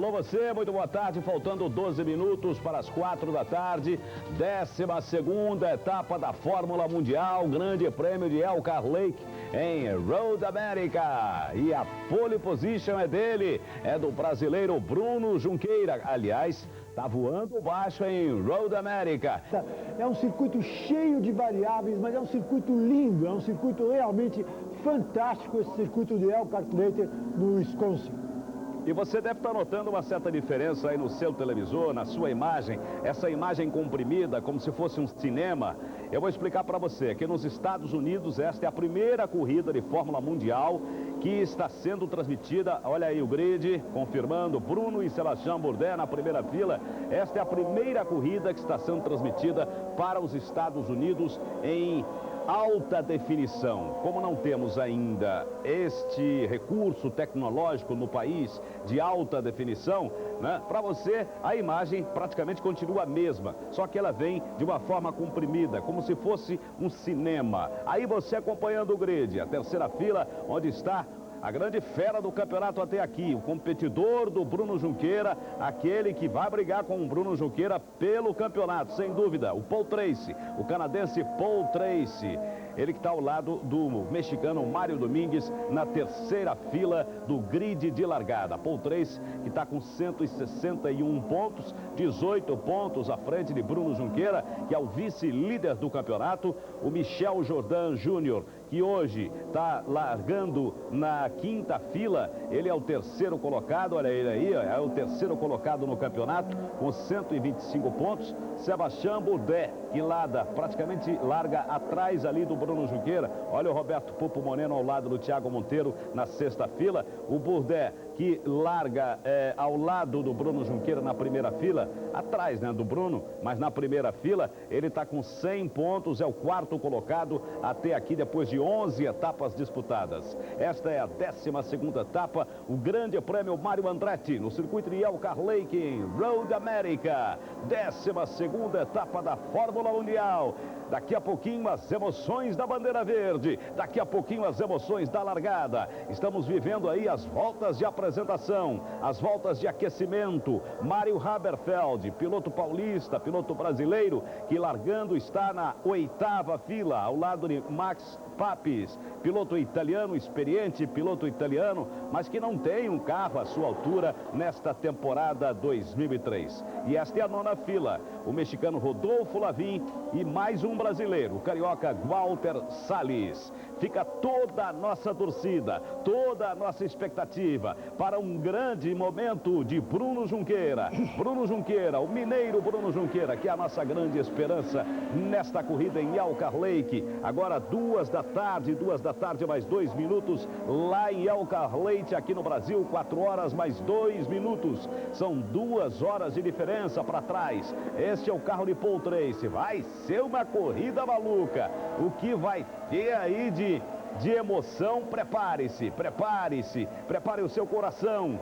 Alô você, muito boa tarde, faltando 12 minutos para as 4 da tarde, 12ª etapa da Fórmula Mundial, Grande Prêmio de Elkhart Lake em Road America. E a pole position é dele, é do brasileiro Bruno Junqueira. Aliás, tá voando baixo em Road America. É um circuito cheio de variáveis, mas é um circuito lindo, é um circuito realmente fantástico, esse circuito de Elkhart Lake no Wisconsin. E você deve estar notando uma certa diferença aí no seu televisor, na sua imagem, essa imagem comprimida, como se fosse um cinema. Eu vou explicar para você que nos Estados Unidos esta é a primeira corrida de Fórmula Mundial que está sendo transmitida. Olha aí o grid, confirmando Bruno e Sebastião Bourdais na primeira fila. Esta é a primeira corrida que está sendo transmitida para os Estados Unidos em alta definição. Como não temos ainda este recurso tecnológico no país de alta definição, né, para você a imagem praticamente continua a mesma, só que ela vem de uma forma comprimida, como se fosse um cinema. Aí você acompanhando o grid, a terceira fila, onde está a grande fera do campeonato até aqui, o competidor do Bruno Junqueira, aquele que vai brigar com o Bruno Junqueira pelo campeonato, sem dúvida, o Paul Tracy, o canadense Paul Tracy. Ele que está ao lado do mexicano Mário Domingues na terceira fila do grid de largada. Paul Tracy, que está com 161 pontos, 18 pontos à frente de Bruno Junqueira, que é o vice-líder do campeonato. O Michel Jordan Júnior, que hoje está largando na quinta fila, ele é o terceiro colocado, olha ele aí, é o terceiro colocado no campeonato, com 125 pontos. Sebastião Bourdais, que praticamente larga atrás ali do Bruno Junqueira. Olha o Roberto Pupo Moreno ao lado do Thiago Monteiro na sexta fila. O Bourdais, que larga ao lado do Bruno Junqueira na primeira fila, atrás, né, do Bruno, mas na primeira fila, ele está com 100 pontos, é o quarto colocado até aqui, depois de 11 etapas disputadas. Esta é a 12ª etapa, o Grande Prêmio Mário Andretti, no circuito de Elkhart Lake, em Road America. 12ª etapa da Fórmula Mundial. Daqui a pouquinho as emoções da bandeira verde, daqui a pouquinho as emoções da largada. Estamos vivendo aí as voltas de apresentação, as voltas de aquecimento. Mário Haberfeld, piloto paulista, piloto brasileiro, que largando está na 8ª fila, ao lado de Max Papis, piloto italiano, experiente piloto italiano, mas que não tem um carro à sua altura nesta temporada 2003. E esta é a 9ª fila, o mexicano Rodolfo Lavin e mais um brasileiro, o carioca Walter Salles. Fica toda a nossa torcida, toda a nossa expectativa para um grande momento de Bruno Junqueira. Bruno Junqueira, o mineiro Bruno Junqueira, que é a nossa grande esperança nesta corrida em Elkhart Lake. Agora 2 da tarde mais 2 minutos, lá em Elkhart Lake, aqui no Brasil, 4 horas mais 2 minutos. São 2 horas de diferença para trás. Este é o carro de Paul Tracy. Vai ser uma corrida maluca. O que vai ter aí de emoção, prepare-se, prepare o seu coração.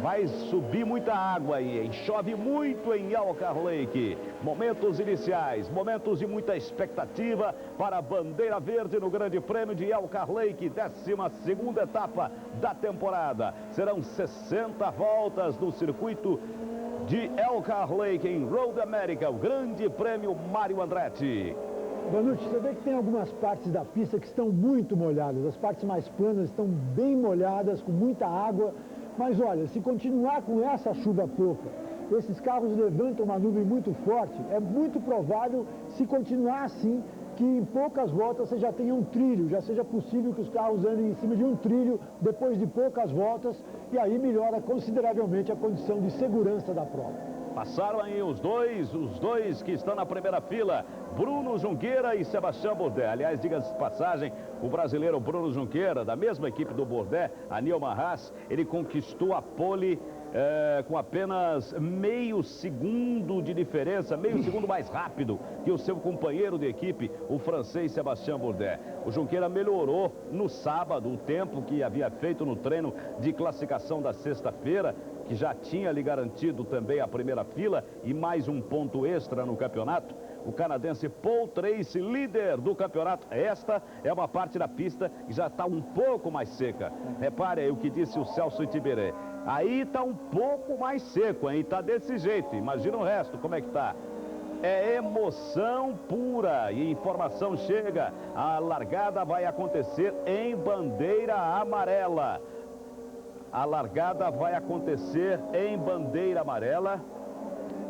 Vai subir muita água aí, hein? Chove muito em Elkhart Lake. Momentos iniciais, momentos de muita expectativa para a bandeira verde no Grande Prêmio de Elkhart Lake, 12ª etapa da temporada. Serão 60 voltas no circuito de Elkhart Lake em Road America, o Grande Prêmio Mário Andretti. Bonucci, você vê que tem algumas partes da pista que estão muito molhadas. As partes mais planas estão bem molhadas, com muita água. Mas olha, se continuar com essa chuva pouca, esses carros levantam uma nuvem muito forte, é muito provável, se continuar assim, que em poucas voltas você já tenha um trilho, já seja possível que os carros andem em cima de um trilho depois de poucas voltas, e aí melhora consideravelmente a condição de segurança da prova. Passaram aí os dois que estão na primeira fila, Bruno Junqueira e Sebastião Bourdais. Aliás, diga-se de passagem, o brasileiro Bruno Junqueira, da mesma equipe do Bourdais, a Nilma Haas, ele conquistou a pole com apenas meio segundo de diferença, meio segundo mais rápido que o seu companheiro de equipe, o francês Sebastião Bourdais. O Junqueira melhorou no sábado o tempo que havia feito no treino de classificação da sexta-feira, que já tinha lhe garantido também a primeira fila e mais um ponto extra no campeonato. o canadense Paul Tracy, líder do campeonato. Esta é uma parte da pista que já está um pouco mais seca. Repare aí o que disse o Celso Itiberê. Aí está um pouco mais seco, hein? Está desse jeito. Imagina o resto, como é que está. É emoção pura e informação chega. A largada vai acontecer em bandeira amarela. A largada vai acontecer em bandeira amarela.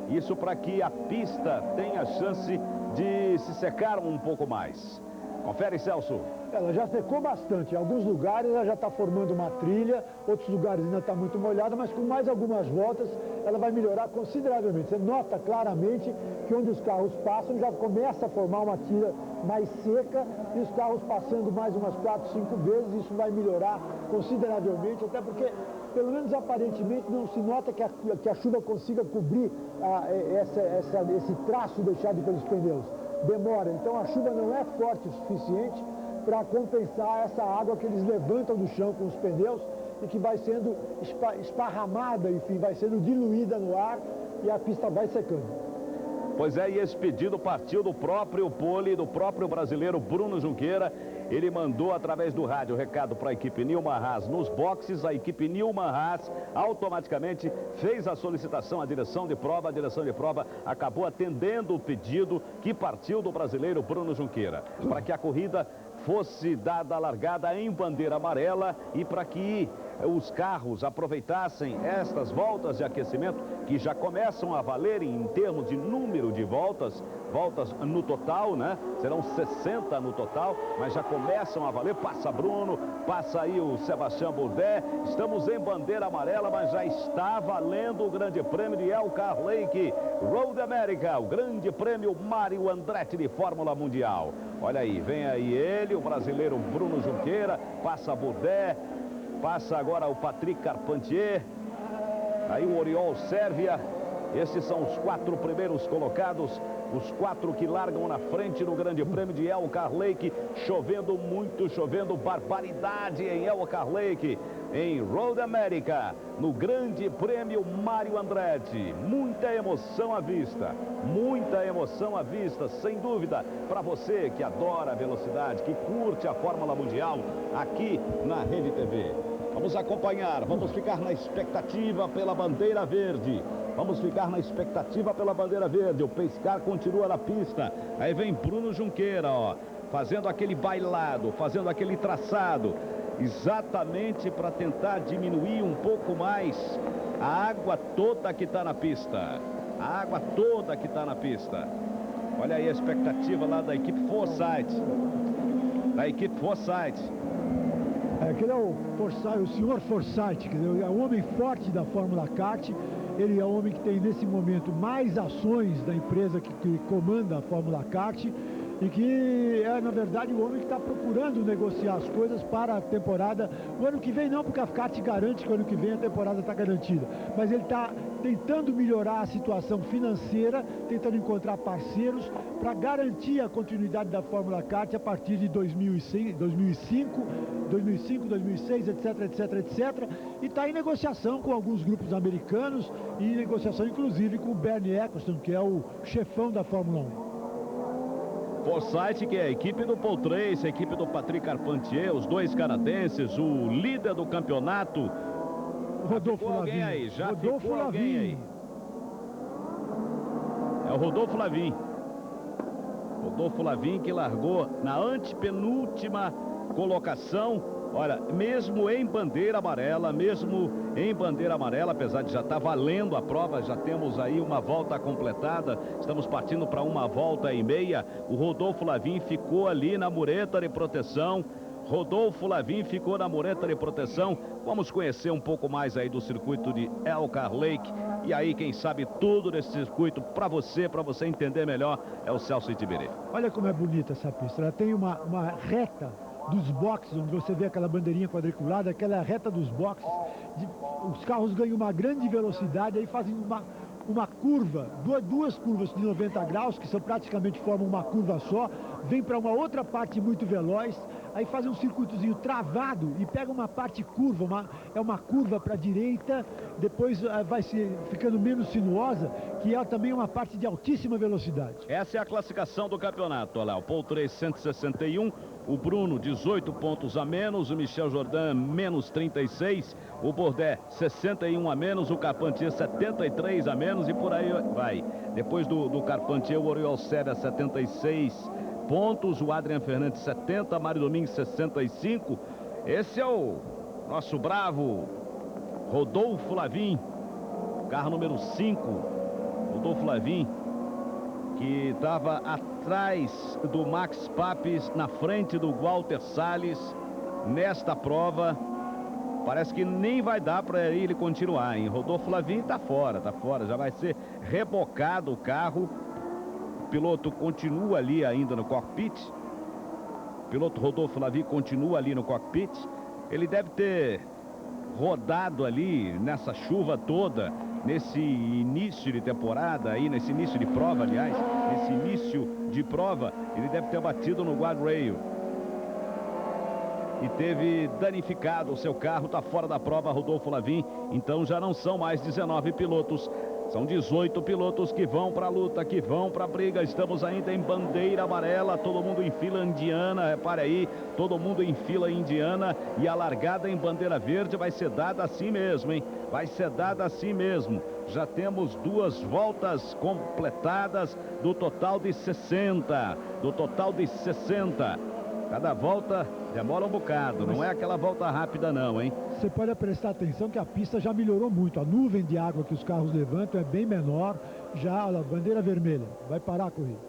Isso para que a pista tenha chance de se secar um pouco mais. Confere, Celso. Ela já secou bastante. Em alguns lugares ela já está formando uma trilha, outros lugares ainda está muito molhada, mas com mais algumas voltas ela vai melhorar consideravelmente. Você nota claramente que onde os carros passam já começa a formar uma trilha mais seca e os carros passando mais umas 4, 5 vezes, isso vai melhorar consideravelmente, até porque, pelo menos aparentemente, não se nota que a chuva consiga cobrir esse traço deixado pelos pneus. Demora, então a chuva não é forte o suficiente para compensar essa água que eles levantam do chão com os pneus e que vai sendo esparramada, enfim, vai sendo diluída no ar e a pista vai secando. Pois é, e esse pedido partiu do próprio pole, do próprio brasileiro Bruno Junqueira. Ele mandou através do rádio o recado para a equipe Nilman Haas nos boxes. A equipe Nilman Haas automaticamente fez a solicitação à direção de prova. A direção de prova acabou atendendo o pedido que partiu do brasileiro Bruno Junqueira, para que a corrida fosse dada a largada em bandeira amarela e para que os carros aproveitassem estas voltas de aquecimento que já começam a valer em termos de número de voltas no total, né? Serão 60 no total, mas já começam a valer. Passa Bruno, passa aí o Sebastião Bourdais. Estamos em bandeira amarela, mas já está valendo o grande prêmio de Elkhart Lake Road America, o grande prêmio Mário Andretti de Fórmula Mundial. Olha aí, vem aí ele, o brasileiro Bruno Junqueira, passa Bourdais, passa agora o Patrick Carpentier, aí o Oriol Sérvia. Esses são os 4 primeiros colocados, os 4 que largam na frente no grande prêmio de Elkhart Lake. Chovendo muito, chovendo barbaridade em Elkhart Lake, em Road America, no grande prêmio Mário Andretti. Muita emoção à vista, sem dúvida, para você que adora a velocidade, que curte a Fórmula Mundial aqui na Rede TV. Vamos acompanhar, vamos ficar na expectativa pela bandeira verde. Vamos ficar na expectativa pela bandeira verde. O Pescar continua na pista. Aí vem Bruno Junqueira, ó, fazendo aquele bailado, fazendo aquele traçado, exatamente para tentar diminuir um pouco mais a água toda que está na pista. A água toda que está na pista. Olha aí a expectativa lá da equipe Forsythe. Aquele é o senhor Forsythe, quer dizer, é o homem forte da Fórmula Kart. Ele é o homem que tem nesse momento mais ações da empresa que comanda a Fórmula Kart e que é, na verdade, o homem que está procurando negociar as coisas para a temporada. O ano que vem não, porque a Kart garante que o ano que vem a temporada está garantida. Mas ele está tentando melhorar a situação financeira, tentando encontrar parceiros para garantir a continuidade da Fórmula Kart a partir de 2005, 2006, etc, etc, etc. E está em negociação com alguns grupos americanos e em negociação, inclusive, com o Bernie Eccleston, que é o chefão da Fórmula 1. Forsythe, que é a equipe do Paul Tracy, a equipe do Patrick Carpentier, os 2 canadenses, o líder do campeonato. Rodolfo Lavin. Aí, já ficou alguém aí. É o Rodolfo Lavin. Rodolfo Lavin, que largou na antepenúltima colocação. Olha, mesmo em bandeira amarela, apesar de já estar valendo a prova, já temos aí uma volta completada, estamos partindo para uma volta e meia. O Rodolfo Lavin ficou ali na mureta de proteção. Vamos conhecer um pouco mais aí do circuito de Elkhart Lake. E aí, quem sabe tudo desse circuito para você entender melhor, é o Celso Itiberê. Olha como é bonita essa pista. Ela tem uma reta dos boxes, onde você vê aquela bandeirinha quadriculada, aquela reta dos boxes. Os carros ganham uma grande velocidade, aí fazem uma curva, duas curvas de 90 graus, que são praticamente formam uma curva só, vem para uma outra parte muito veloz, aí fazem um circuitozinho travado e pega uma parte curva, é uma curva para a direita, depois vai ficando menos sinuosa, que é também uma parte de altíssima velocidade. Essa é a classificação do campeonato. Olha lá, o Paul 3, 161, o Bruno 18 pontos a menos, o Michel Jordan menos 36, o Bourdais 61 a menos, o Carpentier 73 a menos e por aí vai. Depois do Carpentier, o Oriol Sérvia 76 pontos, o Adrian Fernandes 70, Mário Domingues 65. Esse é o nosso bravo Rodolfo Lavin, carro número 5, Rodolfo Lavin, que estava atrás do Max Papes, na frente do Walter Salles nesta prova. Parece que nem vai dar para ele continuar, hein? Rodolfo Lavin tá fora, já vai ser rebocado o carro. O piloto continua ali ainda no cockpit. O piloto Rodolfo Lavin continua ali no cockpit. Ele deve ter rodado ali nessa chuva toda, nesse início de temporada aí, nesse início de prova, aliás, nesse início de prova, ele deve ter batido no guardrail e teve danificado o seu carro. Está fora da prova Rodolfo Lavin. Então já não são mais 19 pilotos, são 18 pilotos que vão para a luta, que vão para a briga. Estamos ainda em bandeira amarela, todo mundo em fila indiana, repare aí, todo mundo em fila indiana, e a largada em bandeira verde vai ser dada assim mesmo, hein? Vai ser dada assim mesmo. Já temos 2 voltas completadas do total de 60, Cada volta demora um bocado, não é aquela volta rápida não, hein? Você pode prestar atenção que a pista já melhorou muito. A nuvem de água que os carros levantam é bem menor. Já, olha, bandeira vermelha, vai parar a corrida.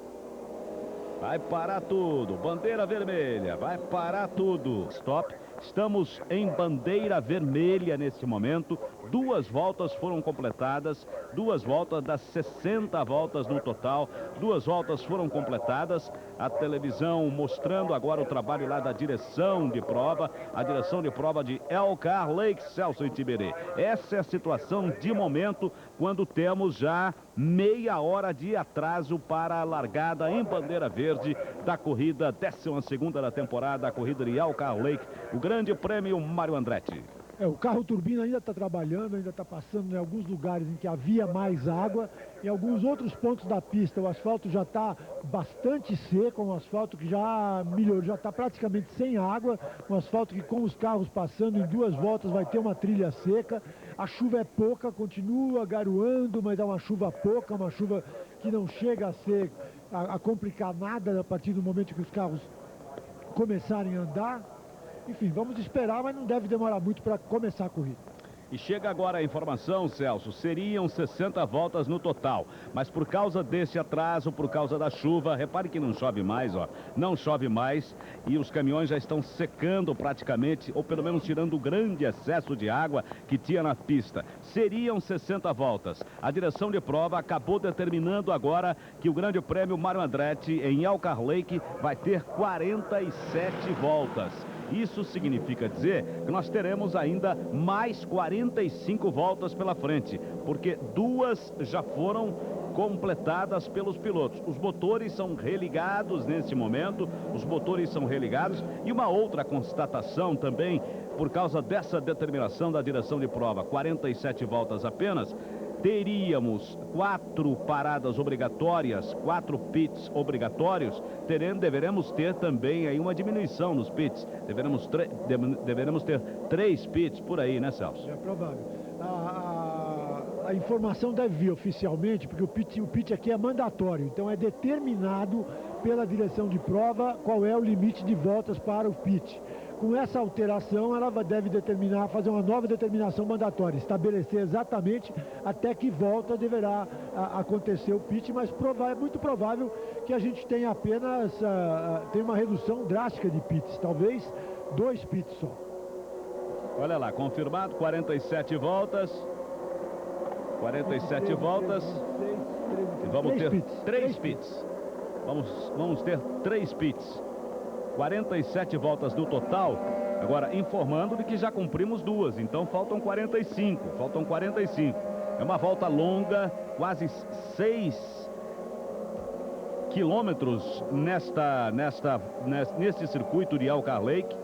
Vai parar tudo, bandeira vermelha, vai parar tudo. Stop. Estamos em bandeira vermelha nesse momento. 2 voltas foram completadas, 2 voltas das 60 voltas no total. 2 voltas foram completadas. A televisão mostrando agora o trabalho lá da direção de prova, a direção de prova de Elkhart Lake, Celso e Tiberê. Essa é a situação de momento, quando temos já meia hora de atraso para a largada em bandeira verde da corrida 12ª da temporada, a corrida de Elkhart Lake, o Grande Prêmio Mário Andretti. O carro turbina ainda está trabalhando, ainda está passando em alguns lugares em que havia mais água. Em alguns outros pontos da pista o asfalto já está bastante seco, um asfalto que já melhorou, já está praticamente sem água, um asfalto que com os carros passando em 2 voltas vai ter uma trilha seca. A chuva é pouca, continua garoando, mas é uma chuva pouca, uma chuva que não chega a complicar nada a partir do momento que os carros começarem a andar. Enfim, vamos esperar, mas não deve demorar muito para começar a corrida. E chega agora a informação, Celso, seriam 60 voltas no total, mas por causa desse atraso, por causa da chuva, repare que não chove mais, ó, não chove mais, e os caminhões já estão secando praticamente, ou pelo menos tirando o grande excesso de água que tinha na pista. Seriam 60 voltas. A direção de prova acabou determinando agora que o Grande Prêmio Mário Andretti em Elkhart Lake vai ter 47 voltas. Isso significa dizer que nós teremos ainda mais 45 voltas pela frente, porque 2 já foram completadas pelos pilotos. Os motores são religados neste momento, e uma outra constatação também, por causa dessa determinação da direção de prova, 47 voltas apenas, teríamos 4 paradas obrigatórias, 4 pits obrigatórios. Deveremos ter também aí uma diminuição nos pits. Deveremos ter 3 pits por aí, né, Celso? É provável. A informação deve vir oficialmente, porque o pit aqui é mandatório, então é determinado pela direção de prova qual é o limite de voltas para o pit. Com essa alteração, ela deve fazer uma nova determinação mandatória, estabelecer exatamente até que volta deverá acontecer o pit, mas é muito provável que a gente tenha apenas tenha uma redução drástica de pits, talvez 2 pits só. Olha lá, confirmado, 47 voltas. 47 voltas. E vamos ter 3 pits. Vamos ter 3 pits. 47 voltas no total. Agora, informando de que já cumprimos 2, então faltam 45. É uma volta longa, quase 6 quilômetros neste circuito de Elkhart Lake.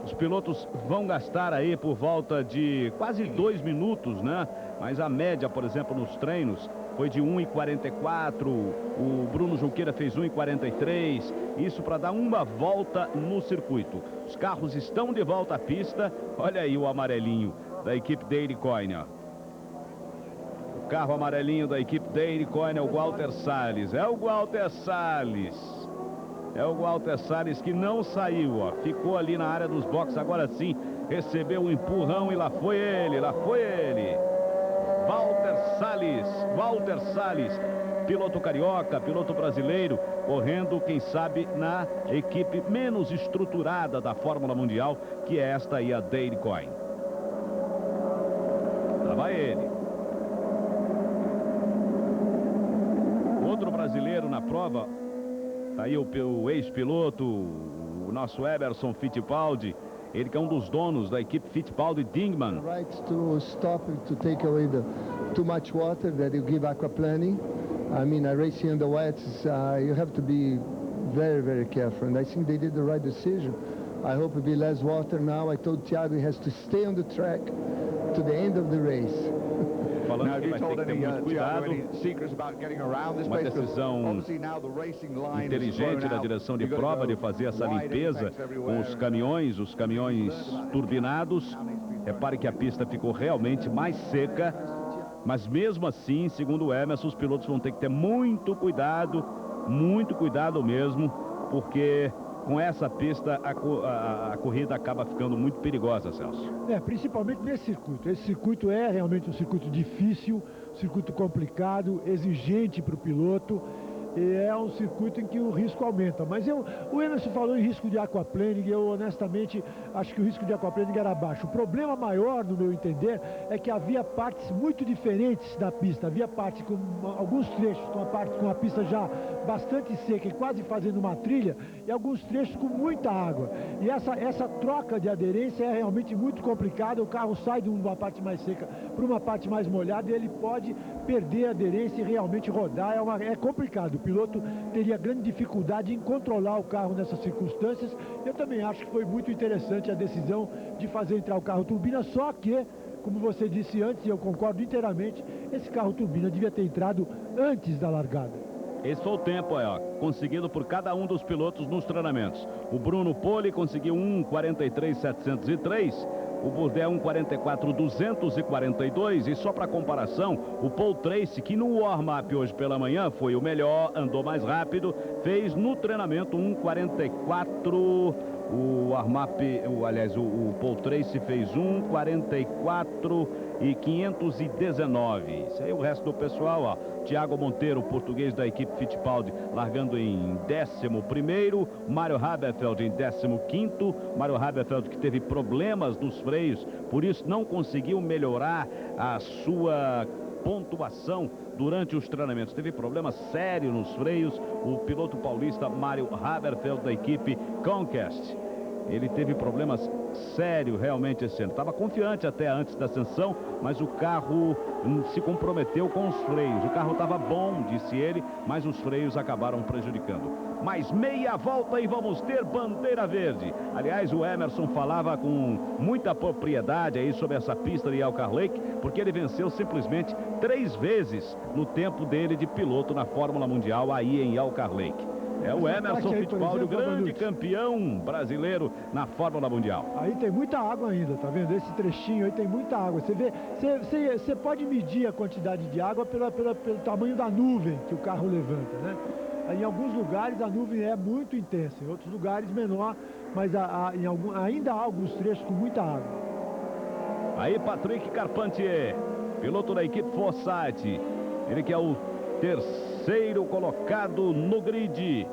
Os pilotos vão gastar aí por volta de quase 2 minutos, né? Mas a média, por exemplo, nos treinos foi de 1:44. O Bruno Junqueira fez 1:43. Isso para dar uma volta no circuito. Os carros estão de volta à pista. Olha aí o amarelinho da equipe Dairy Coyne. O carro amarelinho da equipe Dairy Coyne é o Walter Salles. É o Walter Salles. É o Walter Salles que não saiu, ó. Ficou ali na área dos boxes. Agora sim, recebeu um empurrão e lá foi ele, Walter Salles, piloto carioca, piloto brasileiro, correndo, quem sabe, na equipe menos estruturada da Fórmula Mundial, que é esta aí, a Dairy Coyne. Lá vai ele. Outro brasileiro na prova. Tá aí o ex-piloto, o nosso Emerson Fittipaldi, ele que é um dos donos da equipe Fittipaldi-Dingman. Right to stop to take away the too much water that you give aquaplaning. I mean, racing on the wets, you have to be very, very careful. And I think they did the right decision. I hope it'll be less water now. I told Thiago he has to stay on the track to the end of the race. Falando que vai ter que ter muito cuidado. Uma decisão inteligente da direção de prova de fazer essa limpeza com os caminhões turbinados. Repare que a pista ficou realmente mais seca, mas mesmo assim, segundo o Emerson, os pilotos vão ter que ter muito cuidado mesmo, porque com essa pista a corrida acaba ficando muito perigosa, Celso. Principalmente nesse circuito. Esse circuito é realmente um circuito difícil, circuito complicado, exigente para o piloto. E é um circuito em que o risco aumenta. Mas o Emerson falou em risco de aquaplaning. Eu honestamente acho que o risco de aquaplaning era baixo. O problema maior, no meu entender, é que havia partes muito diferentes da pista. Havia partes com alguns trechos com a pista já bastante seca e quase fazendo uma trilha, e alguns trechos com muita água. E essa troca de aderência é realmente muito complicada. O carro sai de uma parte mais seca para uma parte mais molhada e ele pode perder a aderência e realmente rodar. É complicado. O piloto teria grande dificuldade em controlar o carro nessas circunstâncias. Eu também acho que foi muito interessante a decisão de fazer entrar o carro turbina, só que, como você disse antes, e eu concordo inteiramente, esse carro turbina devia ter entrado antes da largada. Esse foi o tempo conseguido por cada um dos pilotos nos treinamentos. O Bruno Poli conseguiu 1:43.703, o Bourdais 1:44.242, e só para comparação, o Paul Tracy, que no warm-up hoje pela manhã foi o melhor, andou mais rápido, fez no treinamento 1:44. O Paul Tracy fez 1:44.519. Isso aí o resto do pessoal, Thiago Monteiro, português da equipe Fittipaldi, largando em 11º. Mário Haberfeld em 15º. Mário Haberfeld que teve problemas nos freios, por isso não conseguiu melhorar a sua pontuação durante os treinamentos. Teve problema sério nos freios. O piloto paulista Mário Haberfeld da equipe Conquest. Ele teve problemas sérios realmente esse ano. Estava confiante até antes da ascensão, mas o carro se comprometeu com os freios. O carro estava bom, disse ele, mas os freios acabaram prejudicando. Mais meia volta e vamos ter bandeira verde. Aliás, o Emerson falava com muita propriedade aí sobre essa pista de Elkhart Lake, porque ele venceu simplesmente 3 vezes no tempo dele de piloto na Fórmula Mundial aí em Elkhart Lake. É o Emerson Fittipaldi, o grande campeão brasileiro na Fórmula Mundial. Aí tem muita água ainda, tá vendo? Esse trechinho aí tem muita água. Você vê, você pode medir a quantidade de água pelo tamanho da nuvem que o carro levanta, né? Em alguns lugares a nuvem é muito intensa, em outros lugares menor, mas ainda há alguns trechos com muita água. Aí Patrick Carpentier, piloto da equipe Forsyth, ele que é o terceiro colocado no grid.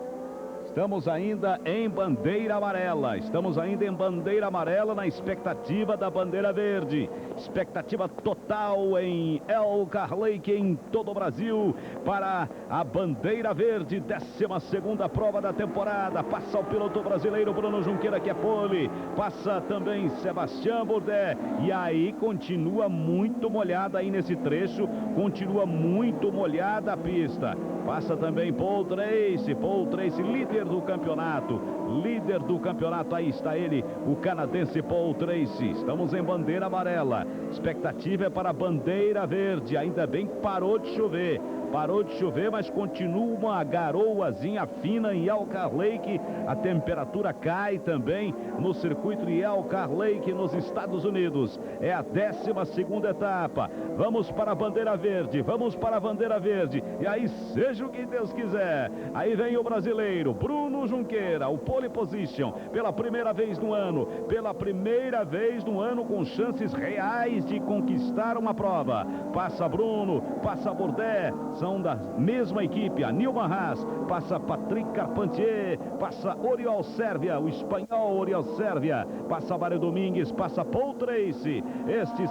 Estamos ainda em bandeira amarela. Estamos ainda em bandeira amarela na expectativa da bandeira verde. Expectativa total em Elkhart Lake, em todo o Brasil, para a bandeira verde. 12ª prova da temporada. Passa o piloto brasileiro Bruno Junqueira, que é pole. Passa também Sebastião Bourdais. E aí continua muito molhada aí nesse trecho. Continua muito molhada a pista. Passa também Paul Tracy, líder do campeonato. Líder do campeonato, aí está ele, o canadense Paul Tracy. Estamos em bandeira amarela. Expectativa é para a bandeira verde. Ainda bem que parou de chover. Parou de chover, mas continua uma garoazinha fina em Elkhart Lake. A temperatura cai também no circuito de Elkhart Lake, nos Estados Unidos. É a 12ª etapa. Vamos para a bandeira verde, vamos para a bandeira verde. E aí, seja o que Deus quiser. Aí vem o brasileiro, Bruno Junqueira, o pole position, pela primeira vez no ano. Pela primeira vez no ano, com chances reais de conquistar uma prova. Passa Bruno, passa Bourdais. São da mesma equipe, a Nilman Haas, passa Patrick Carpentier, passa Oriol Sérvia, o espanhol Oriol Sérvia, passa Mário Domingues, passa Paul Tracy. Estes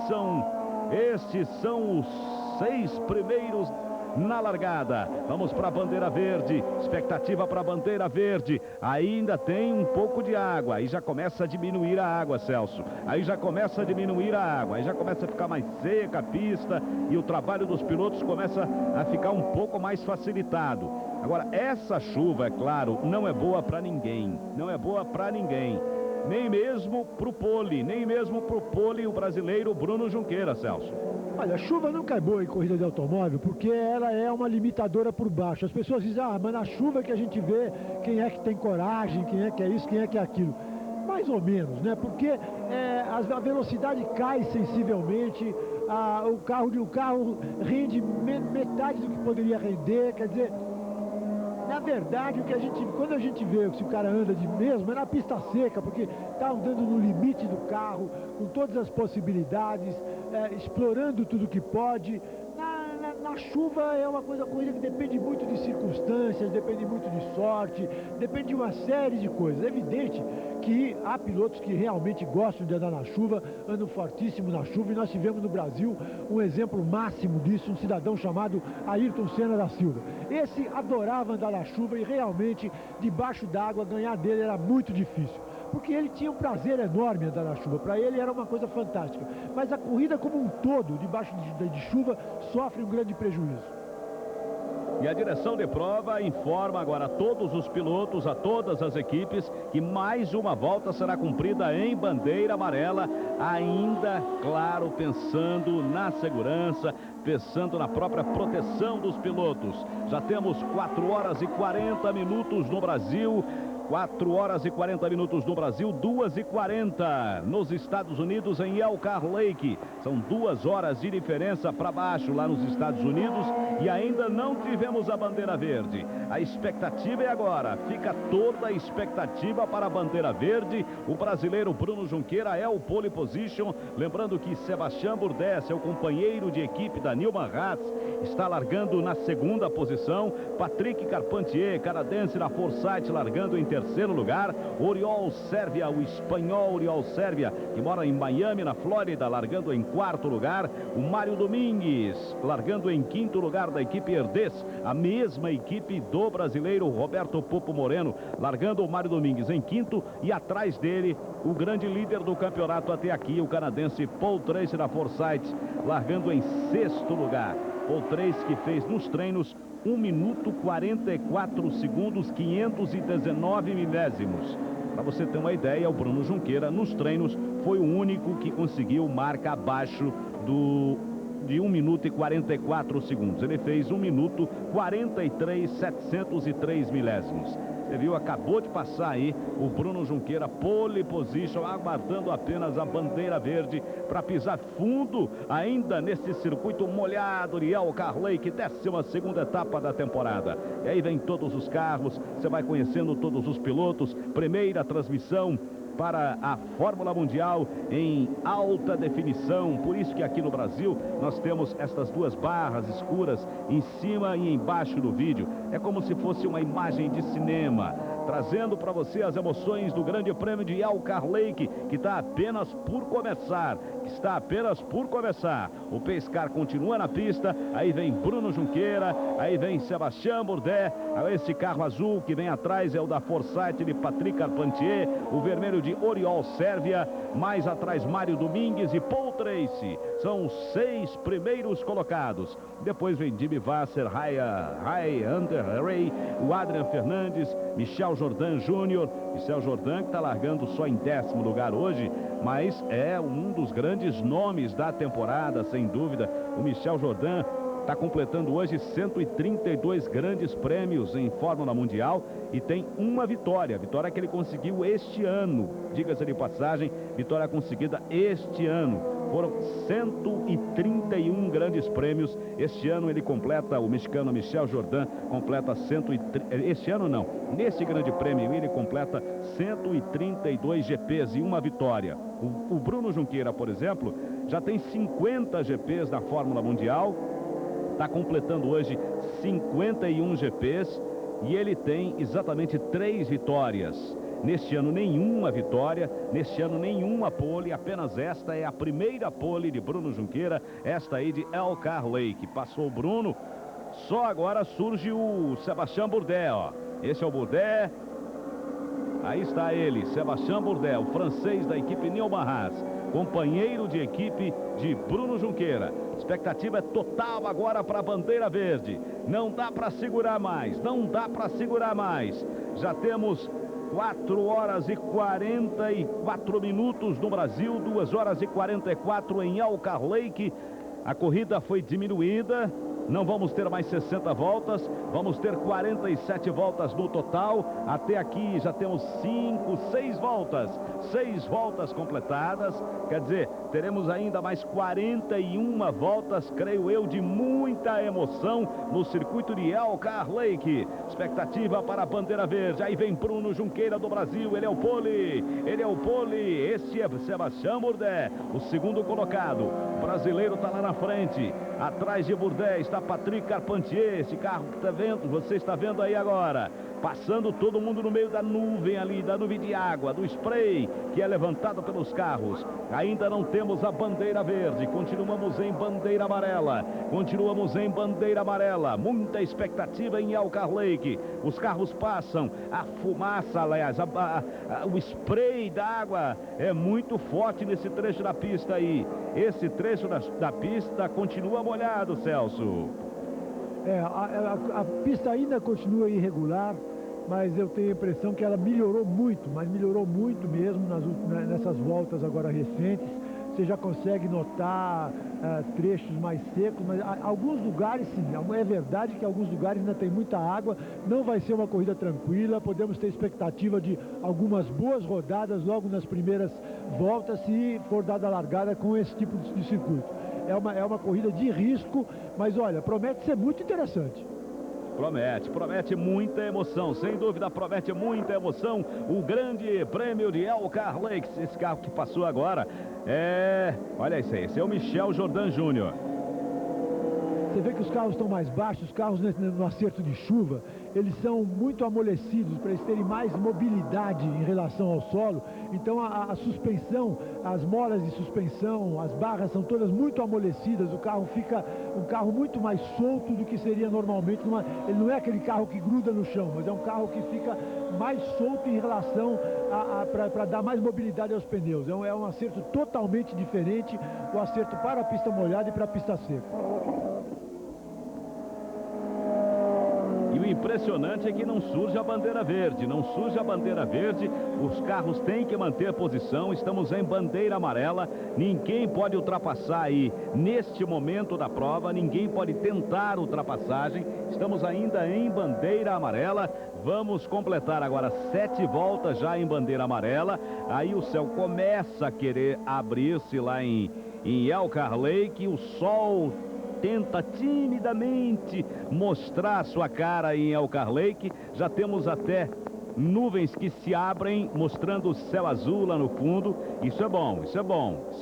são os 6 primeiros na largada. Vamos para a bandeira verde, expectativa para a bandeira verde. Ainda tem um pouco de água, aí já começa a diminuir a água, Celso. Aí já começa a diminuir a água, aí já começa a ficar mais seca a pista e o trabalho dos pilotos começa a ficar um pouco mais facilitado. Agora, essa chuva, é claro, não é boa para ninguém, não é boa para ninguém. Nem mesmo para o pole, o brasileiro Bruno Junqueira, Celso. Olha, a chuva nunca é boa em corrida de automóvel, porque ela é uma limitadora por baixo. As pessoas dizem, mas na chuva é que a gente vê quem é que tem coragem, quem é que é isso, quem é que é aquilo. Mais ou menos, né? Porque a velocidade cai sensivelmente, o carro rende metade do que poderia render, quer dizer... Na verdade, quando a gente vê se o cara anda de mesmo, é na pista seca, porque está andando no limite do carro, com todas as possibilidades, explorando tudo que pode. Na chuva é uma corrida que depende muito de circunstâncias, depende muito de sorte, depende de uma série de coisas. É evidente que há pilotos que realmente gostam de andar na chuva, andam fortíssimo na chuva, e nós tivemos no Brasil um exemplo máximo disso, um cidadão chamado Ayrton Senna da Silva. Esse adorava andar na chuva e realmente, debaixo d'água, ganhar dele era muito difícil, porque ele tinha um prazer enorme em andar na chuva, para ele era uma coisa fantástica. Mas a corrida como um todo, debaixo de chuva, sofre um grande prejuízo. E a direção de prova informa agora a todos os pilotos, a todas as equipes, que mais uma volta será cumprida em bandeira amarela, ainda, claro, pensando na segurança, pensando na própria proteção dos pilotos. Já temos 4 horas e 40 minutos no Brasil. 4 horas e 40 minutos no Brasil, 2h40 nos Estados Unidos, em Elkhart Lake. São 2 horas de diferença para baixo lá nos Estados Unidos e ainda não tivemos a bandeira verde. A expectativa é agora, fica toda a expectativa para a bandeira verde. O brasileiro Bruno Junqueira é o pole position. Lembrando que Sebastian Bourdais, seu companheiro de equipe da Nilman Haas, está largando na 2ª posição. Patrick Carpentier, canadense da Forsythe, largando em 3º lugar. Oriol Sérvia, o espanhol Oriol Sérvia, que mora em Miami, na Flórida, largando em 4º lugar. O Mário Domingues, largando em 5º lugar da equipe Herdez, a mesma equipe do brasileiro Roberto Pupo Moreno, largando o Mário Domingues em 5º, e atrás dele o grande líder do campeonato até aqui, o canadense Paul Tracy da Forsythe, largando em 6º lugar. Paul Tracy, que fez nos treinos 1 minuto 44 segundos 519 milésimos. Para você ter uma ideia, o Bruno Junqueira nos treinos foi o único que conseguiu marca abaixo de 1 minuto e 44 segundos. Ele fez 1 minuto 43,703 milésimos. Você viu, acabou de passar aí o Bruno Junqueira, pole position, aguardando apenas a bandeira verde para pisar fundo ainda nesse circuito molhado de Elkhart Lake, 12ª etapa da temporada. E aí vem todos os carros, você vai conhecendo todos os pilotos, primeira transmissão para a Fórmula Mundial em alta definição. Por isso que aqui no Brasil nós temos estas 2 barras escuras em cima e embaixo do vídeo. É como se fosse uma imagem de cinema. trazendo para você as emoções do Grande Prêmio de Elkhart Lake, que está apenas por começar. O Pescar continua na pista, aí vem Bruno Junqueira, aí vem Sebastian Bourdais, esse carro azul que vem atrás é o da Forsyth de Patrick Carpentier, o vermelho de Oriol Sérvia, mais atrás Mário Domingues e Paul Tracy. São os 6 primeiros colocados. Depois vem Jimmy Vasser, Ray Hunter Ray, o Adrian Fernandes, Michel Jordan Jr. Michel Jordan que está largando só em 10º lugar hoje, mas é um dos grandes nomes da temporada, sem dúvida. O Michel Jordan está completando hoje 132 grandes prêmios em Fórmula Mundial e tem uma vitória que ele conseguiu este ano, diga-se de passagem, vitória conseguida este ano. Foram 131 grandes prêmios. Este ano ele completa, o mexicano Michel Jordan completa 130. Este ano não, neste grande prêmio ele completa 132 GPs e uma vitória. O Bruno Junqueira, por exemplo, já tem 50 GPs na Fórmula Mundial. Está completando hoje 51 GPs e ele tem exatamente 3 vitórias. Neste ano nenhuma vitória, neste ano nenhuma pole, apenas esta é a primeira pole de Bruno Junqueira, esta aí de Elkhart Lake. Passou o Bruno, só agora surge o Sebastian Bourdais, ó. Esse é o Bourdais, aí está ele, Sebastian Bourdais, o francês da equipe Newman Haas, companheiro de equipe de Bruno Junqueira. Expectativa é total agora para a bandeira verde. Não dá para segurar mais, Já temos 4 horas e 44 minutos no Brasil, 2 horas e 44 em Elkhart Lake. A corrida foi diminuída. Não vamos ter mais 60 voltas, vamos ter 47 voltas no total. Até aqui já temos 6 voltas completadas. Quer dizer, teremos ainda mais 41 voltas, creio eu, de muita emoção no circuito de Elkhart Lake. Expectativa para a bandeira verde. Aí vem Bruno Junqueira do Brasil, ele é o pole. Este é Sebastian Bourdais, o segundo colocado. O brasileiro está lá na frente. Atrás de Bourdais está Patrick Carpentier, esse carro que está vendo, você está vendo aí agora, passando todo mundo no meio da nuvem ali, da nuvem de água, do spray que é levantado pelos carros. Ainda não temos a bandeira verde, continuamos em bandeira amarela, muita expectativa em Elkhart Lake. Os carros passam, a fumaça, aliás, o spray da água é muito forte nesse trecho da pista aí. Esse trecho da pista continua molhado, Celso. A pista ainda continua irregular, mas eu tenho a impressão que ela melhorou muito, mas melhorou muito mesmo nessas voltas agora recentes. Você já consegue notar trechos mais secos, mas alguns lugares sim, é verdade que alguns lugares ainda tem muita água, não vai ser uma corrida tranquila, podemos ter expectativa de algumas boas rodadas logo nas primeiras voltas, se for dada a largada com esse tipo de circuito. É uma corrida de risco, mas olha, promete ser muito interessante. Promete muita emoção, sem dúvida promete muita emoção. O grande prêmio de Elkhart Lake, esse carro que passou agora, olha isso aí, esse é o Michel Jordan Jr. Você vê que os carros estão mais baixos, os carros no acerto de chuva, eles são muito amolecidos para eles terem mais mobilidade em relação ao solo. Então a suspensão, as molas de suspensão, as barras são todas muito amolecidas. O carro fica um carro muito mais solto do que seria normalmente. Ele não é aquele carro que gruda no chão, mas é um carro que fica mais solto em relação para dar mais mobilidade aos pneus. É um acerto totalmente diferente, o acerto para a pista molhada e para a pista seca. E o impressionante é que não surge a bandeira verde, os carros têm que manter posição, estamos em bandeira amarela, ninguém pode ultrapassar aí neste momento da prova, ninguém pode tentar ultrapassagem, estamos ainda em bandeira amarela, vamos completar agora 7 voltas já em bandeira amarela, aí o céu começa a querer abrir-se lá em Elkhart Lake, o sol tenta timidamente mostrar sua cara em Elkhart Lake. Já temos até nuvens que se abrem, mostrando o céu azul lá no fundo. Isso é bom. Isso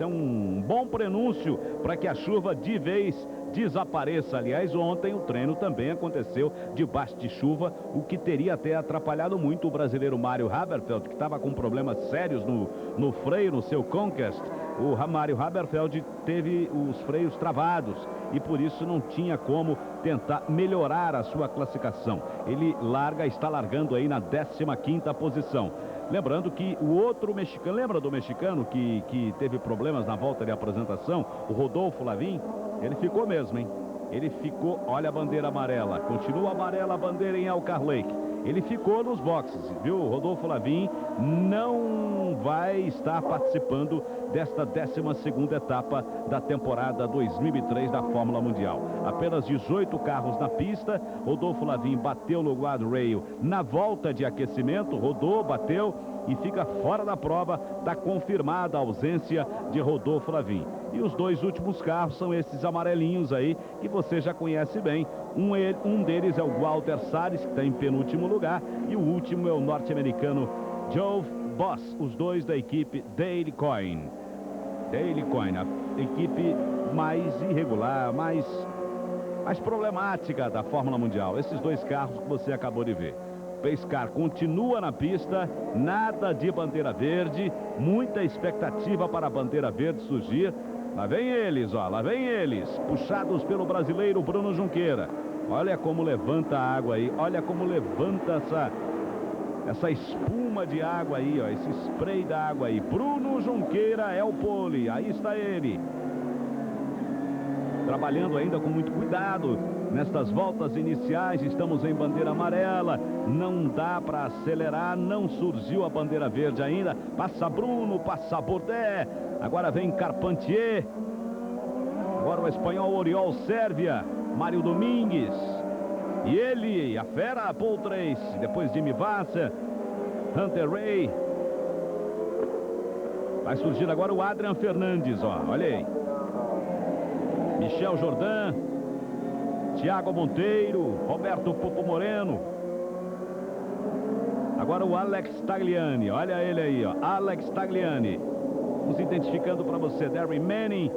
é um bom prenúncio para que a chuva de vez desapareça. Aliás, ontem o treino também aconteceu debaixo de chuva, o que teria até atrapalhado muito o brasileiro Mário Haberfeld, que estava com problemas sérios no freio, no seu Conquest. O Mário Haberfeld teve os freios travados e por isso não tinha como tentar melhorar a sua classificação. Ele está largando aí na 15ª posição. Lembrando que o outro mexicano, lembra do mexicano que teve problemas na volta de apresentação, o Rodolfo Lavin? Ele ficou mesmo, hein? Ele ficou, olha a bandeira amarela, continua amarela a bandeira em Elkhart Lake. Ele ficou nos boxes, viu? O Rodolfo Lavin não vai estar participando desta 12ª etapa da temporada 2003 da Fórmula Mundial. Apenas 18 carros na pista. Rodolfo Lavin bateu no guardrail na volta de aquecimento, rodou, bateu e fica fora da prova. Está confirmada a ausência de Rodolfo Lavin. E os dois últimos carros são esses amarelinhos aí, que você já conhece bem. Um deles é o Walter Salles, que está em penúltimo lugar, e o último é o norte-americano Joe Boss, os dois da equipe Daily Coin. Daily Coin, a equipe mais irregular, mais problemática da Fórmula Mundial. Esses dois carros que você acabou de ver. Pace Car continua na pista, nada de bandeira verde, muita expectativa para a bandeira verde surgir. Lá vem eles, ó, lá vem eles, puxados pelo brasileiro Bruno Junqueira. Olha como levanta a água aí, olha como levanta essa espuma de água aí, ó, esse spray da água aí. Bruno Junqueira é o pole, aí está ele. Trabalhando ainda com muito cuidado nestas voltas iniciais, estamos em bandeira amarela, não dá para acelerar, não surgiu a bandeira verde ainda. Passa Bruno, passa Bourdais, agora vem Carpentier, agora o espanhol Oriol Sérvia, Mário Domingues, e ele, a fera, Paul Trace, depois Jimmy Vasser, Hunter Ray. Vai surgir agora o Adrian Fernandes, ó, olha aí. Michel Jordan, Thiago Monteiro, Roberto Popo Moreno. Agora o Alex Tagliani, olha ele aí, ó, Alex Tagliani. Nos identificando para você, Darren Manning,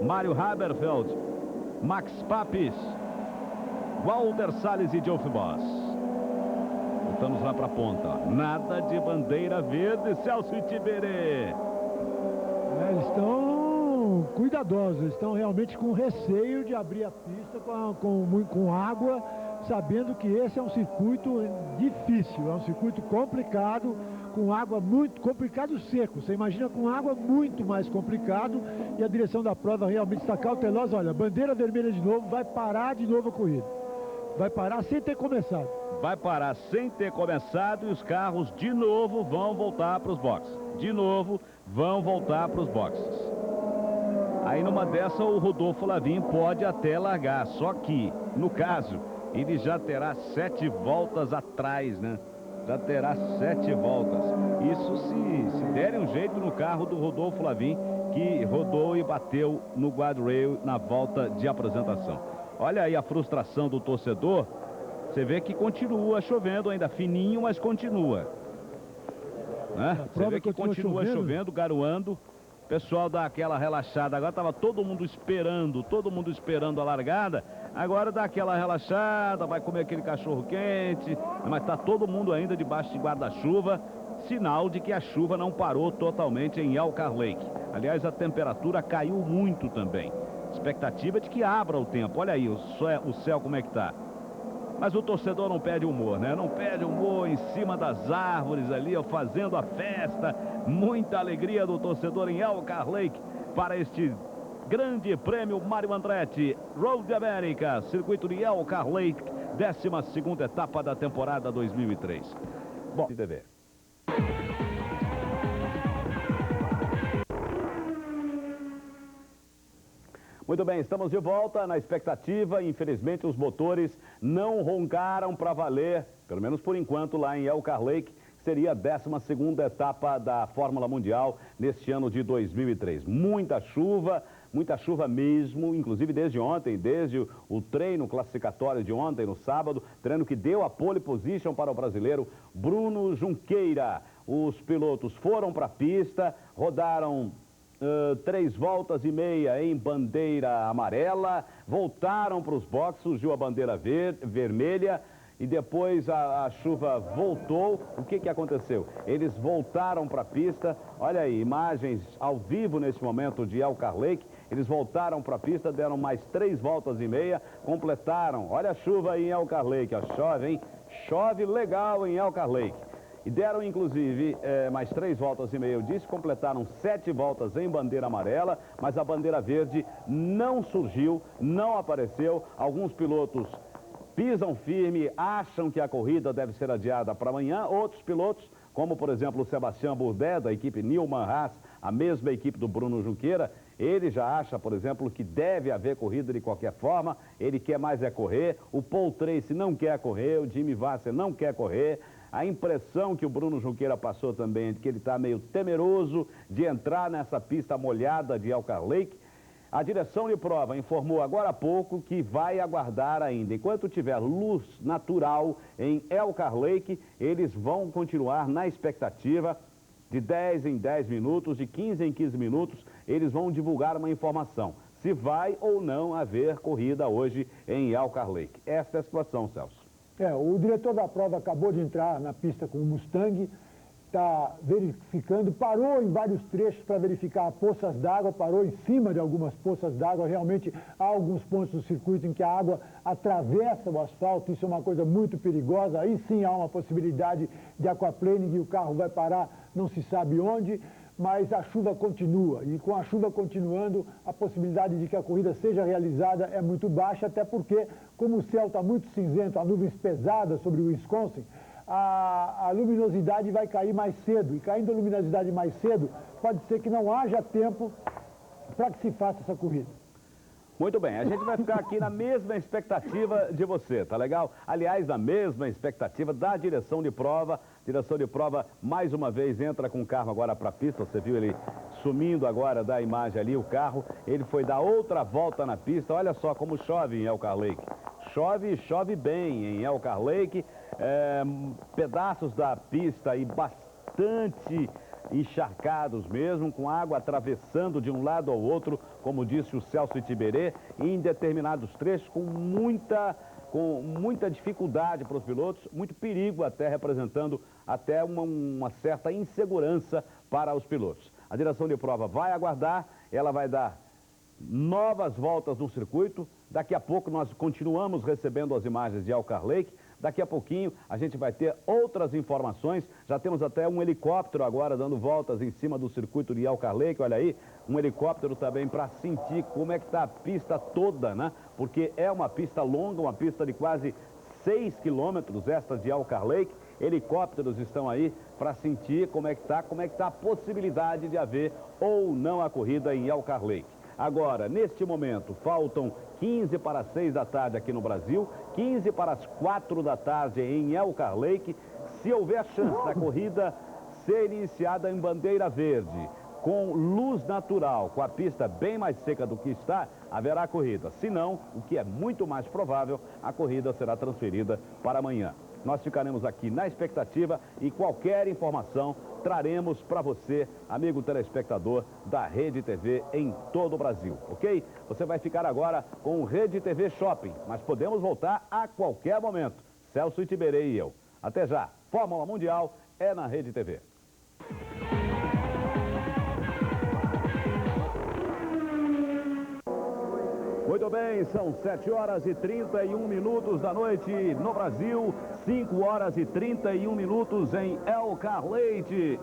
Mário Haberfeld, Max Papis, Walter Salles e Geoff Boss. Voltamos lá para a ponta, ó. Nada de bandeira verde, Celso Itiberê. Eles estão cuidadosos, estão realmente com receio de abrir a pista com água, sabendo que esse é um circuito difícil, é um circuito complicado, com água muito complicado seco. Você imagina com água muito mais complicado, e a direção da prova realmente está cautelosa. Olha, bandeira vermelha de novo, vai parar de novo a corrida. Vai parar sem ter começado. Vai parar sem ter começado e os carros de novo vão voltar para os boxes. De novo vão voltar para os boxes. Aí numa dessa o Rodolfo Lavin pode até largar, só que no caso ele já terá 7 voltas atrás, né? Já terá 7 voltas. Isso se derem um jeito no carro do Rodolfo Lavin, que rodou e bateu no guardrail na volta de apresentação. Olha aí a frustração do torcedor. Você vê que continua chovendo ainda, fininho, mas continua. Né? Você vê que continua chovendo, garoando. O pessoal dá aquela relaxada. Agora estava todo mundo esperando a largada. Agora dá aquela relaxada, vai comer aquele cachorro quente. Mas está todo mundo ainda debaixo de guarda-chuva. Sinal de que a chuva não parou totalmente em Elkhart Lake. Aliás, a temperatura caiu muito também. Expectativa de que abra o tempo. Olha aí o céu como é que está. Mas o torcedor não perde humor, né? Não perde humor em cima das árvores ali, ó, fazendo a festa. Muita alegria do torcedor em Elkhart Lake para este grande prêmio Mário Andretti Road America, circuito de Elkhart Lake, 12ª etapa da temporada 2003. Bom, TV. Muito bem, estamos de volta na expectativa. Infelizmente, os motores não roncaram para valer, pelo menos por enquanto, lá em Elkhart Lake. Seria a 12ª etapa da Fórmula Mundial neste ano de 2003. Muita chuva mesmo, inclusive desde ontem, desde o treino classificatório de ontem, no sábado, treino que deu a pole position para o brasileiro Bruno Junqueira. Os pilotos foram para a pista, rodaram 3 voltas e meia em bandeira amarela, voltaram para os boxes, surgiu a bandeira vermelha e depois a chuva voltou. O que aconteceu? Eles voltaram para a pista, olha aí, imagens ao vivo nesse momento de Elkhart Lake. Eles voltaram para a pista, deram mais 3 voltas e meia, completaram. Olha a chuva aí em Elkhart Lake, ó, chove, hein? Chove legal em Elkhart Lake. E deram, inclusive, mais 3 voltas e meia, eu disse, completaram 7 voltas em bandeira amarela, mas a bandeira verde não surgiu, não apareceu. Alguns pilotos pisam firme, acham que a corrida deve ser adiada para amanhã. Outros pilotos, como por exemplo o Sebastian Bourdais, da equipe Newman Haas, a mesma equipe do Bruno Junqueira, ele já acha, por exemplo, que deve haver corrida de qualquer forma. Ele quer mais é correr. O Paul Tracy não quer correr, o Jimmy Vasser não quer correr. A impressão que o Bruno Junqueira passou também é de que ele está meio temeroso de entrar nessa pista molhada de Elkhart Lake. A direção de prova informou agora há pouco que vai aguardar ainda. Enquanto tiver luz natural em Elkhart Lake, eles vão continuar na expectativa. De 10 em 10 minutos, de 15 em 15 minutos, eles vão divulgar uma informação. Se vai ou não haver corrida hoje em Elkhart Lake. Esta é a situação, Celso. O diretor da prova acabou de entrar na pista com o Mustang, está verificando, parou em vários trechos para verificar poças d'água, parou em cima de algumas poças d'água. Realmente há alguns pontos do circuito em que a água atravessa o asfalto, isso é uma coisa muito perigosa. Aí sim há uma possibilidade de aquaplaning e o carro vai parar não se sabe onde, mas a chuva continua. E com a chuva continuando, a possibilidade de que a corrida seja realizada é muito baixa, até porque, como o céu está muito cinzento, há nuvens pesadas sobre o Wisconsin, a luminosidade vai cair mais cedo. E caindo a luminosidade mais cedo, pode ser que não haja tempo para que se faça essa corrida. Muito bem, a gente vai ficar aqui na mesma expectativa de você, tá legal? Aliás, na mesma expectativa da direção de prova. Direção de prova, mais uma vez, entra com o carro agora para a pista. Você viu ele sumindo agora da imagem ali, o carro. Ele foi dar outra volta na pista. Olha só como chove em Elkhart Lake. Chove e chove bem em Elkhart Lake. Pedaços da pista aí bastante encharcados mesmo, com água atravessando de um lado ao outro, como disse o Celso Itiberê, em determinados trechos com muita dificuldade para os pilotos, muito perigo até, representando até uma certa insegurança para os pilotos. A direção de prova vai aguardar, ela vai dar novas voltas no circuito. Daqui a pouco nós continuamos recebendo as imagens de Elkhart Lake. Daqui a pouquinho a gente vai ter outras informações. Já temos até um helicóptero agora dando voltas em cima do circuito de Elkhart Lake. Olha aí, um helicóptero também para sentir como é que está a pista toda, né? Porque é uma pista longa, uma pista de quase 6 quilômetros, esta de Elkhart Lake. Helicópteros estão aí para sentir como é que está a possibilidade de haver ou não a corrida em Elkhart Lake. Agora, neste momento, faltam 15 para as 6 da tarde aqui no Brasil, 15 para as 4 da tarde em Elkhart Lake. Se houver chance da corrida ser iniciada em bandeira verde, com luz natural, com a pista bem mais seca do que está, haverá corrida. Se não, o que é muito mais provável, a corrida será transferida para amanhã. Nós ficaremos aqui na expectativa e qualquer informação traremos para você, amigo telespectador da Rede TV em todo o Brasil, ok? Você vai ficar agora com o Rede TV Shopping, mas podemos voltar a qualquer momento. Celso Itiberê e eu. Até já. Fórmula Mundial é na Rede TV. Muito bem, são 7 horas e 31 minutos da noite no Brasil, 5 horas e 31 minutos em Elkhart Lake,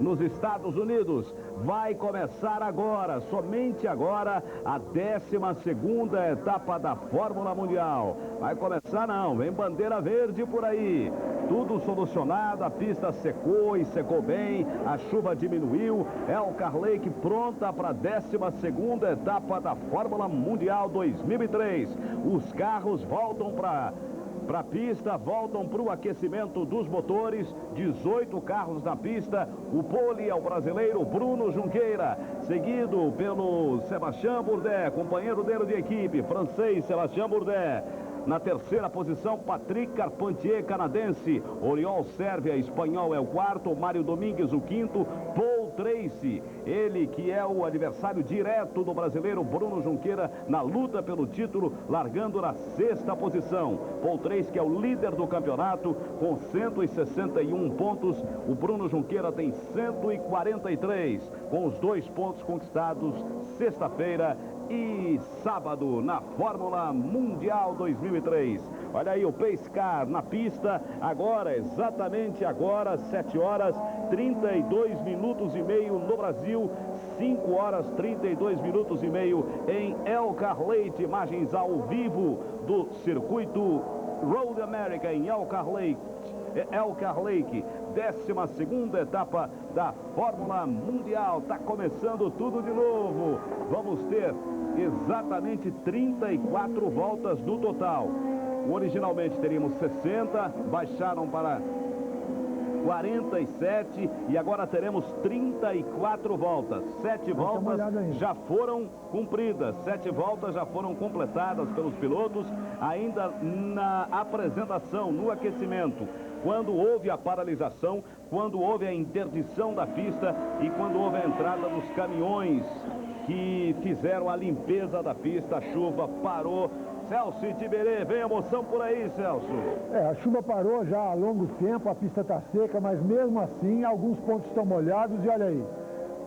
nos Estados Unidos. Vai começar agora, somente agora, a 12ª etapa da Fórmula Mundial. Vai começar não, vem bandeira verde por aí. Tudo solucionado, a pista secou e secou bem, a chuva diminuiu. Elkhart Lake pronta para a 12ª etapa da Fórmula Mundial 2003. Os carros voltam para a pista, voltam para o aquecimento dos motores. 18 carros na pista. O pole é o brasileiro Bruno Junqueira, seguido pelo Sebastian Bourdais, companheiro dele de equipe, francês Sebastian Bourdais. Na terceira posição, Patrick Carpentier, canadense. Oriol Sérvia, espanhol, é o quarto. Mário Domingues, o quinto. Paul Tracy, ele que é o adversário direto do brasileiro Bruno Junqueira na luta pelo título, largando na sexta posição. Paul Tracy, que é o líder do campeonato, com 161 pontos. O Bruno Junqueira tem 143, com os 2 pontos conquistados sexta-feira e sábado na Fórmula Mundial 2003. Olha aí o Pace Car na pista, agora, exatamente agora, 7 horas 32 minutos e meio no Brasil, 5 horas 32 minutos e meio em Elkhart Lake, imagens ao vivo do circuito Road America em Elkhart Lake, 12ª etapa da Fórmula Mundial. Está começando tudo de novo. Vamos ter exatamente 34 voltas no total. Originalmente teríamos 60, baixaram para 47 e agora teremos 34 voltas. 7 voltas já foram cumpridas, 7 voltas já foram completadas pelos pilotos, ainda na apresentação, no aquecimento. Quando houve a paralisação, quando houve a interdição da pista e quando houve a entrada dos caminhões que fizeram a limpeza da pista, a chuva parou. Celso Tiberê, vem emoção por aí, Celso. A chuva parou já há longo tempo, a pista está seca, mas mesmo assim, alguns pontos estão molhados e olha aí.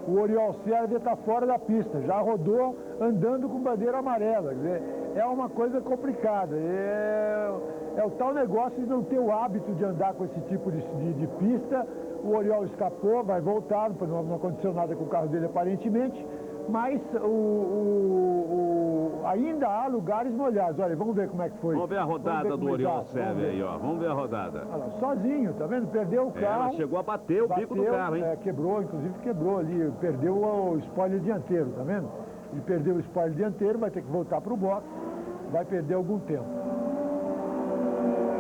O Oriol Sérvia está fora da pista, já rodou andando com bandeira amarela. Quer dizer, é uma coisa complicada. É o tal negócio de não ter o hábito de andar com esse tipo de pista. O Oriol escapou, vai voltar, não aconteceu nada com o carro dele aparentemente. Mas ainda há lugares molhados. Olha, vamos ver como é que foi. Vamos ver a rodada do Oriol Sérvia aí, ó. Vamos ver a rodada. Olha lá, sozinho, tá vendo? Perdeu o carro. Ela chegou a bater o bico do carro, hein? Quebrou, inclusive quebrou ali. Perdeu o spoiler dianteiro, tá vendo? Ele perdeu o spoiler dianteiro, vai ter que voltar para o box. Vai perder algum tempo.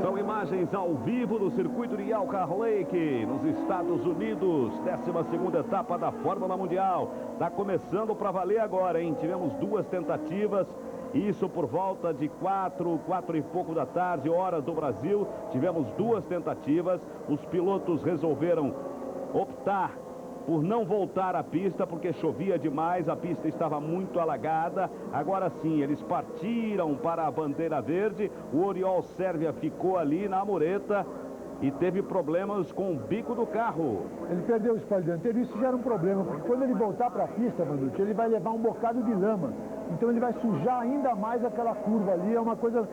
São imagens ao vivo do circuito de Elkhart Lake, nos Estados Unidos, 12ª etapa da Fórmula Mundial. Está começando para valer agora, hein? Tivemos 2 tentativas, isso por volta de 4 e pouco da tarde, hora do Brasil. Tivemos 2 tentativas, os pilotos resolveram optar por não voltar à pista, porque chovia demais, a pista estava muito alagada. Agora sim, eles partiram para a bandeira verde, o Oriol Sérvia ficou ali na mureta e teve problemas com o bico do carro. Ele perdeu o espalho dianteiro, isso já era um problema, porque quando ele voltar para a pista, Manducci, ele vai levar um bocado de lama. Então ele vai sujar ainda mais aquela curva ali. É uma coisa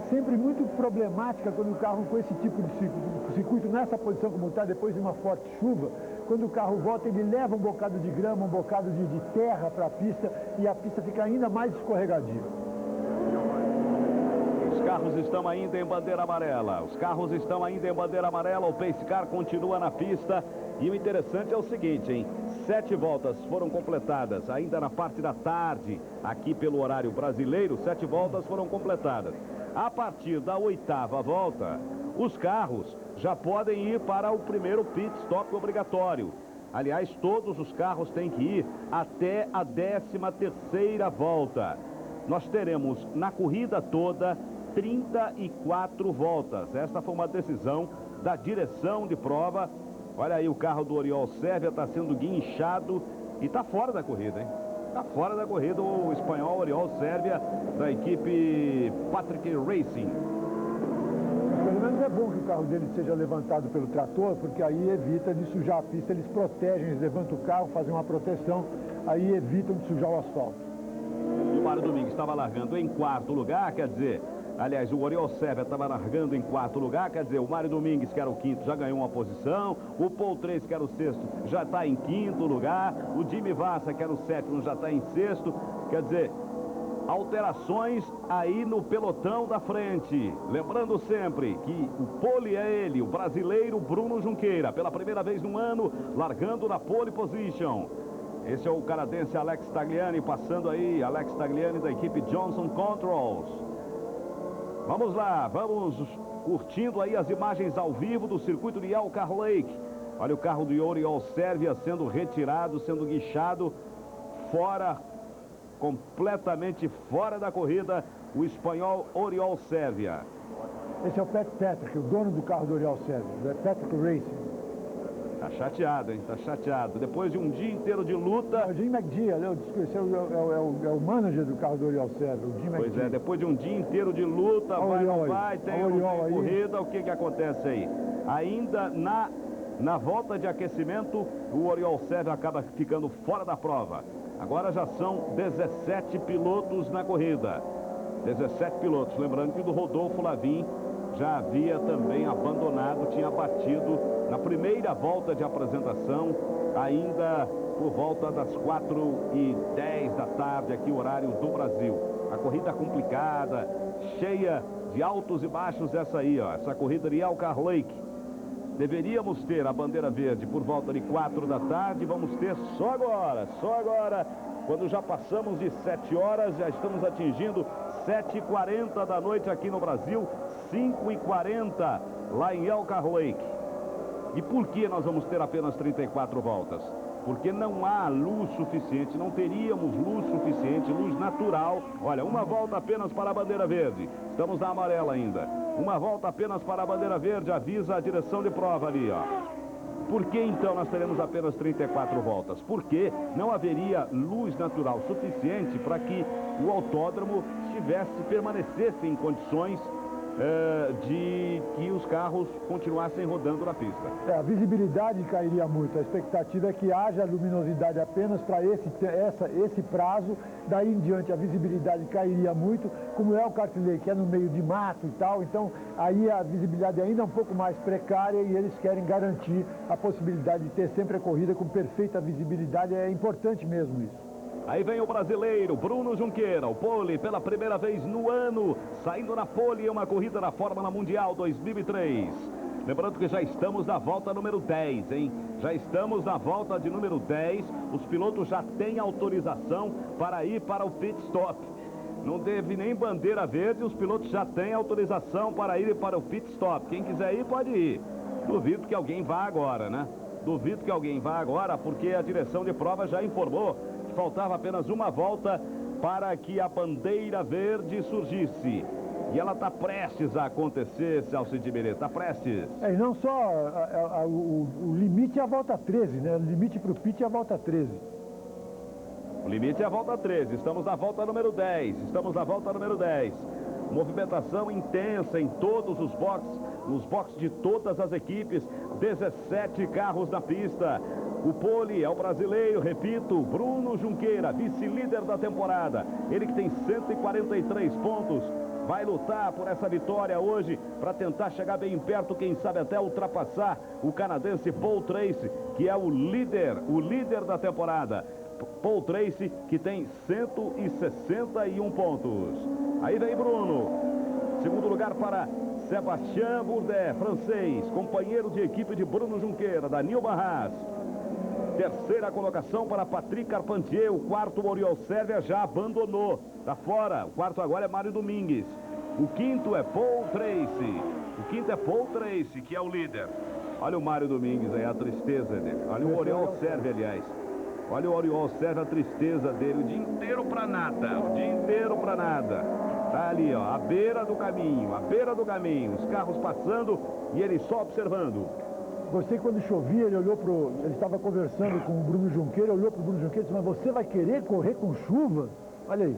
sempre muito problemática quando o carro com esse tipo de circuito, nessa posição como está, depois de uma forte chuva, quando o carro volta, ele leva um bocado de grama, um bocado de terra para a pista e a pista fica ainda mais escorregadia. Os carros estão ainda em bandeira amarela. Os carros estão ainda em bandeira amarela. O Pace Car continua na pista. E o interessante é o seguinte, hein? 7 voltas foram completadas ainda na parte da tarde, aqui pelo horário brasileiro. 7 voltas foram completadas. A partir da 8ª volta, os carros já podem ir para o primeiro pit stop obrigatório. Aliás, todos os carros têm que ir até a 13ª volta. Nós teremos na corrida toda 34 voltas. Esta foi uma decisão da direção de prova. Olha aí, o carro do Oriol Sérvia está sendo guinchado e está fora da corrida, hein? Está fora da corrida o espanhol Oriol Sérvia, da equipe Patrick Racing. Pelo menos é bom que o carro dele seja levantado pelo trator, porque aí evita de sujar a pista. Eles protegem, eles levantam o carro, fazem uma proteção, aí evitam de sujar o asfalto. E o Mário Domingues estava largando em 4º lugar, quer dizer... Aliás, o Oriol Sérvia estava largando em 4º lugar, quer dizer, o Mário Domingues, que era o 5º, já ganhou uma posição. O Paul Tracy, que era o 6º, já está em 5º lugar. O Jimmy Vassa, que era o 7º, já está em 6º. Quer dizer, alterações aí no pelotão da frente. Lembrando sempre que o pole é ele, o brasileiro Bruno Junqueira, pela primeira vez no ano, largando na pole position. Esse é o canadense Alex Tagliani, passando aí, Alex Tagliani da equipe Johnson Controls. Vamos lá, vamos curtindo aí as imagens ao vivo do circuito de Elkhart Lake. Olha o carro do Oriol Sérvia sendo retirado, sendo guinchado fora completamente fora da corrida, o espanhol Oriol Servia. Esse é o Pat Patrick, o dono do carro do Oriol Servia, da Patrick Racing. Tá chateado, hein? Tá chateado. Depois de um dia inteiro de luta... O Jim McGee, esse é o manager do carro do Oriol Servia, o Jim McGee. Pois é, depois de um dia inteiro de luta, vai, não vai, tem corrida, o que acontece aí? Ainda na volta de aquecimento, o Oriol Servia acaba ficando fora da prova. Agora já são 17 pilotos na corrida. 17 pilotos. Lembrando que o do Rodolfo Lavin já havia também abandonado, tinha batido na primeira volta de apresentação, ainda por volta das 4h10 da tarde, aqui o horário do Brasil. A corrida complicada, cheia de altos e baixos, essa aí, ó, essa corrida de Elkhart Lake. Deveríamos ter a bandeira verde por volta de 4 da tarde, vamos ter só agora, quando já passamos de 7 horas, já estamos atingindo 7h40 da noite aqui no Brasil, 5h40 lá em Elkhart Lake. E por que nós vamos ter apenas 34 voltas? Porque não há luz suficiente, não teríamos luz suficiente, luz natural. Olha, uma volta apenas para a bandeira verde. Estamos na amarela ainda. Uma volta apenas para a bandeira verde, avisa a direção de prova ali, ó. Por que então nós teremos apenas 34 voltas? Porque não haveria luz natural suficiente para que o autódromo permanecesse em condições de que os carros continuassem rodando na pista. A visibilidade cairia muito. A expectativa é que haja luminosidade apenas para esse prazo. Daí em diante a visibilidade cairia muito, como é o Elkhart Lake, que é no meio de mato e tal. Então aí a visibilidade é ainda um pouco mais precária e eles querem garantir a possibilidade de ter sempre a corrida com perfeita visibilidade. É importante mesmo isso. Aí vem o brasileiro Bruno Junqueira, o pole pela primeira vez no ano, saindo na pole em uma corrida da Fórmula Mundial 2003. Lembrando que já estamos na volta número 10, hein? Já estamos na volta de número 10, os pilotos já têm autorização para ir para o pit stop. Não teve nem bandeira verde, os pilotos já têm autorização para ir para o pit stop. Quem quiser ir, pode ir. Duvido que alguém vá agora, né? Duvido que alguém vá agora, porque a direção de prova já informou que faltava apenas uma volta para que a bandeira verde surgisse. E ela está prestes a acontecer, Celso de Belê, está prestes. E não só o limite é a volta 13, né? O limite para o pit é a volta 13. O limite é a volta 13, estamos na volta número 10, Movimentação intensa em todos os boxes, nos boxes de todas as equipes, 17 carros na pista. O pole é o brasileiro, repito, Bruno Junqueira, vice-líder da temporada. Ele que tem 143 pontos, vai lutar por essa vitória hoje para tentar chegar bem perto, quem sabe até ultrapassar o canadense Paul Tracy, que é o líder da temporada. Paul Tracy, que tem 161 pontos. Aí vem Bruno. Segundo lugar para Sébastien Bourdais, francês, companheiro de equipe de Bruno Junqueira, da Nilma Haas. Terceira colocação para Patrick Carpentier. O quarto, Oriol Servia, já abandonou. Está fora. O quarto agora é Mário Domingues. O quinto é Paul Tracy, que é o líder. Olha o Mário Domingues aí, a tristeza dele. Olha o Oriol Servia, aliás. Olha o Oriol Servia, a tristeza dele. O dia inteiro para nada. Tá ali, ó, à beira do caminho. Os carros passando e ele só observando. Gostei quando chovia, ele estava conversando com o Bruno Junqueira, olhou para o Bruno Junqueira e disse: mas você vai querer correr com chuva? Olha aí.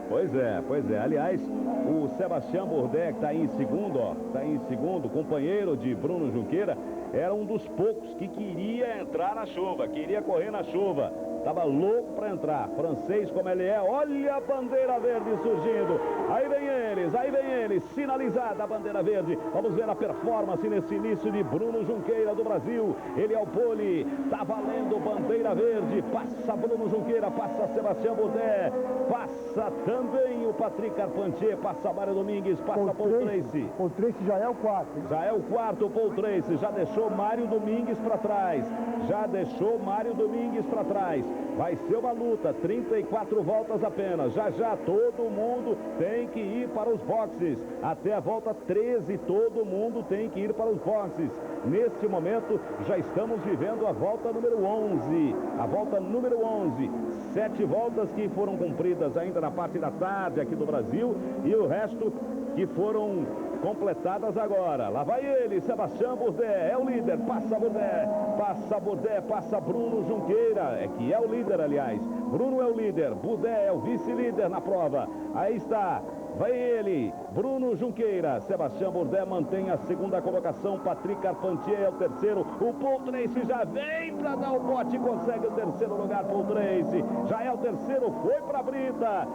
Pois é. Aliás, o Sébastien Bourdais, que está aí em segundo, companheiro de Bruno Junqueira, era um dos poucos que queria entrar na chuva, queria correr na chuva. Estava louco para entrar. Francês como ele é, olha a bandeira verde surgindo. Aí vem eles, sinalizada a bandeira verde. Vamos ver a performance nesse início de Bruno Junqueira do Brasil. Ele é o pole, tá valendo bandeira verde. Passa Bruno Junqueira, passa Sébastien Bourdais, passa também o Patrick Carpentier, passa Mário Domingues, passa Paul Tracy. Paul Tracy já é o quarto. Já é o quarto, Paul Tracy, já deixou Mário Domingues para trás. Vai ser uma luta, 34 voltas apenas. Já já todo mundo tem que ir para os boxes. Até a volta 13, todo mundo tem que ir para os boxes. Neste momento, já estamos vivendo a volta número 11. A volta número 11. 7 voltas que foram cumpridas ainda na parte da tarde aqui do Brasil. E o resto que foram completadas agora. Lá vai ele, Sebastião Bourdais, é o líder, passa Bourdais, passa Bruno Junqueira, que é o líder, aliás. Bruno é o líder, Bourdais é o vice-líder na prova. Aí está, vai ele, Bruno Junqueira. Sebastião Bourdais mantém a segunda colocação, Patrick Carpentier é o terceiro. O Paul Tracy já vem para dar o bote, consegue o terceiro lugar, Paul Tracy. Já é o terceiro, foi para Brita,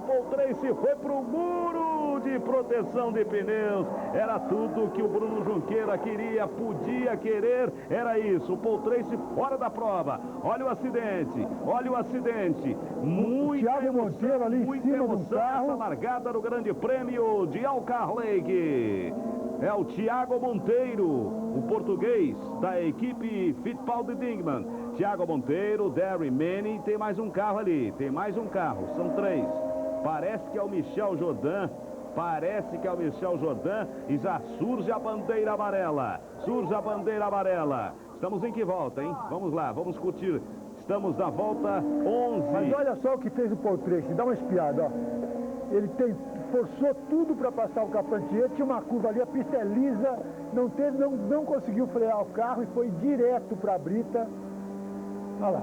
Paul Tracy foi para o muro de proteção de pneus. Era tudo que o Bruno Junqueira queria, podia querer, era isso. O Paul Tracy fora da prova. Olha o acidente. Thiago Monteiro ali em cima do carro. Essa largada no Grande Prêmio de Alcar Lake. É o Thiago Monteiro, o português da equipe Fittipaldi Dingman. Thiago Monteiro, Darry Manning, tem mais um carro ali, são 3. Parece que é o Michel Jourdain. E já surge a bandeira amarela. Estamos em que volta, hein? Vamos lá, vamos curtir. Estamos na volta 11. Mas olha só o que fez o Paul Tracy, dá uma espiada, ó. Ele forçou tudo para passar o Carpentier, tinha uma curva ali, a pista é lisa, não conseguiu frear o carro e foi direto para a Brita. Olha lá.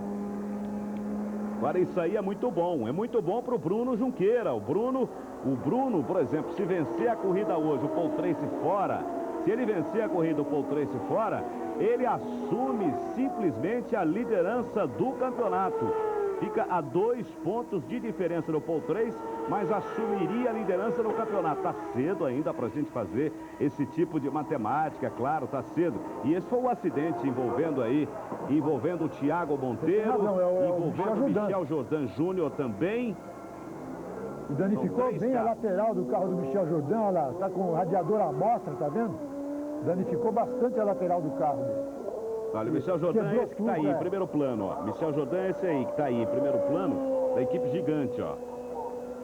Agora isso aí é muito bom para o Bruno Junqueira. O Bruno, por exemplo, se vencer a corrida hoje, o Paul Tracy fora, se ele vencer a corrida, o Paul Tracy fora, ele assume simplesmente a liderança do campeonato. Fica a 2 pontos de diferença no Paul Tracy, mas assumiria a liderança no campeonato. Está cedo ainda para a gente fazer esse tipo de matemática, claro, está cedo. E esse foi o acidente envolvendo o Thiago Monteiro, envolvendo o Michel Jourdain Júnior também. E danificou bem a lateral do carro do Michel Jourdain, olha lá, está com o radiador à mostra, tá vendo? Danificou bastante a lateral do carro dele. Olha, o Michel Jourdain é esse que está aí em primeiro plano, ó. Michel Jourdain é esse aí que está aí em primeiro plano, da equipe gigante, ó.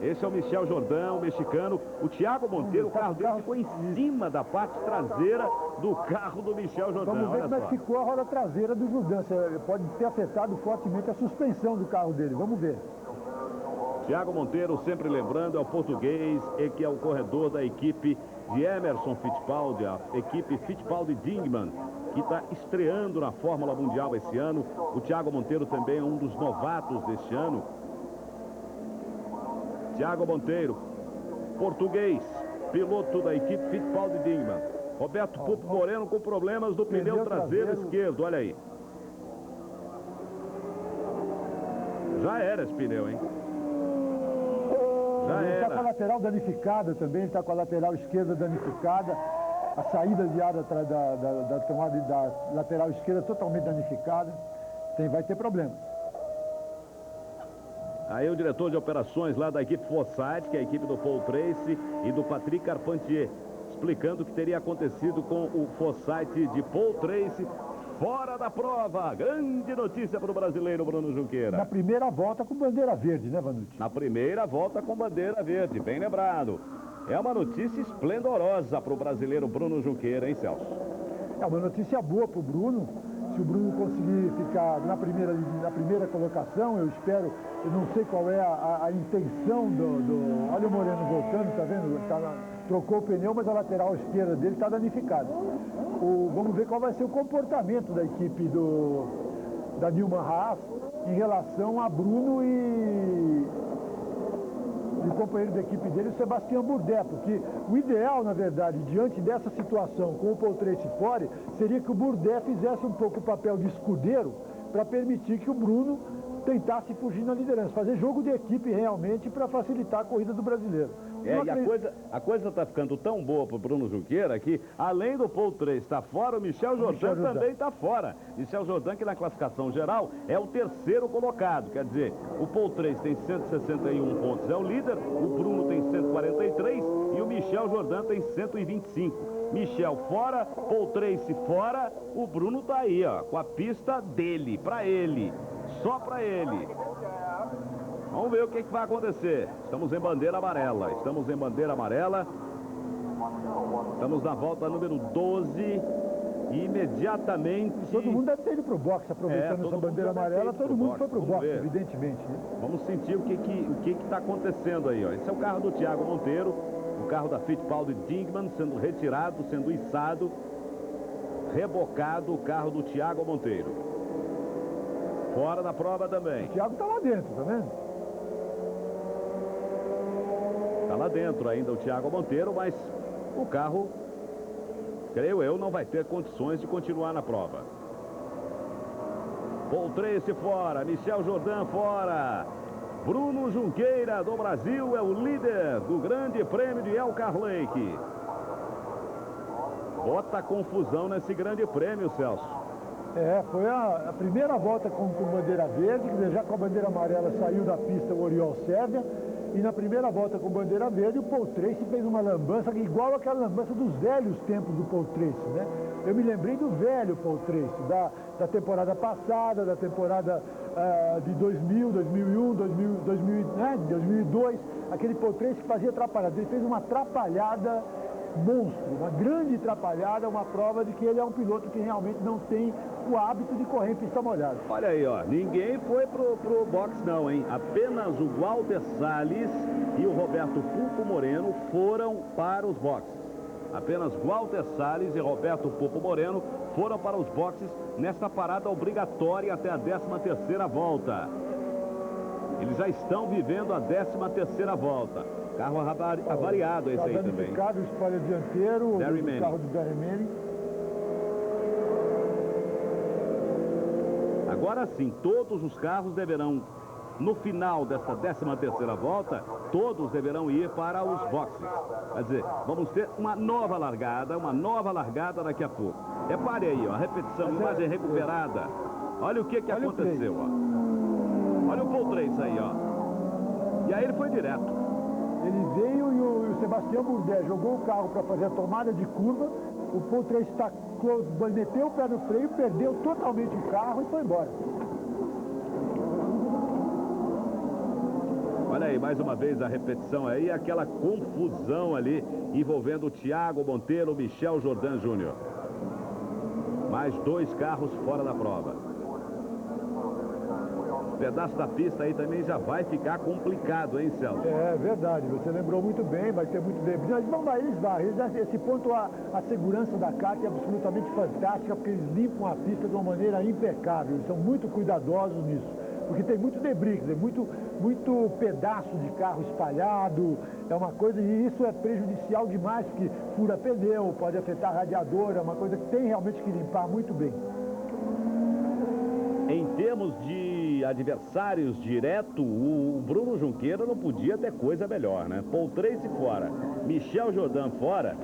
Esse é o Michel Jourdain, o mexicano. O Thiago Monteiro, o carro dele ficou em cima da parte traseira do carro do Michel Jourdain. Vamos ver como é que ficou a roda traseira do Jourdain. Pode ter afetado fortemente a suspensão do carro dele. Vamos ver. Thiago Monteiro, sempre lembrando, é o português e que é o corredor da equipe de Emerson Fittipaldi, a equipe Fittipaldi Dingman, que está estreando na Fórmula Mundial esse ano. O Thiago Monteiro também é um dos novatos deste ano. Thiago Monteiro, português, piloto da equipe Fittipaldi Dingman. Roberto Pupo Moreno com problemas do pneu traseiro esquerdo, olha aí. Já era esse pneu, hein? Ele está com a lateral danificada também, ele está com a lateral esquerda danificada. A saída de ar da tomada da lateral esquerda totalmente danificada. Vai ter problema. Aí o diretor de operações lá da equipe Forsythe, que é a equipe do Paul Tracy e do Patrick Carpentier, explicando o que teria acontecido com o Forsythe de Paul Tracy fora da prova. Grande notícia para o brasileiro Bruno Junqueira. Na primeira volta com bandeira verde, né, Vanucci? Na primeira volta com bandeira verde, bem lembrado. É uma notícia esplendorosa para o brasileiro Bruno Junqueira, hein, Celso? É uma notícia boa para o Bruno. Se o Bruno conseguir ficar na primeira colocação, eu espero, eu não sei qual é a intenção do... Olha o Moreno voltando, tá vendo? Trocou o pneu, mas a lateral esquerda dele está danificada. Vamos ver qual vai ser o comportamento da equipe da Newman Haas em relação a Bruno e o companheiro da equipe dele, o Sebastião Bourdais, porque o ideal, na verdade, diante dessa situação com o Paul Tracy fora, seria que o Bourdais fizesse um pouco o papel de escudeiro para permitir que o Bruno tentasse fugir na liderança, fazer jogo de equipe realmente para facilitar a corrida do brasileiro. E a coisa está ficando tão boa para o Bruno Junqueira que, além do Paul Tracy estar fora, o Michel Jourdain também está fora. Michel Jourdain, que na classificação geral é o terceiro colocado, quer dizer, o Paul Tracy tem 161 pontos, é o líder, o Bruno tem 143 e o Michel Jourdain tem 125. Michel fora, Paul Tracy fora, o Bruno está aí, ó, com a pista dele, para ele. só para ele. Vamos ver o que vai acontecer. Estamos em bandeira amarela. Estamos em bandeira amarela. Estamos na volta número 12. E imediatamente... Todo mundo deve ter ido para o boxe, aproveitando essa bandeira amarela. Todo mundo foi para o boxe, evidentemente. Né? Vamos sentir o que está acontecendo aí. Ó. Esse é o carro do Thiago Monteiro. O carro da Fittipaldi Dingman sendo retirado, sendo içado. Rebocado o carro do Thiago Monteiro. Fora da prova também. O Thiago está lá dentro, tá vendo? Está lá dentro ainda o Thiago Monteiro, mas o carro, creio eu, não vai ter condições de continuar na prova. Paul Tracy fora, Michel Jourdain fora. Bruno Junqueira do Brasil é o líder do Grande Prêmio de Elkhart Lake. Bota confusão nesse Grande Prêmio, Celso. Foi a primeira volta com bandeira verde, quer dizer, já com a bandeira amarela saiu da pista o Oriol Sérvia, e na primeira volta com bandeira verde o Paul Tracy fez uma lambança igual aquela lambança dos velhos tempos do Paul Tracy, né? Eu me lembrei do velho Paul Tracy, da temporada passada, da temporada de 2000, 2001, 2002, aquele Paul Tracy que fazia atrapalhada. Ele fez uma atrapalhada monstro, uma grande atrapalhada, uma prova de que ele é um piloto que realmente não tem o hábito de correr em pista molhada. Olha aí, ó, ninguém foi pro box não, hein? Apenas o Walter Salles e o Roberto Pupo Moreno foram para os boxes. Apenas Walter Salles e Roberto Pupo Moreno foram para os boxes nesta parada obrigatória até a 13ª volta. Eles já estão vivendo a 13ª volta. Carro avariado esse aí também. Danificado o spoiler dianteiro, o carro do Darry Manning. Agora sim, todos os carros deverão, no final dessa 13ª volta, todos deverão ir para os boxes. Quer dizer, vamos ter uma nova largada daqui a pouco. Repare aí, ó, a repetição, imagem recuperada. Olha o que aconteceu, ó. Olha o Paul Tracy aí, ó. E aí ele foi direto. Ele veio e o Sebastião Bourdais jogou o carro para fazer a tomada de curva. O Paul Tracy meteu o pé no freio, perdeu totalmente o carro e foi embora. Olha aí, mais uma vez a repetição aí, aquela confusão ali envolvendo o Thiago Monteiro, o Michel Jourdain Júnior. Mais 2 carros fora da prova. O pedaço da pista aí também já vai ficar complicado, hein, Celso? É verdade, você lembrou muito bem, vai ter muito debris. Mas vão lá, eles vão. Esse ponto, a segurança da kart é absolutamente fantástica, porque eles limpam a pista de uma maneira impecável. Eles são muito cuidadosos nisso, porque tem muito debris, muito pedaço de carro espalhado. É uma coisa, e isso é prejudicial demais, porque fura pneu, pode afetar radiador, é uma coisa que tem realmente que limpar muito bem. Em termos de adversários direto, o Bruno Junqueira não podia ter coisa melhor, né? Paul Tracy fora, Michel Jourdain fora.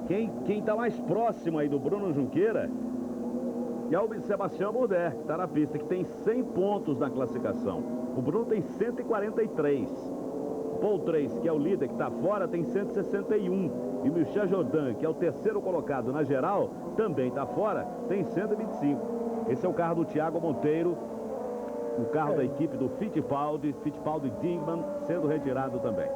Quem está mais próximo aí do Bruno Junqueira é o Sebastião Bourdais, que está na pista, que tem 100 pontos na classificação. O Bruno tem 143. Paul Tracy, que é o líder, que está fora, tem 161. E o Michel Jourdain, que é o terceiro colocado na geral, também está fora, tem 125. Esse é o carro do Thiago Monteiro, o carro da equipe do Fittipaldi Dingman, sendo retirado também.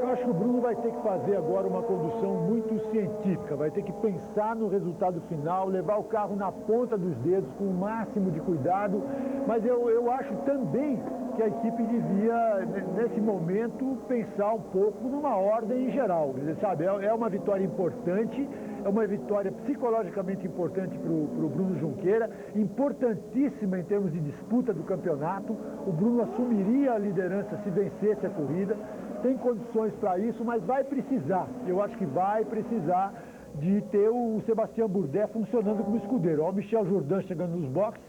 Eu acho que o Bruno vai ter que fazer agora uma condução muito científica, vai ter que pensar no resultado final, levar o carro na ponta dos dedos com o máximo de cuidado, mas eu acho também que a equipe devia, nesse momento, pensar um pouco numa ordem geral. Sabe, é uma vitória importante, é uma vitória psicologicamente importante para o Bruno Junqueira, importantíssima em termos de disputa do campeonato. O Bruno assumiria a liderança se vencesse a corrida, tem condições para isso, mas vai precisar, eu acho que vai precisar de ter o Sebastião Bourdais funcionando como escudeiro. Olha o Michel Jourdain chegando nos boxes,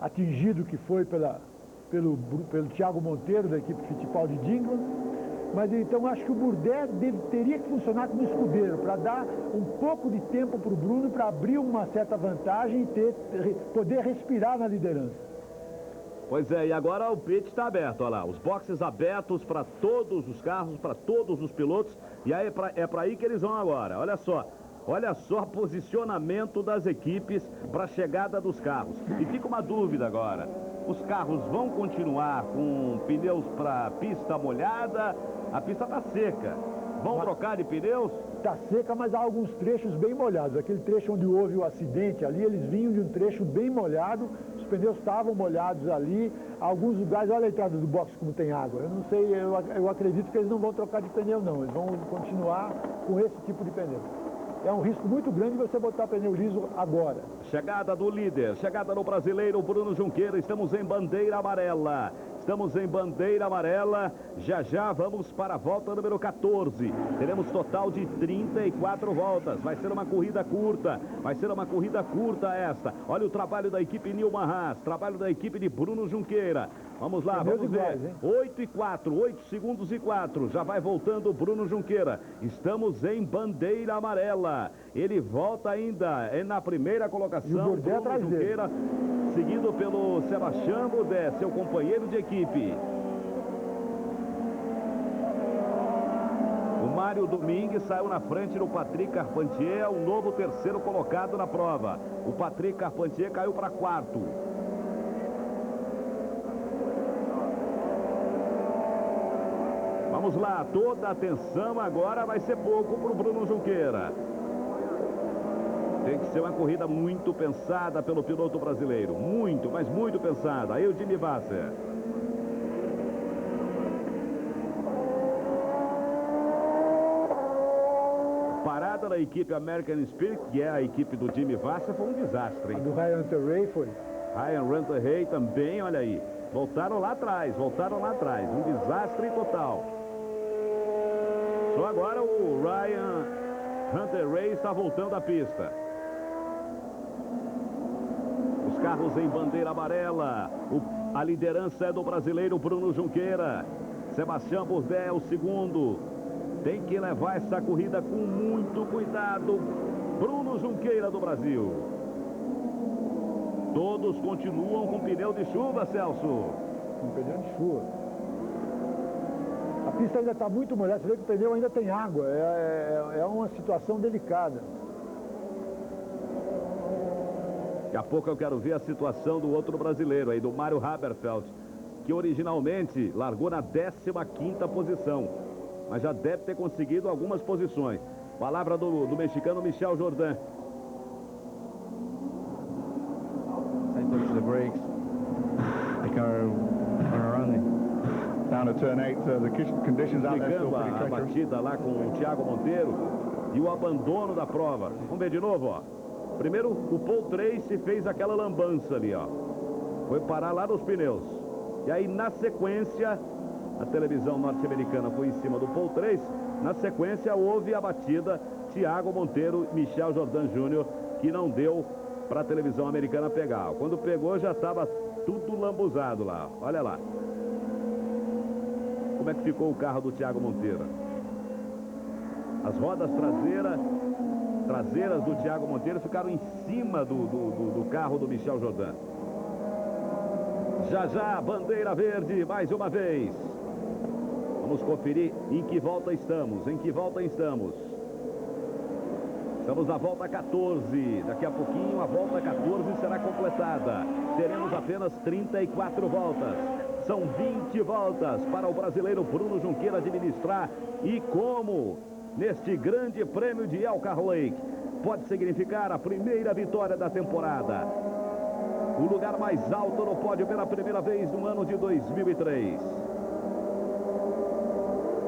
atingido que foi pelo Thiago Monteiro, da equipe Fittipaldi Dingman. Mas então acho que o Bourdais teria que funcionar como escudeiro, para dar um pouco de tempo para o Bruno, para abrir uma certa vantagem e poder respirar na liderança. Pois é, e agora o pit está aberto, olha lá, os boxes abertos para todos os carros, para todos os pilotos, e aí é para aí que eles vão agora. Olha só, Olha só o posicionamento das equipes para a chegada dos carros. E fica uma dúvida agora. Os carros vão continuar com pneus para pista molhada? A pista está seca. Vão trocar de pneus? Está seca, mas há alguns trechos bem molhados. Aquele trecho onde houve o acidente ali, eles vinham de um trecho bem molhado. Os pneus estavam molhados ali. Alguns lugares, olha a entrada do box como tem água. Eu não sei, eu acredito que eles não vão trocar de pneu não. Eles vão continuar com esse tipo de pneu. É um risco muito grande você botar pneu liso agora. Chegada do líder, chegada do brasileiro Bruno Junqueira. Estamos em bandeira amarela. Estamos em bandeira amarela. Já já vamos para a volta número 14. Teremos total de 34 voltas. Vai ser uma corrida curta. Vai ser uma corrida curta esta. Olha o trabalho da equipe Nilman Haas. Trabalho da equipe de Bruno Junqueira. Vamos lá, vamos ver. 8 e 4, 8 segundos e 4. Já vai voltando Bruno Junqueira. Estamos em bandeira amarela. Ele volta ainda na primeira colocação. Bruno Junqueira, seguido pelo Sebastião Bourdais, seu companheiro de equipe. O Mário Domingues saiu na frente do Patrick Carpentier, o novo terceiro colocado na prova. O Patrick Carpentier caiu para quarto. Vamos lá, toda a atenção agora vai ser pouco para o Bruno Junqueira. Tem que ser uma corrida muito pensada pelo piloto brasileiro. Muito, mas muito pensada. Aí o Jimmy Vasser. Parada da equipe American Spirit, que é a equipe do Jimmy Vasser, foi um desastre, hein? A do Ryan Hunter-Reay foi. Ryan Hunter-Reay também, olha aí. Voltaram lá atrás. Um desastre total. Só agora o Ryan Hunter-Reay está voltando à pista. Os carros em bandeira amarela. A liderança é do brasileiro Bruno Junqueira. Sebastião Bourdais é o segundo. Tem que levar essa corrida com muito cuidado. Bruno Junqueira do Brasil. Todos continuam com pneu de chuva, Celso. Com pneu de chuva. A pista ainda está muito molhada. Você vê que o pneu ainda tem água. É uma situação delicada. Daqui a pouco eu quero ver a situação do outro brasileiro aí, do Mário Haberfeld, que originalmente largou na 15ª posição, mas já deve ter conseguido algumas posições. Palavra do mexicano Michel Jordan. They touch the brakes. They are running. Down to turn 8, the conditions out there still pretty a treacherous. batida lá com o Thiago Monteiro e o abandono da prova. Vamos ver de novo, ó. Primeiro, o Paul Tracy fez aquela lambança ali, ó. Foi parar lá nos pneus. E aí, na sequência, a televisão norte-americana foi em cima do Paul Tracy. Na sequência, houve a batida Thiago Monteiro e Michel Jordan Jr., que não deu para a televisão americana pegar. Quando pegou, já estava tudo lambuzado lá. Olha lá. Como é que ficou o carro do Thiago Monteiro? As rodas traseiras do Thiago Monteiro ficaram em cima do carro do Michel Jordan. Já, bandeira verde, mais uma vez. Vamos conferir em que volta estamos. Estamos na volta 14. Daqui a pouquinho a volta 14 será completada. Teremos apenas 34 voltas. São 20 voltas para o brasileiro Bruno Junqueira administrar. E como neste grande prêmio de Elkhart Lake pode significar a primeira vitória da temporada. O lugar mais alto no pódio pela primeira vez no ano de 2003.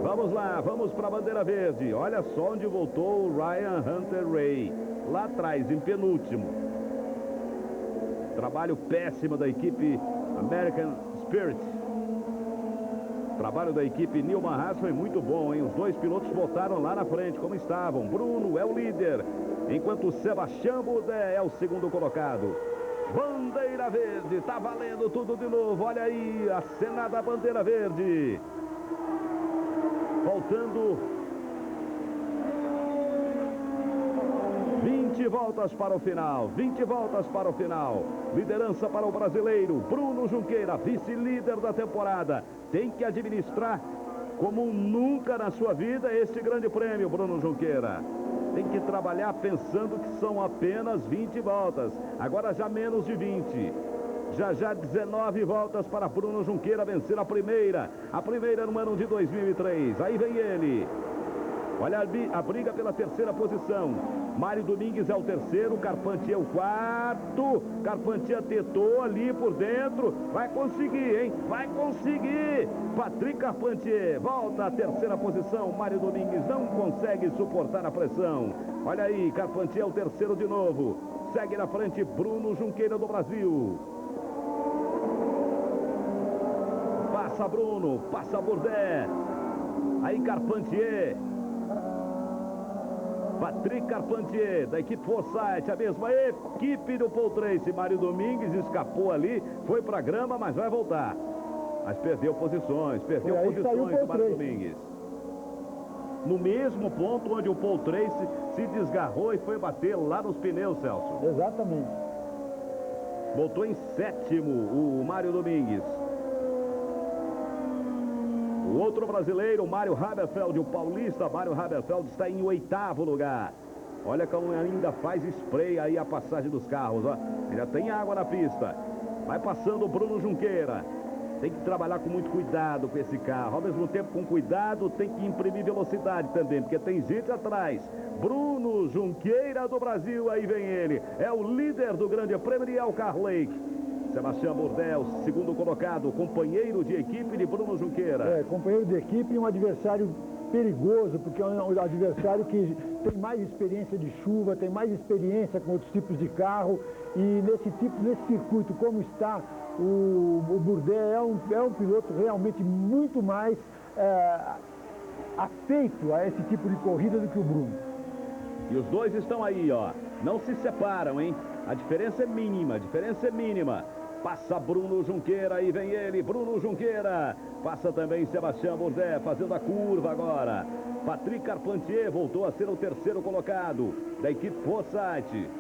Vamos lá, vamos para a bandeira verde. Olha só onde voltou o Ryan Hunter-Reay. Lá atrás, em penúltimo. Trabalho péssimo da equipe American Spirit. Trabalho da equipe Nilman Haas foi muito bom, hein? Os dois pilotos voltaram lá na frente, como estavam. Bruno é o líder, enquanto o Sebastião Bourdais é o segundo colocado. Bandeira verde, tá valendo tudo de novo. Olha aí, a cena da bandeira verde. Faltando 20 voltas para o final. 20 voltas para o final. Liderança para o brasileiro Bruno Junqueira, vice-líder da temporada. Tem que administrar como nunca na sua vida este grande prêmio, Bruno Junqueira. Tem que trabalhar pensando que são apenas 20 voltas. Agora já menos de 20. Já 19 voltas para Bruno Junqueira vencer a primeira. A primeira no ano de 2003. Aí vem ele. Olha a briga pela terceira posição. Mário Domingues é o terceiro, Carpentier é o quarto. Carpentier tentou ali por dentro. Vai conseguir, hein? Vai conseguir. Patrick Carpentier volta à terceira posição. Mário Domingues não consegue suportar a pressão. Olha aí, Carpentier é o terceiro de novo. Segue na frente Bruno Junqueira do Brasil. Passa Bruno, passa Bourdais. Aí Carpentier. Patrick Carpentier, da equipe Forsyth, a mesma equipe do Paul Tracy. Mário Domingues escapou ali, foi para a grama, mas vai voltar. Mas perdeu posições do Mário Domingues. No mesmo ponto onde o Paul Tracy se desgarrou e foi bater lá nos pneus, Celso. Exatamente. Voltou em sétimo o Mário Domingues. O outro brasileiro, Mário Haberfeld, o paulista Mário Haberfeld, está em 8º lugar. Olha como ainda faz spray aí a passagem dos carros, ó. Ainda tem água na pista. Vai passando o Bruno Junqueira. Tem que trabalhar com muito cuidado com esse carro. Ao mesmo tempo, com cuidado, tem que imprimir velocidade também, porque tem gente atrás. Bruno Junqueira do Brasil, aí vem ele. É o líder do Grande Prêmio de Elkhart Lake. Sebastião Bourdais, segundo colocado, companheiro de equipe de Bruno Junqueira. Companheiro de equipe e um adversário perigoso, porque é um adversário que tem mais experiência de chuva, tem mais experiência com outros tipos de carro. E nesse circuito como está, o Bourdais é um piloto realmente muito mais afeito a esse tipo de corrida do que o Bruno. E os dois estão aí, ó. Não se separam, hein? A diferença é mínima, Passa Bruno Junqueira, aí vem ele, Bruno Junqueira. Passa também Sebastião Bourdais, fazendo a curva agora. Patrick Carpentier voltou a ser o terceiro colocado da equipe Forsyth.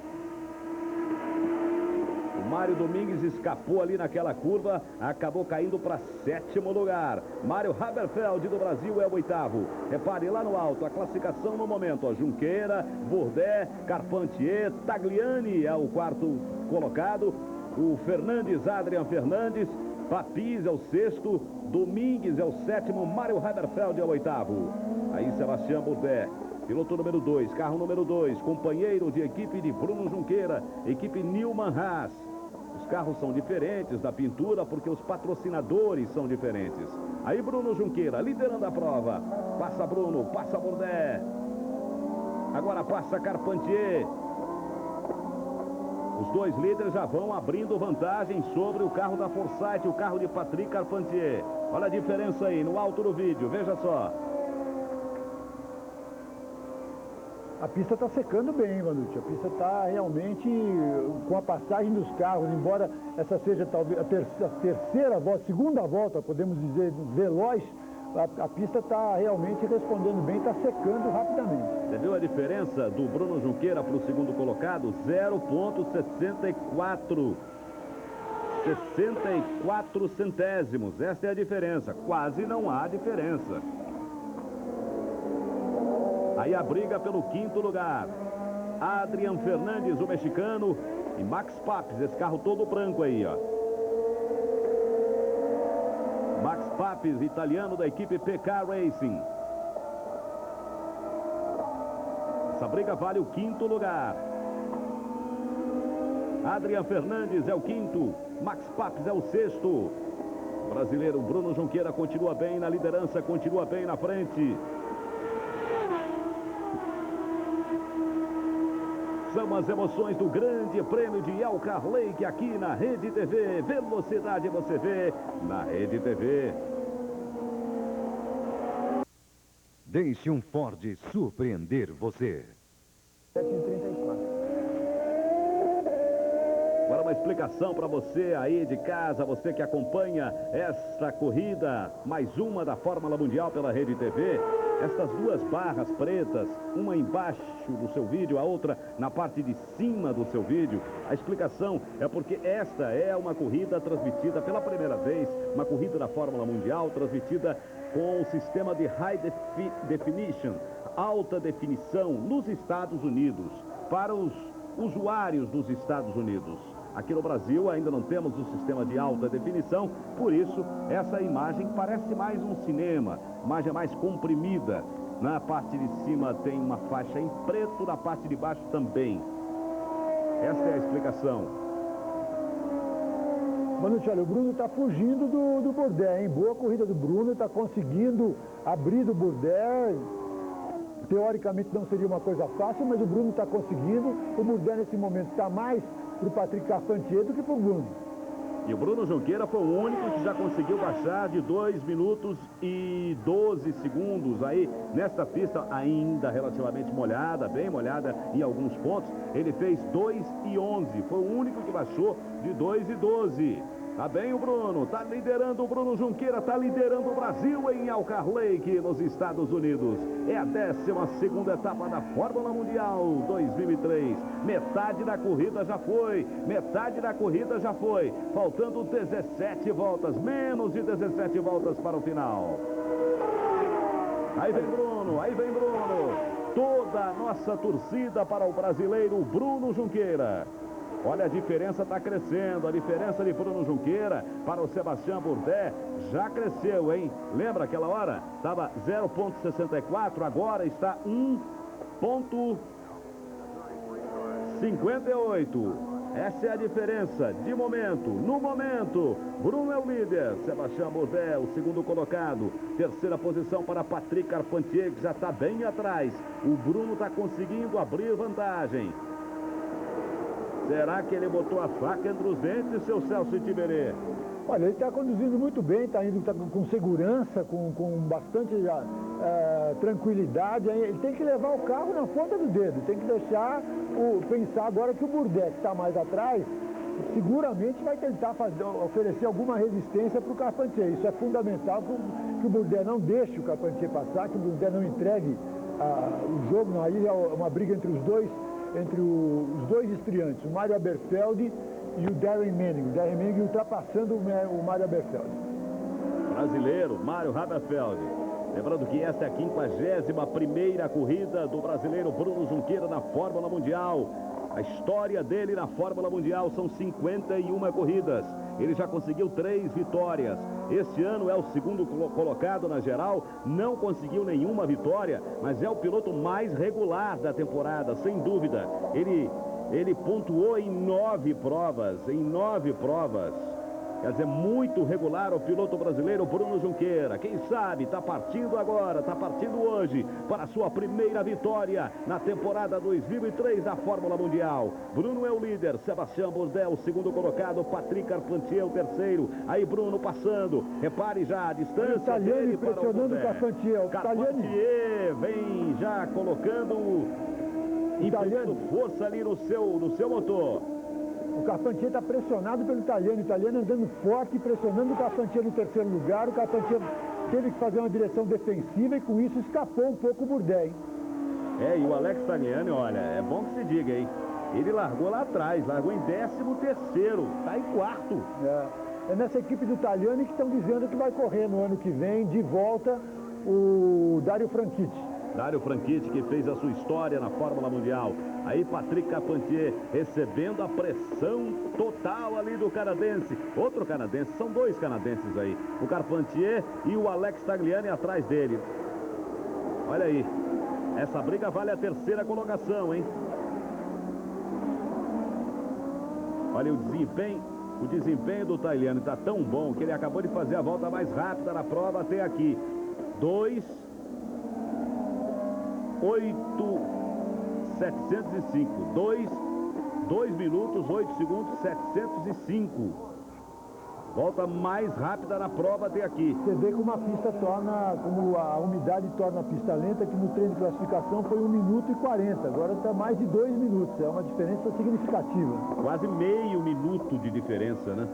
O Mário Domingues escapou ali naquela curva, acabou caindo para 7º lugar. Mário Haberfeld do Brasil é o 8º. Repare lá no alto, a classificação no momento, ó. Junqueira, Bourdais, Carpentier, Tagliani é o 4º colocado. O Adrian Fernandes, Papis é o 6º, Domingues é o 7º, Mário Haberfeld é o 8º. Aí Sebastião Bourdais, piloto número 2, carro número 2, companheiro de equipe de Bruno Junqueira, equipe Newman Haas. Os carros são diferentes da pintura porque os patrocinadores são diferentes. Aí Bruno Junqueira liderando a prova. Passa Bruno, passa Bourdais. Agora passa Carpentier. Os dois líderes já vão abrindo vantagem sobre o carro da Forsyth, o carro de Patrick Carpentier. Olha a diferença aí no alto do vídeo, veja só. A pista está secando bem, Vanucci. A pista está realmente com a passagem dos carros, embora essa seja talvez a terceira volta, segunda volta, podemos dizer, veloz. A pista está realmente respondendo bem, está secando rapidamente. Você viu a diferença do Bruno Junqueira para o segundo colocado? 0,64. 64 centésimos. Essa é a diferença. Quase não há diferença. Aí a briga pelo 5º lugar. Adrian Fernandes, o mexicano, e Max Papis, esse carro todo branco aí, ó. Max Papis, italiano da equipe PK Racing. Essa briga vale o 5º lugar. Adrian Fernandes é o 5º, Max Papis é o 6º. O brasileiro Bruno Junqueira continua bem na liderança, continua bem na frente. São as emoções do Grande Prêmio de Elkhart Lake aqui na Rede TV. Velocidade você vê na Rede TV. Deixe um Ford surpreender você. 7h34. Agora uma explicação para você aí de casa, você que acompanha esta corrida, mais uma da Fórmula Mundial pela Rede TV. Estas duas barras pretas, uma embaixo do seu vídeo, a outra na parte de cima do seu vídeo. A explicação é porque esta é uma corrida transmitida pela primeira vez, uma corrida da Fórmula Mundial transmitida com o sistema de High Definition. alta definição nos Estados Unidos, para os usuários dos Estados Unidos. Aqui no Brasil ainda não temos o sistema de alta definição, por isso essa imagem parece mais um cinema, imagem mais comprimida. Na parte de cima tem uma faixa em preto, na parte de baixo também. Esta é a explicação. Manucci, olha, o Bruno está fugindo do Bourdais, hein? Boa corrida do Bruno, está conseguindo abrir do Bourdais. Teoricamente não seria uma coisa fácil, mas o Bruno está conseguindo. O Bourdais nesse momento está mais para o Patrick Carpentier do que para o Bruno. E o Bruno Junqueira foi o único que já conseguiu baixar de 2 minutos e 12 segundos aí nesta pista ainda relativamente molhada, bem molhada em alguns pontos. Ele fez 2:11, foi o único que baixou de 2:12. Tá bem o Bruno, tá liderando o Bruno Junqueira, tá liderando o Brasil em Elkhart Lake, nos Estados Unidos. É a 12ª etapa da Fórmula Mundial 2003. Metade da corrida já foi, faltando 17 voltas, menos de 17 voltas para o final. Aí vem Bruno. Toda a nossa torcida para o brasileiro Bruno Junqueira. Olha, a diferença está crescendo, a diferença de Bruno Junqueira para o Sebastian Bourdais já cresceu, hein? Lembra aquela hora? Estava 0,64, agora está 1,58. Essa é a diferença de momento. No momento, Bruno é o líder, Sebastian Bourdais, o segundo colocado. Terceira posição para Patrick Carpentier, que já está bem atrás. O Bruno está conseguindo abrir vantagem. Será que ele botou a faca entre os dentes, seu Celso Tiberê? Olha, ele está conduzindo muito bem, está indo com segurança, com bastante tranquilidade. Ele tem que levar o carro na ponta do dedo, tem que pensar agora que o Bourdais, que está mais atrás, seguramente vai tentar oferecer alguma resistência para o Carpentier. Isso é fundamental, que o Bourdais não deixe o Carpentier passar, que o Bourdais não entregue o jogo. Aí é uma briga entre os dois estreantes, o Mário Aberfeld e o Darren Manning. O Darren Manning ultrapassando o Mário Aberfeld. Brasileiro, Mário Aberfeld. Lembrando que esta é a 51ª corrida do brasileiro Bruno Junqueira na Fórmula Mundial. A história dele na Fórmula Mundial são 51 corridas. Ele já conseguiu 3 vitórias. Este ano é o segundo colocado na geral. Não conseguiu nenhuma vitória, mas é o piloto mais regular da temporada, sem dúvida. Ele pontuou em 9 provas. Quer dizer, muito regular o piloto brasileiro Bruno Junqueira. Quem sabe está partindo agora, está partindo hoje para a sua primeira vitória na temporada 2003 da Fórmula Mundial. Bruno é o líder, Sebastian Bourdais o segundo colocado, Patrick Carpentier o terceiro. Aí Bruno passando, repare já a distância dele para o Bourdais. Carpentier vem já colocando, imprimindo força ali no seu motor. O Carpentier está pressionado pelo italiano. O italiano andando forte, pressionando o Carpentier no terceiro lugar. O Carpentier teve que fazer uma direção defensiva e com isso escapou um pouco o Bourdais, hein? E o Alex Tagliani, olha, é bom que se diga, hein? Ele largou lá atrás, largou em 13º, está em 4º. É nessa equipe do Tagliani que estão dizendo que vai correr no ano que vem, de volta, o Dario Franchitti. Dario Franchitti, que fez a sua história na Fórmula Mundial. Aí Patrick Carpentier recebendo a pressão total ali do canadense. Outro canadense, são 2 canadenses aí. O Carpentier e o Alex Tagliani atrás dele. Olha aí. Essa briga vale a 3ª colocação, hein? Olha o desempenho do Tagliani está tão bom que ele acabou de fazer a volta mais rápida na prova até aqui. 2:8.705. 2 minutos, 8 segundos, 705. Volta mais rápida na prova até aqui. Você vê como a pista como a umidade torna a pista lenta, que no treino de classificação foi 1 minuto e 40. Agora está mais de 2 minutos. É uma diferença significativa. Quase meio minuto de diferença, né?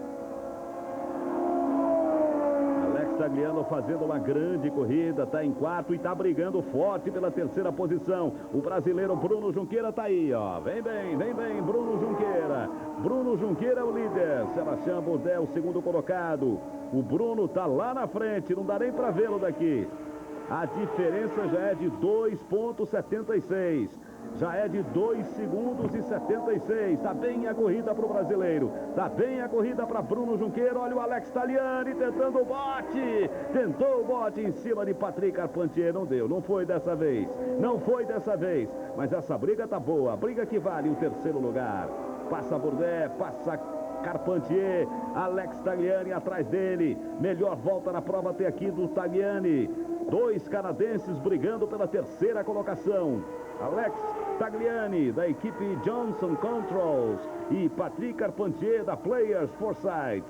Tagliani fazendo uma grande corrida, está em 4º e está brigando forte pela 3ª posição. O brasileiro Bruno Junqueira está aí, ó. Vem bem, Bruno Junqueira. Bruno Junqueira é o líder. Sebastian Bourdais o segundo colocado. O Bruno está lá na frente, não dá nem para vê-lo daqui. A diferença já é de 2,76. Já é de 2 segundos e 76. Tá bem a corrida para o brasileiro. Tá bem a corrida para Bruno Junqueira. Olha o Alex Tagliani tentando o bote. Tentou o bote em cima de Patrick Carpentier. Não deu. Não foi dessa vez. Não foi dessa vez. Mas essa briga tá boa. A briga que vale o terceiro lugar. Passa Bourdais, passa Carpentier, Alex Tagliani atrás dele. Melhor volta na prova até aqui do Tagliani. 2 canadenses brigando pela terceira colocação. Alex Tagliani, da equipe Johnson Controls, e Patrick Carpentier, da Players Foresight.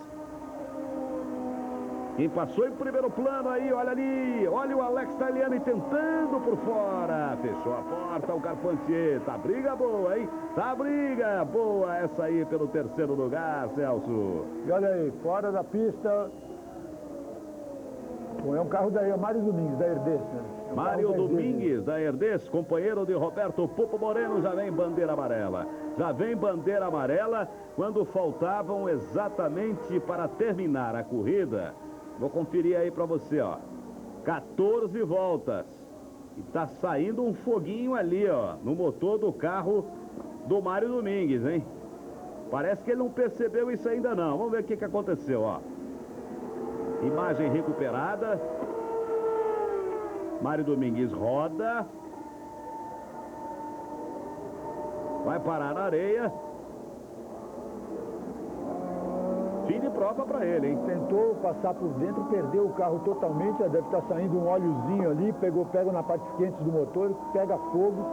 Quem passou em primeiro plano aí, olha ali, olha o Alex Tagliani tentando por fora. Fechou a porta o Carpentier. Tá briga boa, hein? Tá briga boa essa aí pelo terceiro lugar, Celso. E olha aí, fora da pista. Bom, é um carro da Mário Domingues, da Herdes, né? Mário Domingues, da Herdes, companheiro de Roberto Pupo Moreno, já vem bandeira amarela. Já vem bandeira amarela quando faltavam exatamente para terminar a corrida. Vou conferir aí para você, ó. 14 voltas. E tá saindo um foguinho ali, ó, no motor do carro do Mário Domingues, hein? Parece que ele não percebeu isso ainda não. Vamos ver o que aconteceu, ó. Imagem recuperada. Mário Domingues roda. Vai parar na areia. Fim de prova para ele, hein? Tentou passar por dentro, perdeu o carro totalmente. Deve estar saindo um óleozinho ali. Pega na parte quente do motor, pega fogo.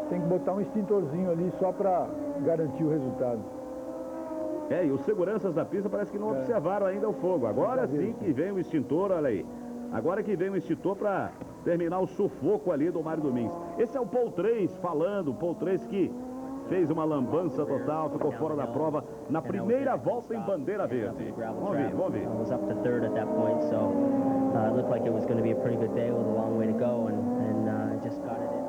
Tem que botar um extintorzinho ali só para garantir o resultado. E os seguranças da pista parece que não observaram ainda o fogo. Agora sim que vem o extintor, olha aí. Agora que vem o extintor para terminar o sufoco ali do Mário Domingues. Esse é o Paul 3 falando, o Paul 3 que fez uma lambança total, ficou fora da prova na primeira volta em bandeira verde. Vamos ver, vamos ver. I was up to third at that point, so it looked like it was going to be a pretty good day with a long way to go, and I just got it in.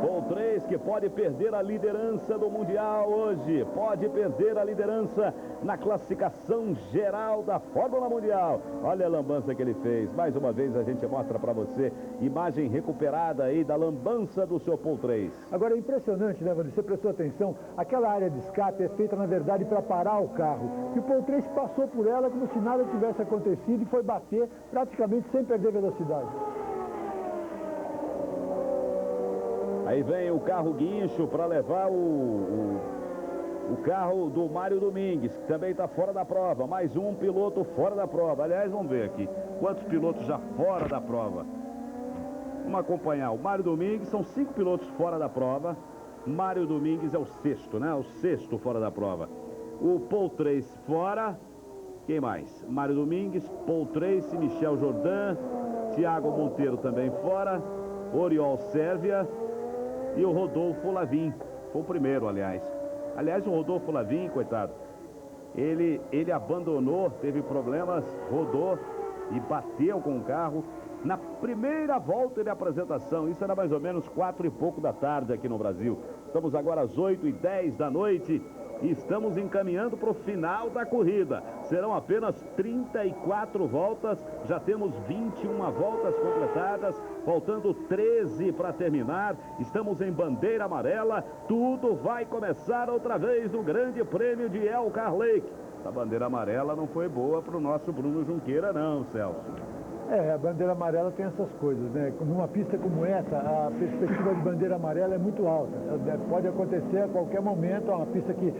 Paul 3 que pode perder a liderança do Mundial hoje, pode perder a liderança na classificação geral da Fórmula Mundial. Olha a lambança que ele fez. Mais uma vez a gente mostra para você imagem recuperada aí da lambança do seu Paul 3. Agora é impressionante, né, Wander? Você prestou atenção? Aquela área de escape é feita, na verdade, para parar o carro. E o Paul 3 passou por ela como se nada tivesse acontecido e foi bater praticamente sem perder velocidade. Aí vem o carro guincho para levar o carro do Mário Domingues, que também está fora da prova. Mais um piloto fora da prova. Aliás, vamos ver aqui quantos pilotos já fora da prova. Vamos acompanhar. O Mário Domingues, são 5 pilotos fora da prova. Mário Domingues é o sexto, né? O sexto fora da prova. O Paul 3 fora. Quem mais? Mário Domingues, Paul 3, Michel Jordan, Thiago Monteiro também fora. Oriol Sérvia. E o Rodolfo Lavin, foi o primeiro, aliás. Aliás, o Rodolfo Lavin, coitado, ele abandonou, teve problemas, rodou e bateu com o carro na primeira volta de apresentação. Isso era mais ou menos 4 e pouco da tarde aqui no Brasil. Estamos agora às 8h10 da noite e estamos encaminhando para o final da corrida. Serão apenas 34 voltas, já temos 21 voltas completadas, faltando 13 para terminar. Estamos em bandeira amarela, tudo vai começar outra vez no Grande Prêmio de Elkhart Lake. Essa bandeira amarela não foi boa para o nosso Bruno Junqueira não, Celso. A bandeira amarela tem essas coisas, né? Numa pista como essa, a perspectiva de bandeira amarela é muito alta. Pode acontecer a qualquer momento, é uma pista que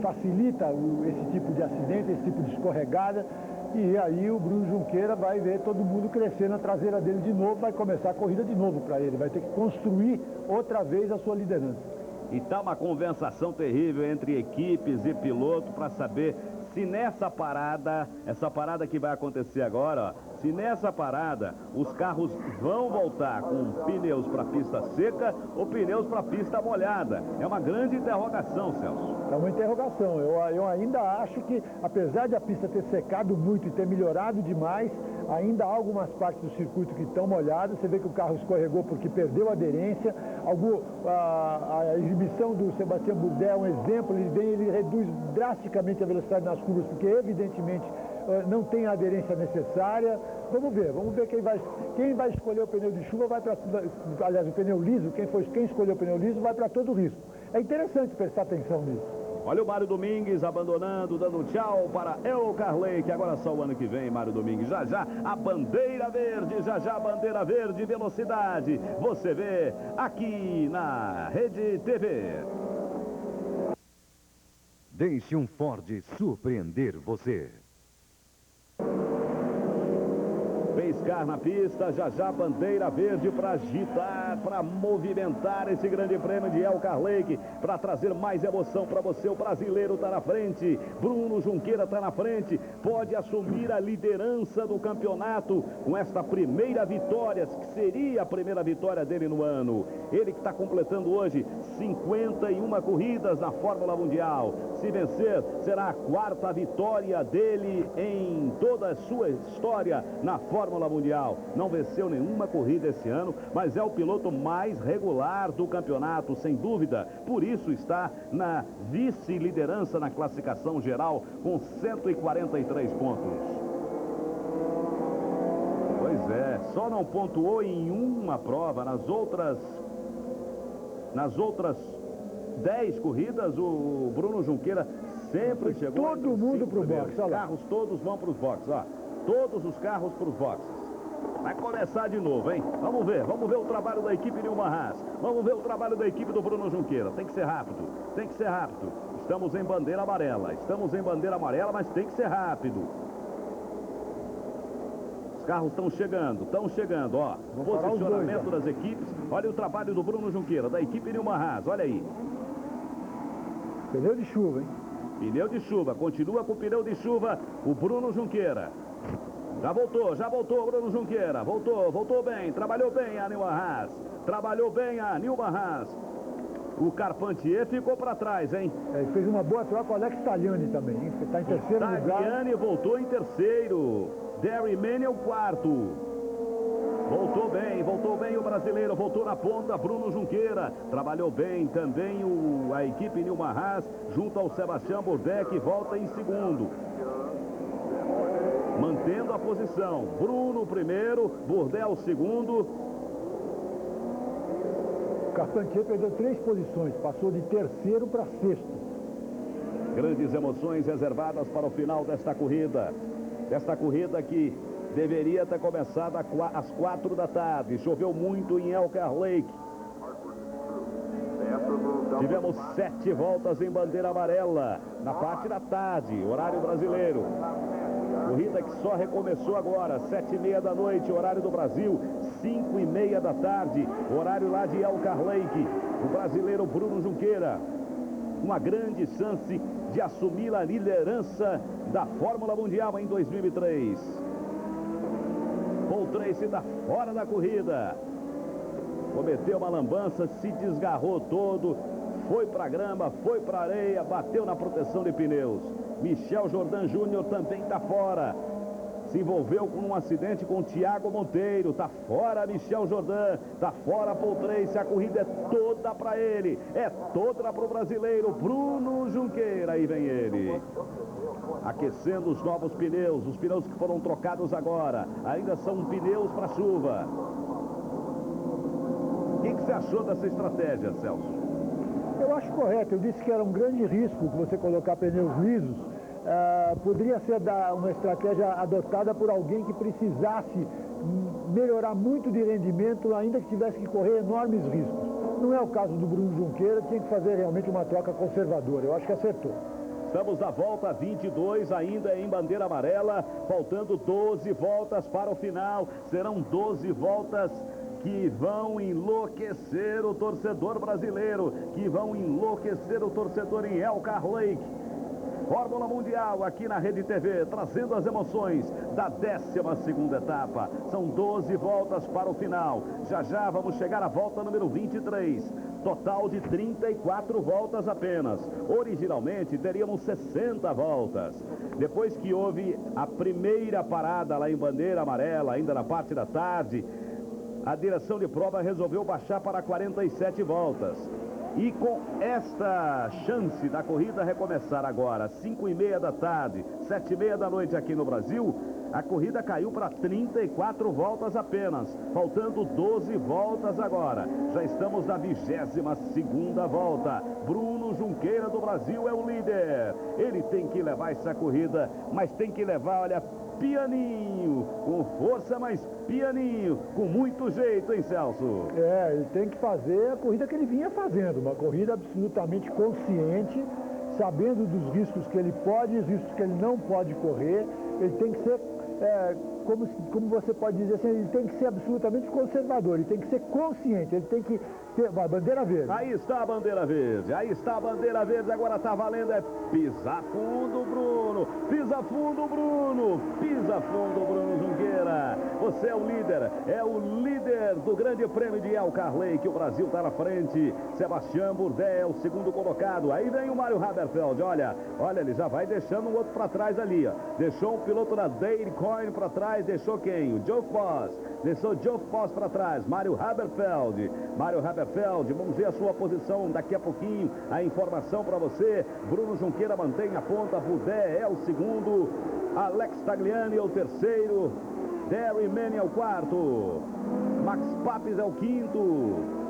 facilita esse tipo de acidente, esse tipo de escorregada. E aí o Bruno Junqueira vai ver todo mundo crescer na traseira dele de novo, vai começar a corrida de novo para ele. Vai ter que construir outra vez a sua liderança. E tá uma conversação terrível entre equipes e piloto para saber se nessa parada, essa parada que vai acontecer agora, ó, se nessa parada os carros vão voltar com pneus para pista seca ou pneus para pista molhada. É uma grande interrogação, Celso. É uma interrogação. Eu ainda acho que, apesar de a pista ter secado muito e ter melhorado demais, ainda há algumas partes do circuito que estão molhadas. Você vê que o carro escorregou porque perdeu a aderência. A exibição do Sebastião Bourdais é um exemplo. Ele reduz drasticamente a velocidade nas curvas, porque evidentemente não tem a aderência necessária. Vamos ver quem vai escolher o pneu de chuva vai para, aliás, o pneu liso, quem escolheu o pneu liso vai para todo risco. É interessante prestar atenção nisso. Olha o Mário Domingues abandonando, dando tchau para El Carley, que agora só o ano que vem, Mário Domingues. Já já a bandeira verde, já já a bandeira verde, velocidade. Você vê aqui na Rede TV. Deixe um Ford surpreender você. Pescar na pista, já já bandeira verde para agitar, para movimentar esse grande prêmio de El Carley, para trazer mais emoção para você. O brasileiro está na frente, Bruno Junqueira está na frente, pode assumir a liderança do campeonato com esta primeira vitória, que seria a primeira vitória dele no ano. Ele que está completando hoje 51 corridas na Fórmula Mundial. Se vencer, será a quarta vitória dele em toda a sua história na Fórmula Mundial. Não venceu nenhuma corrida esse ano, mas é o piloto mais regular do campeonato, sem dúvida. Por isso está na vice-liderança na classificação geral com 143 pontos. Pois é, só não pontuou em uma prova. Nas outras 10 corridas, o Bruno Junqueira sempre chegou. Todo mundo para o box. Os carros todos vão para os boxes, ó. Todos os carros para os boxes. Vai começar de novo, hein? Vamos ver o trabalho da equipe Nilma Haas. Vamos ver o trabalho da equipe do Bruno Junqueira. Tem que ser rápido, tem que ser rápido. Estamos em bandeira amarela, mas tem que ser rápido. Os carros estão chegando, ó. Posicionamento das equipes. Olha o trabalho do Bruno Junqueira, da equipe Nilma Haas, olha aí. Pneu de chuva, hein? Pneu de chuva, continua com pneu de chuva o Bruno Junqueira. Já voltou o Bruno Junqueira. Voltou bem, trabalhou bem a Nilma Haas. O Carpentier ficou para trás, hein? Fez uma boa troca, o Alex Tagliani também, hein? Está em terceiro lugar. Tagliani voltou em terceiro. Derry Manning, o quarto. Voltou bem o brasileiro, voltou na ponta, Bruno Junqueira. Trabalhou bem também a equipe Nilma Haas, junto ao Sebastião Bourdais, que volta em segundo. Mantendo a posição, Bruno primeiro, Bourdais segundo. Carpentier perdeu 3 posições, passou de terceiro para sexto. Grandes emoções reservadas para o final desta corrida. Desta corrida que deveria ter começado às 4 da tarde. Choveu muito em El Carley. Tivemos 7 voltas em bandeira amarela na parte da tarde, horário brasileiro. Corrida que só recomeçou agora, 7h30 da noite, horário do Brasil, 5h30 da tarde, horário lá de El Carley. O brasileiro Bruno Junqueira, uma grande chance de assumir a liderança da Fórmula Mundial em 2003. Paul Tracy está fora da corrida. Cometeu uma lambança, se desgarrou todo, foi para a grama, foi para a areia, bateu na proteção de pneus. Michel Jordan Júnior também está fora. Se envolveu com um acidente com o Thiago Monteiro. Está fora Michel Jordan, está fora Paul Tracy. A corrida é toda para ele, é toda para o brasileiro Bruno Junqueira. Aí vem ele, aquecendo os novos pneus, os pneus que foram trocados agora. Ainda são pneus para chuva. O que você achou dessa estratégia, Celso? Eu acho correto, eu disse que era um grande risco que você colocar pneus lisos. Poderia ser uma estratégia adotada por alguém que precisasse melhorar muito de rendimento, ainda que tivesse que correr enormes riscos. Não é o caso do Bruno Junqueira, tinha que fazer realmente uma troca conservadora. Eu acho que acertou. Estamos na volta 22, ainda em bandeira amarela, faltando 12 voltas para o final. Serão 12 voltas que vão enlouquecer o torcedor brasileiro, que vão enlouquecer o torcedor em El Carley. Fórmula Mundial aqui na Rede TV, trazendo as emoções da 12ª etapa. São 12 voltas para o final. Já já vamos chegar à volta número 23. Total de 34 voltas apenas. Originalmente teríamos 60 voltas. Depois que houve a primeira parada lá em bandeira amarela, ainda na parte da tarde, a direção de prova resolveu baixar para 47 voltas. E com esta chance da corrida recomeçar agora, 5h30 da tarde, 7h30 da noite aqui no Brasil, a corrida caiu para 34 voltas apenas, faltando 12 voltas agora. Já estamos na 22ª volta. Bruno Junqueira do Brasil é o líder. Ele tem que levar essa corrida, mas tem que levar, olha, pianinho, com força, mas pianinho, com muito jeito, hein, Celso? Ele tem que fazer a corrida que ele vinha fazendo, uma corrida absolutamente consciente, sabendo dos riscos que ele pode e os riscos que ele não pode correr. Ele tem que ser, como você pode dizer assim, ele tem que ser absolutamente conservador, ele tem que ser consciente, ele tem que ter uma bandeira verde. Aí está a bandeira verde, aí está a bandeira verde, agora está valendo, é pisar fundo, Bruno, pisa fundo, Bruno, pisa fundo, Bruno Junqueira. Você é o líder do Grande Prêmio de Elkhart Lake, o Brasil está na frente. Sebastião Bourdais é o segundo colocado. Aí vem o Mário Haberfeld, olha, ele já vai deixando um outro para trás ali, ó. Deixou um piloto da Dale Coyne para trás, deixou quem? O Geoff Boss, deixou o Geoff Boss para trás, Mário Haberfeld, vamos ver a sua posição daqui a pouquinho, a informação para você. Bruno Junqueira mantém a ponta, Bourdais é o segundo, Alex Tagliani é o terceiro, Darry Manning é o quarto, Max Papis é o quinto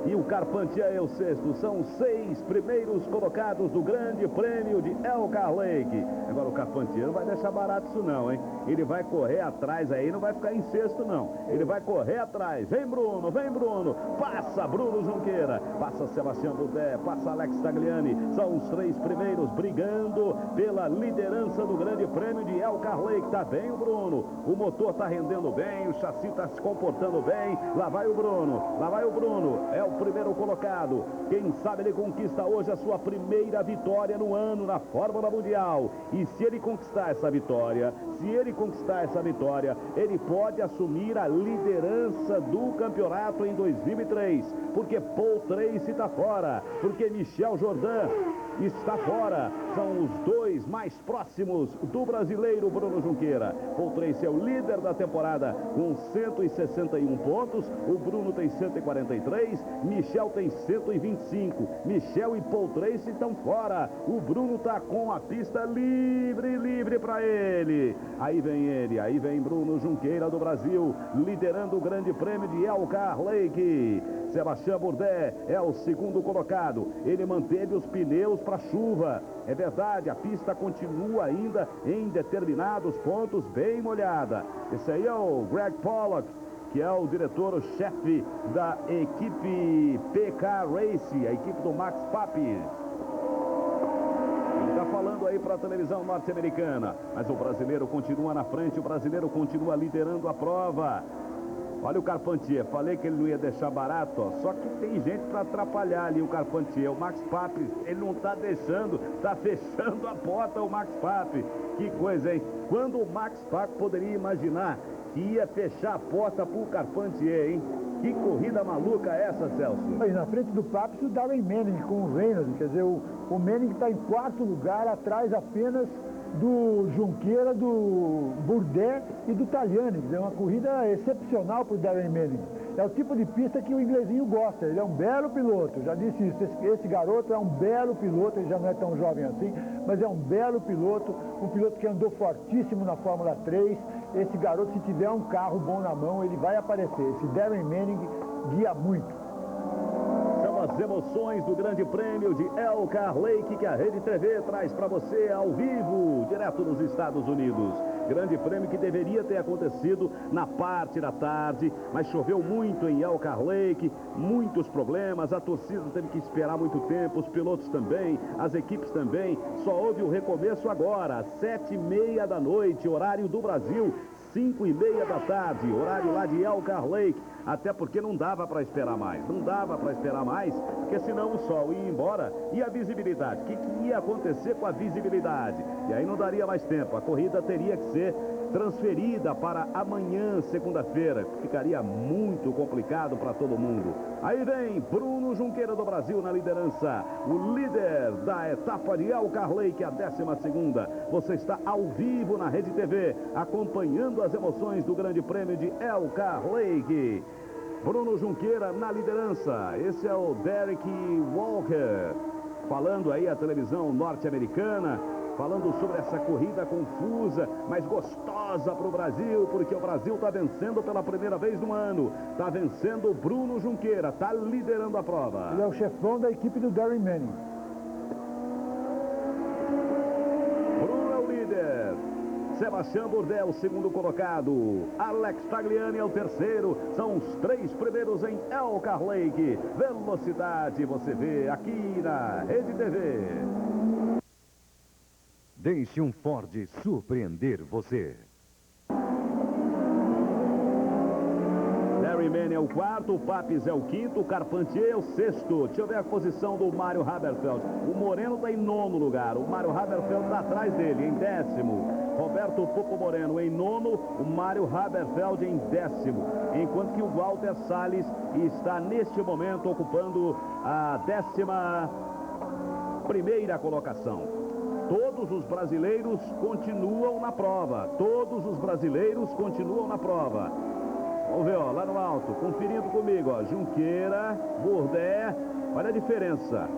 e o Carpentier é o sexto. São 6 primeiros colocados do Grande Prêmio de Elkhart Lake. Agora o Carpentier não vai deixar barato isso não, hein? Ele vai correr atrás aí, não vai ficar em sexto não. Ele vai correr atrás. Vem Bruno, passa Bruno Junqueira, passa Sebastião Bourdais, passa Alex Tagliani. São os 3 primeiros brigando pela liderança do Grande Prêmio de Elkhart Lake. Tá bem o Bruno, o motor tá rendendo bem, o chassi tá se comportando bem. Lá vai o Bruno, é o primeiro colocado. Quem sabe ele conquista hoje a sua primeira vitória no ano na Fórmula Mundial. E se ele conquistar essa vitória, ele pode assumir a liderança do campeonato em 2003. Porque Paul Tracy está fora, porque Michel Jordan está fora. São os 2 mais próximos do brasileiro Bruno Junqueira. Paul Tracy é o líder da temporada com 161 pontos. O Bruno tem 143. Michel tem 125. Michel e Paul Tracy estão fora. O Bruno está com a pista livre para ele. Aí vem Bruno Junqueira do Brasil, liderando o Grande Prêmio de Elkhart Lake. Sebastião Bourdais é o segundo colocado. Ele manteve os pneus para chuva. É verdade, a pista continua ainda em determinados pontos bem molhada. Esse aí é o Greg Pollock, que é o diretor-chefe da equipe PK Racing, a equipe do Max Papis. Ele está falando aí para a televisão norte-americana, mas o brasileiro continua na frente, o brasileiro continua liderando a prova. Olha o Carpentier, falei que ele não ia deixar barato, ó. Só que tem gente para atrapalhar ali o Carpentier. O Max Papis, ele não está deixando, está fechando a porta o Max Papis. Que coisa, hein? Quando o Max Papis poderia imaginar que ia fechar a porta para o Carpentier, hein? Que corrida maluca é essa, Celso? Aí na frente do Papis o Darren Manning com o Reynolds, quer dizer, o Manning está em 4º lugar, atrás apenas do Junqueira, do Bourdais e do Tagliani. É uma corrida excepcional para o Darren Manning. É o tipo de pista que o inglesinho gosta. Ele é um belo piloto, já disse isso. Esse garoto é um belo piloto, ele já não é tão jovem assim, mas é um belo piloto, um piloto que andou fortíssimo na Fórmula 3. Esse garoto, se tiver um carro bom na mão, ele vai aparecer. Esse Darren Manning guia muito. As emoções do Grande Prêmio de Elkhart Lake que a Rede TV traz para você ao vivo, direto dos Estados Unidos. Grande Prêmio que deveria ter acontecido na parte da tarde, mas choveu muito em Elkhart Lake, muitos problemas, a torcida teve que esperar muito tempo, os pilotos também, as equipes também. Só houve o recomeço agora, às 7h30 da noite, horário do Brasil, 5h30 da tarde, horário lá de Elkhart Lake. Até porque não dava para esperar mais, porque senão o sol ia embora e a visibilidade. O que ia acontecer com a visibilidade? E aí não daria mais tempo, a corrida teria que ser transferida para amanhã, segunda-feira. Ficaria muito complicado para todo mundo. Aí vem Bruno Junqueira do Brasil na liderança, o líder da etapa de Elkhart Lake, a 12ª. Você está ao vivo na Rede TV, acompanhando as emoções do Grande Prêmio de Elkhart Lake. Bruno Junqueira na liderança. Esse é o Derek Walker, falando aí a televisão norte-americana, falando sobre essa corrida confusa, mas gostosa para o Brasil, porque o Brasil está vencendo pela primeira vez no ano. Está vencendo o Bruno Junqueira, está liderando a prova. Ele é o chefão da equipe do Darren Manning. Bruno é o líder. Sebastião Bourdais, o segundo colocado. Alex Tagliani é o terceiro. São os 3 primeiros em Elkhart Lake. Velocidade você vê aqui na Rede TV. Deixe um Ford surpreender você. Darren Manning é o quarto, o Papis é o quinto, o Carpentier é o sexto. Deixa eu ver a posição do Mário Haberfeld. O Moreno está em 9º lugar. O Mário Haberfeld está atrás dele, em 10º. Roberto Pupo Moreno em 9º, o Mário Haberfeld em 10º. Enquanto que o Walter Salles está neste momento ocupando a 11ª colocação. Todos os brasileiros continuam na prova. Todos os brasileiros continuam na prova. Vamos ver, ó, lá no alto, conferindo comigo, ó, Junqueira, Bourdais, olha a diferença.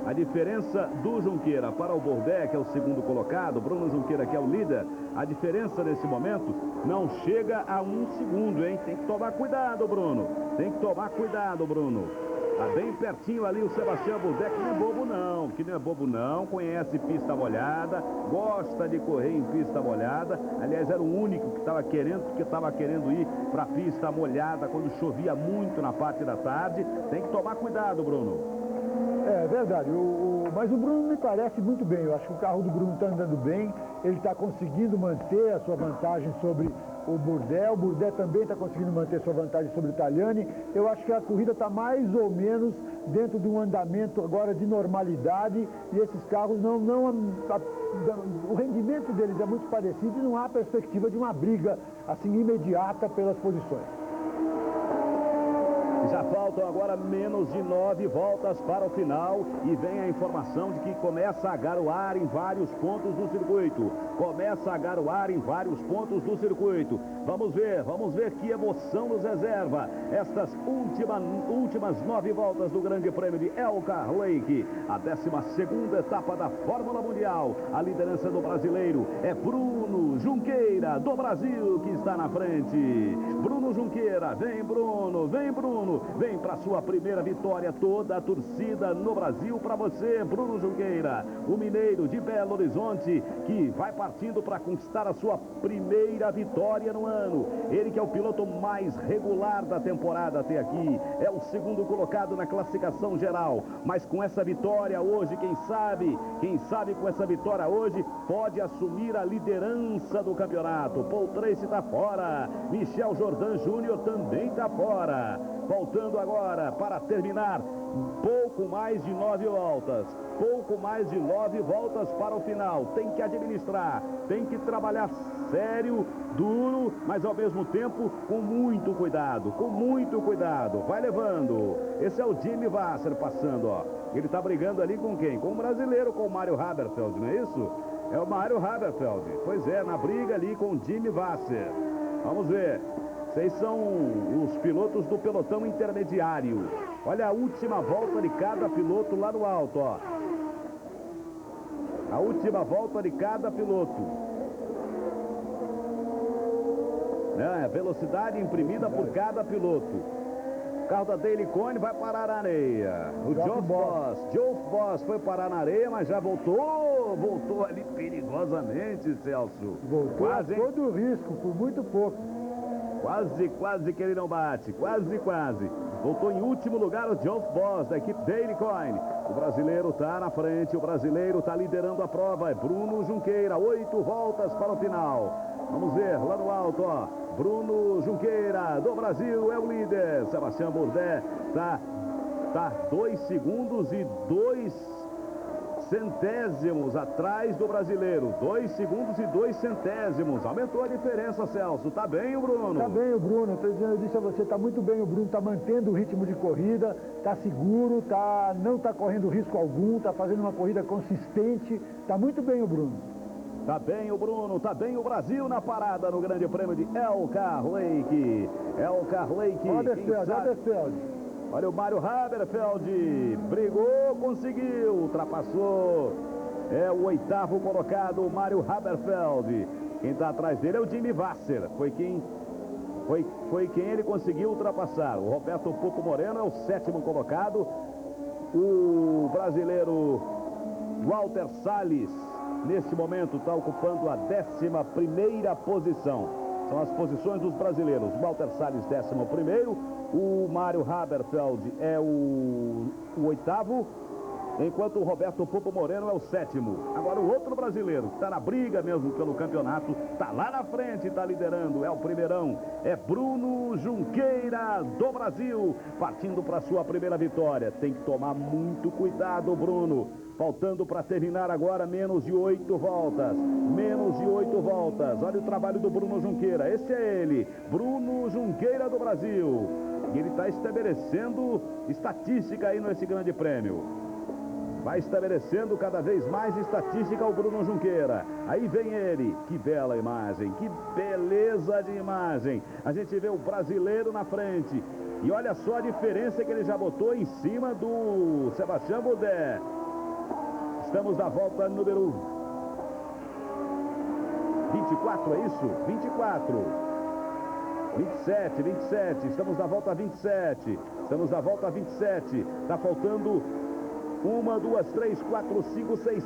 A diferença do Junqueira para o Bourdais, que é o segundo colocado, Bruno Junqueira, que é o líder, a diferença nesse momento não chega a 1 segundo, hein? Tem que tomar cuidado, Bruno. Tem que tomar cuidado, Bruno. Tá bem pertinho ali o Sebastião Bourdais, que não é bobo não, conhece pista molhada, gosta de correr em pista molhada. Aliás, era o único que estava querendo ir para pista molhada quando chovia muito na parte da tarde. Tem que tomar cuidado, Bruno. É verdade, mas o Bruno me parece muito bem. Eu acho que o carro do Bruno está andando bem, ele está conseguindo manter a sua vantagem sobre o Bourdais também está conseguindo manter sua vantagem sobre o Tagliani. Eu acho que a corrida está mais ou menos dentro de um andamento agora de normalidade, e esses carros o rendimento deles é muito parecido e não há perspectiva de uma briga assim imediata pelas posições. Já faltam agora menos de 9 voltas para o final e vem a informação de que começa a garoar em vários pontos do circuito. Começa a garoar em vários pontos do circuito. Vamos ver que emoção nos reserva estas últimas 9 voltas do Grande Prêmio de Elkhart Lake. A 12ª etapa da Fórmula Mundial. A liderança do brasileiro é Bruno Junqueira, do Brasil, que está na frente. Bruno Junqueira, vem Bruno, vem para sua primeira vitória. Toda a torcida no Brasil para você, Bruno Junqueira, o mineiro de Belo Horizonte, que vai partindo para conquistar a sua primeira vitória no ano. Ele que é o piloto mais regular da temporada até aqui, é o segundo colocado na classificação geral, mas com essa vitória hoje, quem sabe com essa vitória hoje pode assumir a liderança do campeonato. Paul Tracy está fora, Michel Jordan Júnior também está fora. Faltando agora para terminar pouco mais de 9 voltas. Pouco mais de 9 voltas para o final. Tem que administrar, tem que trabalhar sério, duro, mas ao mesmo tempo com muito cuidado, vai levando. Esse é o Jimmy Vasser passando, ó. Ele está brigando ali com quem? Com o brasileiro, com o Mário Haberfeld, não é isso? É o Mário Haberfeld. Pois é, na briga ali com o Jimmy Vasser. Vamos ver. Vocês são os pilotos do pelotão intermediário. Olha a última volta de cada piloto lá no alto, ó. A última volta de cada piloto. É a velocidade imprimida por cada piloto. O carro da Dale Coyne vai parar na areia. O Geoff Boss foi parar na areia, mas já voltou ali perigosamente, Celso. Voltou quase, a todo risco, por muito pouco. Quase que ele não bate, quase. Voltou em último lugar o Geoff Boss, da equipe Dale Coyne. O brasileiro está na frente, o brasileiro está liderando a prova, é Bruno Junqueira, 8 voltas para o final. Vamos ver, lá no alto, ó, Bruno Junqueira, do Brasil, é o líder. Sebastião Bourdais está 2 segundos e 2 centésimos atrás do brasileiro. 2 segundos e 2 centésimos. Aumentou a diferença, Celso. Tá bem o Bruno? Tá bem o Bruno. Eu disse a você, tá muito bem o Bruno. Tá mantendo o ritmo de corrida, tá seguro, não tá correndo risco algum, tá fazendo uma corrida consistente. Tá muito bem o Bruno. Tá bem o Bruno, tá bem o Brasil na parada no Grande Prêmio de Elkhart Lake. Elkhart Lake. Haberfeld. Olha o Mário Haberfeld. Brigou, conseguiu, ultrapassou. É o 8º colocado, o Mário Haberfeld. Quem está atrás dele é o Jimmy Vasser. Foi quem ele conseguiu ultrapassar. O Roberto Pupo Moreno é o 7º colocado. O brasileiro Walter Salles, neste momento, está ocupando a 11ª posição. São as posições dos brasileiros. Walter Salles, 11º. O Mário Haberfeld é o 8º. Enquanto o Roberto Pupo Moreno é o 7º. Agora o outro brasileiro, que está na briga mesmo pelo campeonato, está lá na frente, está liderando, é o primeirão. É Bruno Junqueira, do Brasil, partindo para sua primeira vitória. Tem que tomar muito cuidado, Bruno. Faltando para terminar agora menos de 8 voltas. Menos de 8 voltas. Olha o trabalho do Bruno Junqueira. Esse é ele, Bruno Junqueira do Brasil. E ele está estabelecendo estatística aí nesse grande prêmio. Vai estabelecendo cada vez mais estatística o Bruno Junqueira. Aí vem ele. Que bela imagem, que beleza de imagem. A gente vê o brasileiro na frente. E olha só a diferença que ele já botou em cima do Sebastião Bourdais. Estamos na volta número 24, é isso? 24. 27. Estamos na volta 27. Estamos na volta 27. Está faltando 1, 2, 3, 4, 5, 6,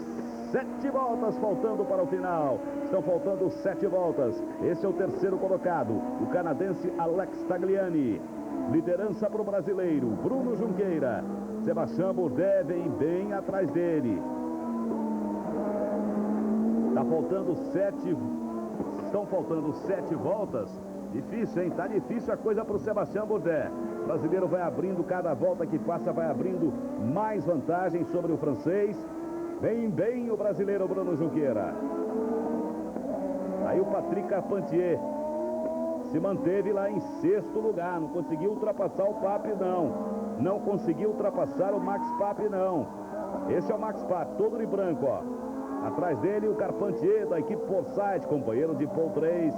7 voltas faltando para o final. Estão faltando 7 voltas. Esse é o 3º colocado, o canadense Alex Tagliani. Liderança para o brasileiro Bruno Junqueira. Sebastião Bourdais vem bem atrás dele. Está faltando 7. Estão faltando 7 voltas. Difícil, hein? Tá difícil a coisa para o Sebastião Bourdais. O brasileiro vai abrindo, cada volta que passa vai abrindo mais vantagem sobre o francês. Vem bem o brasileiro Bruno Junqueira. Aí o Patrick Carpentier se manteve lá em 6º lugar. Não conseguiu ultrapassar o Pape, não. Não conseguiu ultrapassar o Max Pape, não. Esse é o Max Pape, todo de branco, ó. Atrás dele o Carpentier da equipe Forsyth, companheiro de Paul 3.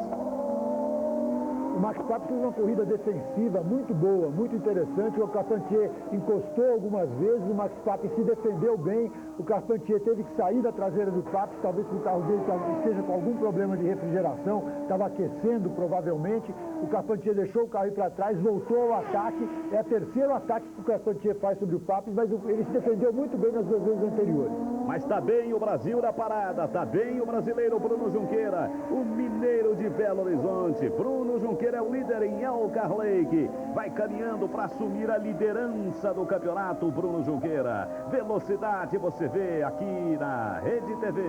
O Max Pape fez uma corrida defensiva muito boa, muito interessante. O Carpentier encostou algumas vezes, o Max Pape se defendeu bem. O Carpentier teve que sair da traseira do Pape, talvez o carro dele esteja com algum problema de refrigeração, estava aquecendo provavelmente. O Carpentier deixou o carro ir para trás, voltou ao ataque. É o 3º ataque que o Carpentier faz sobre o Pape, mas ele se defendeu muito bem nas 2 vezes anteriores. Mas está bem o Brasil na parada, está bem o brasileiro Bruno Junqueira, o mineiro de Belo Horizonte. Bruno Junqueira é o líder em Elkhart Lake, vai caminhando para assumir a liderança do campeonato. Bruno Junqueira, velocidade você vê aqui na Rede TV.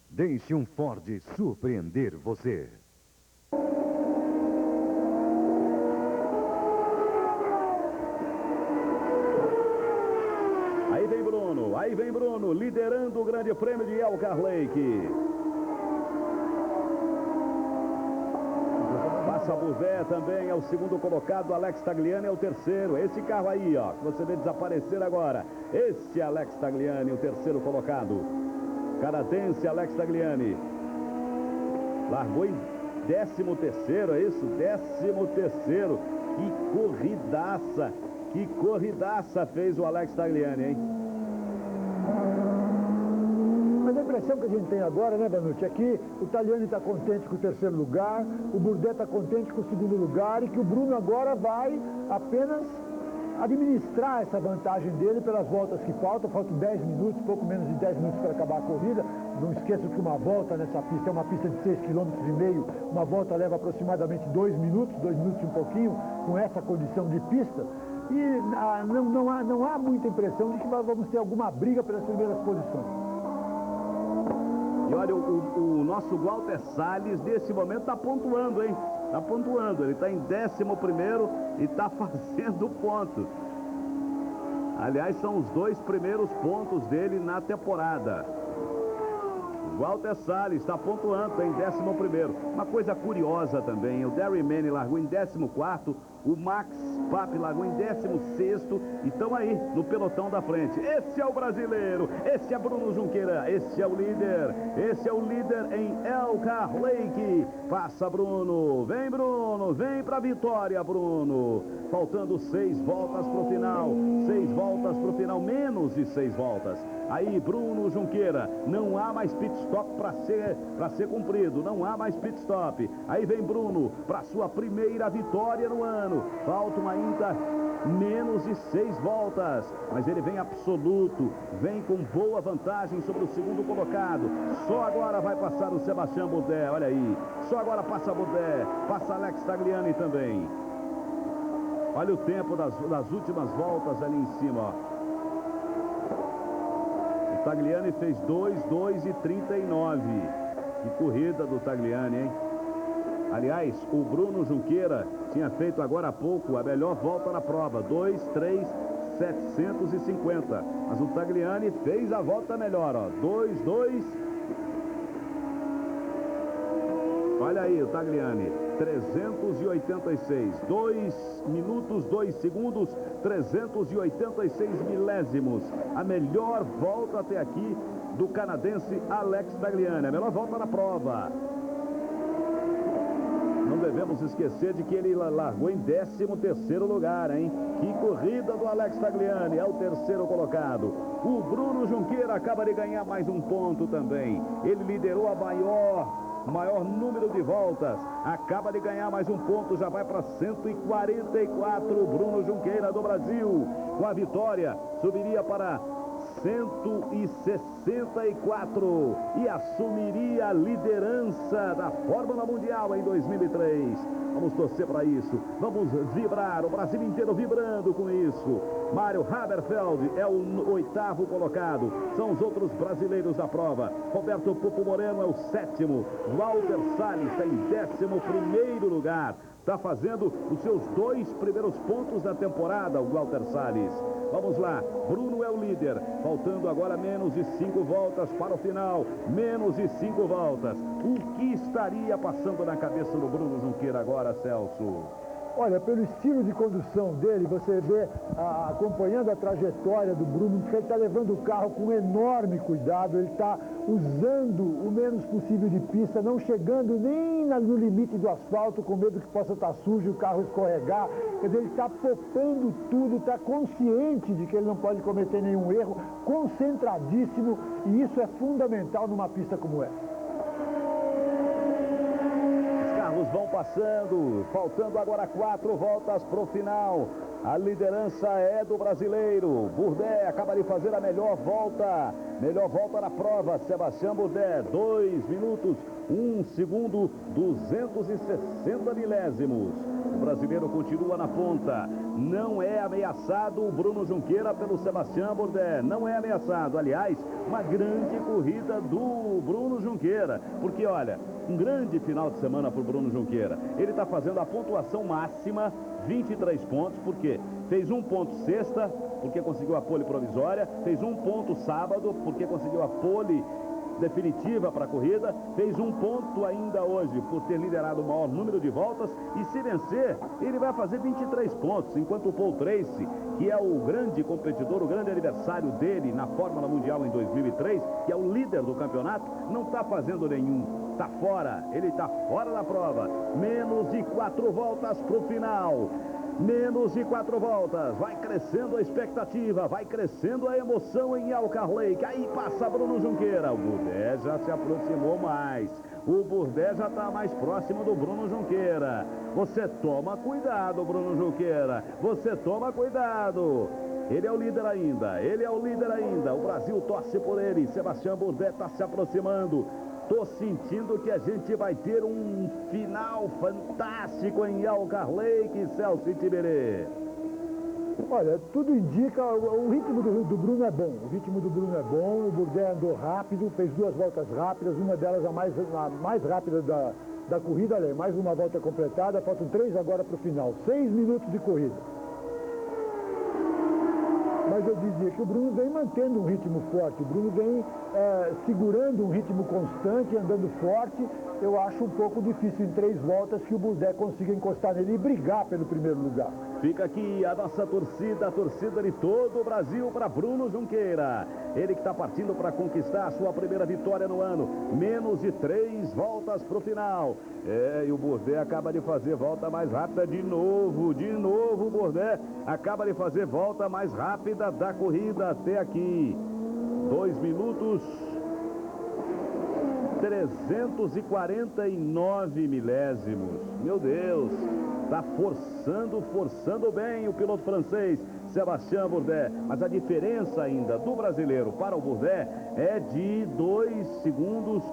Deixe um Ford surpreender você. Aí vem Bruno, liderando o grande prêmio de Elkhart Lake. Passa Bourdais também, é o 2º colocado, Alex Tagliani é o 3º. Esse carro aí, ó, que você vê desaparecer agora. Esse Alex Tagliani, o 3º colocado. Canadense Alex Tagliani. Largou em 13º, é isso? 13º. Que corridaça fez o Alex Tagliani, hein? Mas a impressão que a gente tem agora, né, Vanucci, é que o Tagliani está contente com o 3º lugar, o Bourdais está contente com o 2º lugar e que o Bruno agora vai apenas administrar essa vantagem dele pelas voltas que faltam 10 minutos, pouco menos de 10 minutos para acabar a corrida. Não esqueça que uma volta nessa pista é uma pista de 6,5 km, uma volta leva aproximadamente 2 minutos e um pouquinho, com essa condição de pista. E não há muita impressão de que vamos ter alguma briga pelas primeiras posições. E olha, o nosso Walter Salles, nesse momento, está pontuando, hein? Está pontuando. Ele está em 11º e está fazendo ponto. Aliás, são os 2 primeiros pontos dele na temporada. O Walter Salles está pontuando, está em 11º. Uma coisa curiosa também, o Darry Manning largou em 14º, o Max Pape largou em 16º e estão aí no pelotão da frente. Esse é o brasileiro, esse é Bruno Junqueira, esse é o líder em Elkhart Lake. Passa Bruno, vem pra vitória, Bruno. Faltando 6 voltas pro final, 6 voltas pro final, menos de 6 voltas. Aí Bruno Junqueira, não há mais pit stop para ser cumprido, não há mais pit stop. Aí vem Bruno para sua primeira vitória no ano. Faltam ainda menos de 6 voltas, mas ele vem absoluto, vem com boa vantagem sobre o segundo colocado. Só agora vai passar o Sebastião Bourdais, olha aí. Só agora passa Bourdais, passa Alex Tagliani também. Olha o tempo das últimas voltas ali em cima, ó. O Tagliani fez 2:2:39. Que corrida do Tagliani, hein? Aliás, o Bruno Junqueira tinha feito agora há pouco a melhor volta na prova, 2:3:750. Mas o Tagliani fez a volta melhor, ó, 2:2. Olha aí o Tagliani, 386, 2 minutos, 2 segundos, 386 milésimos. A melhor volta até aqui do canadense Alex Tagliani, a melhor volta na prova. Não devemos esquecer de que ele largou em 13º lugar, hein? Que corrida do Alex Tagliani, é o terceiro colocado. O Bruno Junqueira acaba de ganhar mais um ponto também. Ele liderou a maior número de voltas, acaba de ganhar mais um ponto, já vai para 144. Bruno Junqueira do Brasil, com a vitória, subiria para 164 e assumiria a liderança da Fórmula Mundial em 2003. Vamos torcer para isso, vamos vibrar, o Brasil inteiro vibrando com isso. Mário Haberfeld é o 8º colocado, são os outros brasileiros da prova. Roberto Pupo Moreno é o 7º, Walter Salles está em 11º lugar. Está fazendo os seus 2 primeiros pontos da temporada, o Walter Salles. Vamos lá, Bruno é o líder, faltando agora menos de 5 voltas para o final, menos de 5 voltas. O que estaria passando na cabeça do Bruno Junqueira agora, Celso? Olha, pelo estilo de condução dele, você vê, acompanhando a trajetória do Bruno, que ele está levando o carro com enorme cuidado, ele está usando o menos possível de pista, não chegando nem no limite do asfalto, com medo que possa estar sujo, o carro escorregar. Quer dizer, ele está poupando tudo, está consciente de que ele não pode cometer nenhum erro, concentradíssimo, e isso é fundamental numa pista como essa. Vão passando, faltando agora 4 voltas para o final. A liderança é do brasileiro. Bourdais acaba de fazer a melhor volta na prova. Sebastião Bourdais, 2 minutos, 1 segundo, 260 milésimos. O brasileiro continua na ponta. Não é ameaçado o Bruno Junqueira pelo Sebastião Bourdais. Não é ameaçado. Aliás, uma grande corrida do Bruno Junqueira. Porque, olha, um grande final de semana para o Bruno Junqueira. Ele está fazendo a pontuação máxima, 23 pontos, porque fez 1 ponto sexta, porque conseguiu a pole provisória, fez 1 ponto sábado, porque conseguiu a pole definitiva para a corrida, fez 1 ponto ainda hoje por ter liderado o maior número de voltas, e se vencer, ele vai fazer 23 pontos, enquanto o Paul Tracy, que é o grande competidor, o grande adversário dele na Fórmula Mundial em 2003, que é o líder do campeonato, não está fazendo nenhum. Está fora, ele está fora da prova. Menos de 4 voltas para o final. Menos de 4 voltas. Vai crescendo a expectativa, vai crescendo a emoção em Elkhart Lake. Aí passa Bruno Junqueira. O Bourdais já se aproximou mais. O Bourdais já está mais próximo do Bruno Junqueira. Você toma cuidado, Bruno Junqueira. Você toma cuidado. Ele é o líder ainda. Ele é o líder ainda. O Brasil torce por ele. Sebastião Bourdais está se aproximando. Tô sentindo que a gente vai ter um final fantástico em Elkhart Lake, Celso Tiberê. Olha, tudo indica, o ritmo do Bruno é bom. O ritmo do Bruno é bom, o Bourdais andou rápido, fez 2 voltas rápidas, uma delas a mais rápida da corrida, olha, mais uma volta completada, faltam 3 agora para o final, 6 minutos de corrida. mas eu dizia que o Bruno vem mantendo um ritmo forte, o Bruno vem segurando um ritmo constante, andando forte. Eu acho um pouco difícil em 3 voltas que o Bourdais consiga encostar nele e brigar pelo primeiro lugar. Fica aqui a nossa torcida, a torcida de todo o Brasil para Bruno Junqueira. Ele que está partindo para conquistar a sua primeira vitória no ano. Menos de 3 voltas para o final. E o Bourdais acaba de fazer volta mais rápida de novo o Bourdais acaba de fazer volta mais rápida da corrida até aqui. 2 minutos 349 milésimos. Meu Deus, está forçando bem o piloto francês, Sébastien Bourdais. Mas a diferença ainda do brasileiro para o Bourdais é de 2 segundos,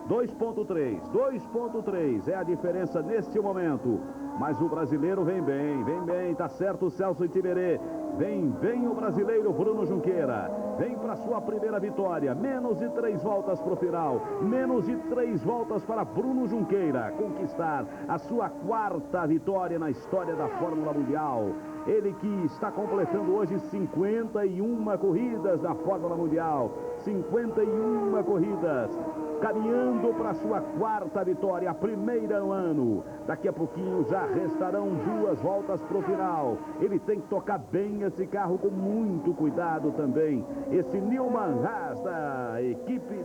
2.3 é a diferença neste momento. Mas o brasileiro vem bem, tá certo o Celso Itiberê. Vem o brasileiro Bruno Junqueira. Vem para sua primeira vitória. Menos de 3 voltas para o final. Menos de 3 voltas para Bruno Junqueira conquistar a sua 4ª vitória na história da Fórmula Mundial. Ele que está completando hoje 51 corridas na Fórmula Mundial. 51 corridas. Caminhando para sua 4ª vitória, a primeira no ano. Daqui a pouquinho já restarão 2 voltas para o final. Ele tem que tocar bem esse carro com muito cuidado também. Esse Newman Haas da equipe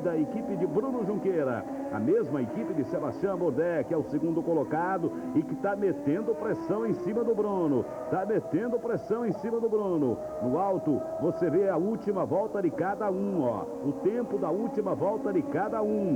de Bruno Junqueira. A mesma equipe de Sébastien Bourdais, que é o segundo colocado e que está metendo pressão em cima do Bruno. No alto, você vê a última volta de cada um, ó. O tempo da última volta de cada um.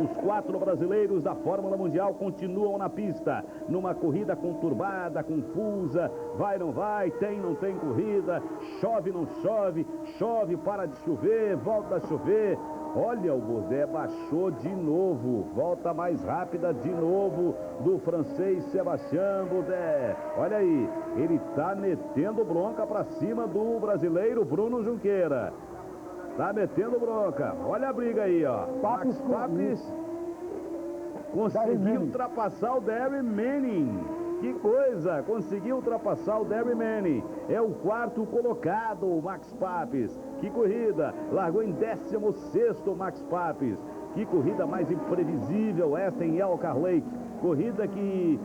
Os 4 brasileiros da Fórmula Mundial continuam na pista, numa corrida conturbada, confusa, vai, não vai, tem, não tem corrida, chove, não chove, chove, para de chover, volta a chover. Olha, o Bourdais baixou de novo, volta mais rápida de novo do francês Sébastien Bourdais. Olha aí, ele está metendo bronca para cima do brasileiro Bruno Junqueira. Tá metendo bronca. Olha a briga aí, ó. Max Papis conseguiu ultrapassar o Darren Manning. Que coisa! Conseguiu ultrapassar o Darren Manning. É o 4º colocado, o Max Papis. Que corrida! Largou em 16º o Max Papis. Que corrida mais imprevisível esta em Elkhart Lake. Corrida que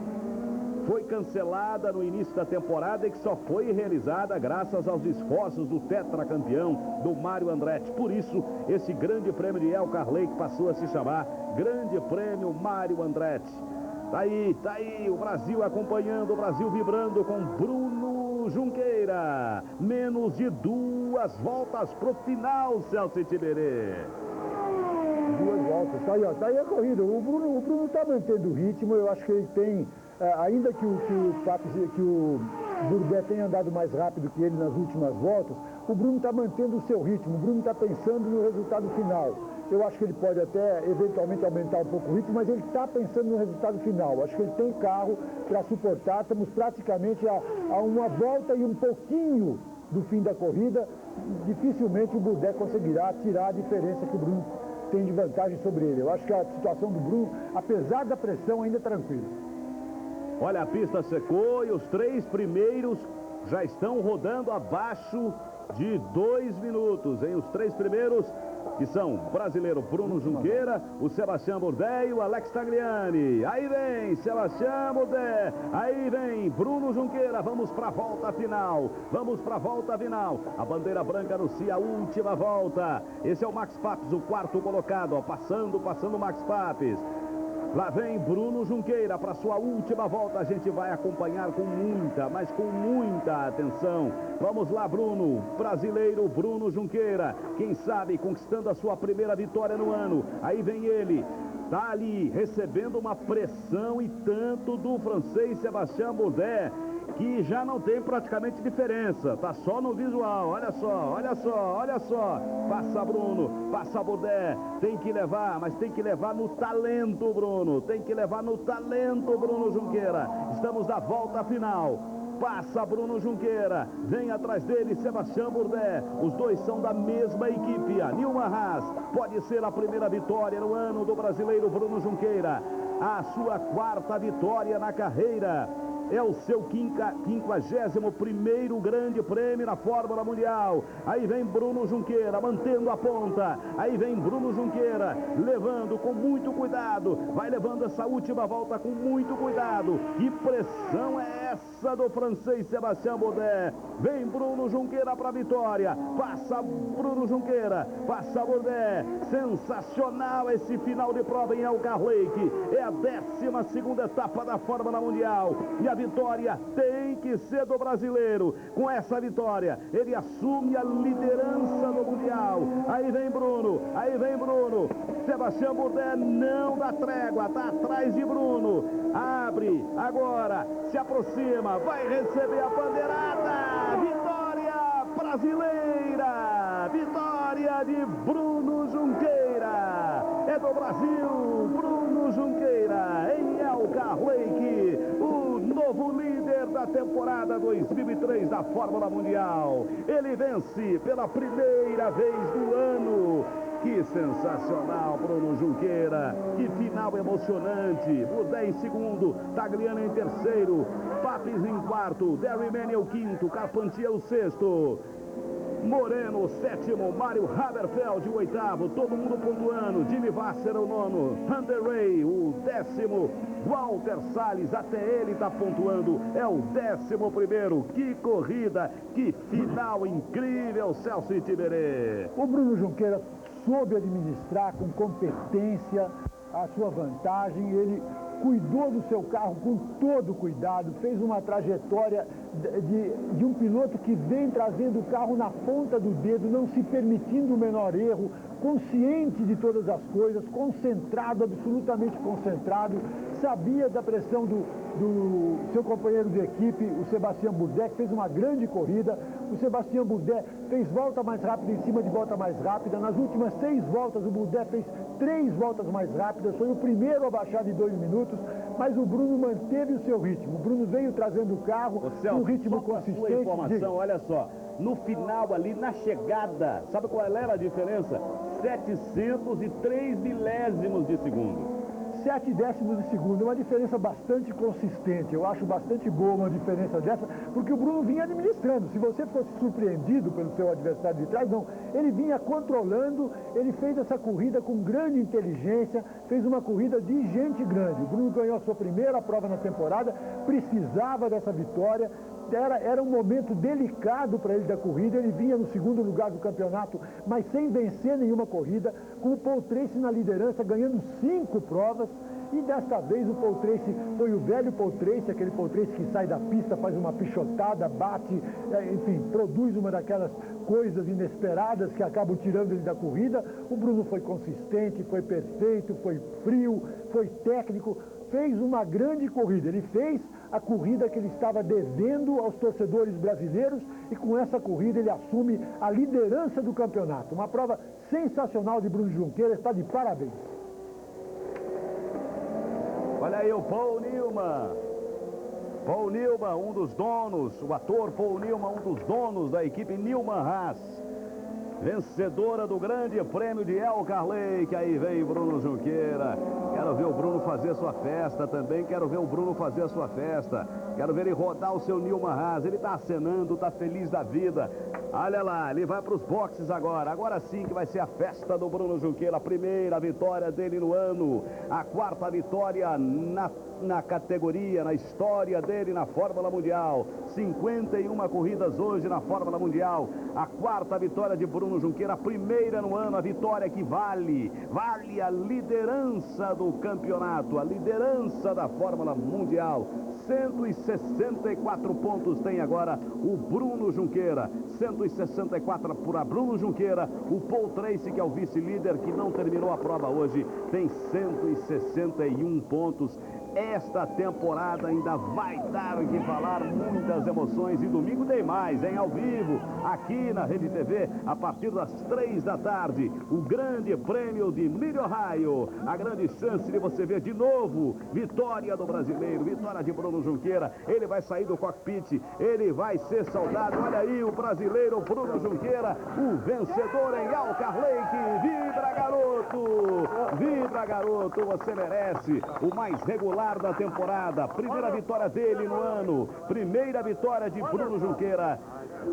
foi cancelada no início da temporada e que só foi realizada graças aos esforços do tetracampeão, do Mário Andretti. Por isso, esse grande prêmio de Elkhart Lake passou a se chamar Grande Prêmio Mário Andretti. Tá aí, o Brasil acompanhando, o Brasil vibrando com Bruno Junqueira. Menos de 2 voltas pro final, Celso Itiberê. 2 voltas, tá aí a corrida. O Bruno tá mantendo o ritmo, eu acho que ele tem... ainda que o Bourdais tenha andado mais rápido que ele nas últimas voltas, o Bruno está mantendo o seu ritmo, o Bruno está pensando no resultado final. Eu acho que ele pode até eventualmente aumentar um pouco o ritmo, mas ele está pensando no resultado final. Acho que ele tem carro para suportar. Estamos praticamente a uma volta e um pouquinho do fim da corrida. Dificilmente o Bourdais conseguirá tirar a diferença que o Bruno tem de vantagem sobre ele. Eu acho que a situação do Bruno, apesar da pressão, ainda é tranquila. Olha, a pista secou e os 3 primeiros já estão rodando abaixo de 2 minutos, hein? Os 3 primeiros, que são o brasileiro Bruno Junqueira, o Sébastien Bourdais e o Alex Tagliani. Aí vem Sébastien Bourdais, aí vem Bruno Junqueira. Vamos para a volta final, A bandeira branca anuncia a última volta. Esse é o Max Papis, o 4º colocado, ó, passando o Max Papis. Lá vem Bruno Junqueira para sua última volta. A gente vai acompanhar com muita, mas com muita atenção. Vamos lá, Bruno. Brasileiro Bruno Junqueira. Quem sabe conquistando a sua primeira vitória no ano. Aí vem ele. Tá ali recebendo uma pressão e tanto do francês Sébastien Bourdais, que já não tem praticamente diferença, tá só no visual. Olha só, passa Bruno, passa Bourdais, tem que levar, mas tem que levar no talento, Bruno, Bruno Junqueira. Estamos na volta final. Passa Bruno Junqueira, vem atrás dele Sébastien Bourdais. Os dois são da mesma equipe, a Newman Haas. Pode ser a primeira vitória no ano do brasileiro Bruno Junqueira. A sua 4ª vitória na carreira. é o seu 51º grande prêmio na Fórmula Mundial. Aí vem Bruno Junqueira, mantendo a ponta. Aí vem Bruno Junqueira, levando com muito cuidado. Vai levando essa última volta com muito cuidado. Que pressão é essa do francês Sébastien Bourdais? Vem Bruno Junqueira para a vitória. Passa Bruno Junqueira, passa Bourdais. Sensacional esse final de prova em Elkhart Lake. É a 12ª etapa da Fórmula Mundial. E a vitória tem que ser do brasileiro. Com essa vitória, ele assume a liderança do Mundial. Aí vem Bruno, aí vem Bruno. Sébastien Bourdais não dá trégua, está atrás de Bruno. Abre, agora, se aproxima, vai receber a bandeirada. Vitória brasileira! Vitória de Bruno Junqueira! É do Brasil, Bruno Junqueira, em Elkhart Lake, o novo líder da temporada 2003 da Fórmula Mundial. Ele vence pela primeira vez do ano. Que sensacional, Bruno Junqueira. Que final emocionante. Bourdais em segundo, Tagliani em terceiro, Papis em quarto, Derry Manning o quinto, Carpentier o sexto, Moreno o sétimo, Mário Haberfeld o oitavo, todo mundo pontuando. Jimmy Vasser o nono, Hunter Ray o décimo, Walter Salles, até ele está pontuando, é o 11º. Que corrida, que final incrível, Celso Itiberê. O Bruno Junqueira soube administrar com competência a sua vantagem. Ele cuidou do seu carro com todo cuidado, fez uma trajetória de um piloto que vem trazendo o carro na ponta do dedo, não se permitindo o menor erro, consciente de todas as coisas, concentrado, absolutamente concentrado, sabia da pressão do seu companheiro de equipe, o Sébastien Bourdais, que fez uma grande corrida. O Sébastien Bourdais fez volta mais rápida em cima de volta mais rápida. Nas últimas 6 voltas, o Bourdais fez 3 voltas mais rápidas, foi o primeiro a baixar de 2 minutos, mas o Bruno manteve o seu ritmo. O Bruno veio trazendo o carro com um ritmo consistente. Sua informação, olha só, no final ali, na chegada, sabe qual era a diferença? 703 milésimos de segundo. 7 décimos de segundo, é uma diferença bastante consistente. Eu acho bastante boa uma diferença dessa, porque o Bruno vinha administrando. Se você fosse surpreendido pelo seu adversário de trás, não. Ele vinha controlando, ele fez essa corrida com grande inteligência, fez uma corrida de gente grande. O Bruno ganhou a sua primeira prova na temporada, precisava dessa vitória. Era um momento delicado para ele da corrida. Ele vinha no segundo lugar do campeonato, mas sem vencer nenhuma corrida, com o Paul Tracy na liderança, ganhando 5 provas. E desta vez o Paul Tracy foi o velho Paul Tracy, aquele Paul Tracy que sai da pista, faz uma pichotada, bate, enfim, produz uma daquelas coisas inesperadas que acabam tirando ele da corrida. O Bruno foi consistente, foi perfeito, foi frio, foi técnico, fez uma grande corrida. Ele fez a corrida que ele estava devendo aos torcedores brasileiros, e com essa corrida ele assume a liderança do campeonato. Uma prova sensacional de Bruno Junqueira, está de parabéns. Olha aí o Paul Newman. Paul Newman, um dos donos, o ator Paul Newman, um dos donos da equipe Newman Haas. Vencedora do grande prêmio de Elkhart Lake. Aí vem Bruno Junqueira. Quero ver o Bruno fazer sua festa também. Quero ver o Bruno fazer a sua festa. Quero ver ele rodar o seu Newman Haas. Ele está acenando, está feliz da vida. Olha lá, ele vai para os boxes agora. Agora sim que vai ser a festa do Bruno Junqueira. A primeira vitória dele no ano. A 4ª vitória na categoria, na história dele na Fórmula Mundial. 51 corridas hoje na Fórmula Mundial. A 4ª vitória de Bruno Junqueira, a primeira no ano, a vitória que vale a liderança do campeonato, a liderança da Fórmula Mundial. 164 pontos tem agora o Bruno Junqueira, 164 para Bruno Junqueira. O Paul Tracy, que é o vice-líder, que não terminou a prova hoje, tem 161 pontos. Esta temporada ainda vai dar o que falar, muitas emoções, e domingo tem mais, hein? Ao vivo, aqui na Rede TV, a partir das 3 da tarde, o grande prêmio de Mid-Ohio, a grande chance de você ver de novo vitória do brasileiro, vitória de Bruno Junqueira. Ele vai sair do cockpit, ele vai ser saudado. Olha aí o brasileiro Bruno Junqueira, o vencedor em Elkhart Lake. Vibra, garoto! Vibra, garoto! Você merece o mais regular titular da temporada, primeira vitória dele no ano, primeira vitória de Bruno Junqueira.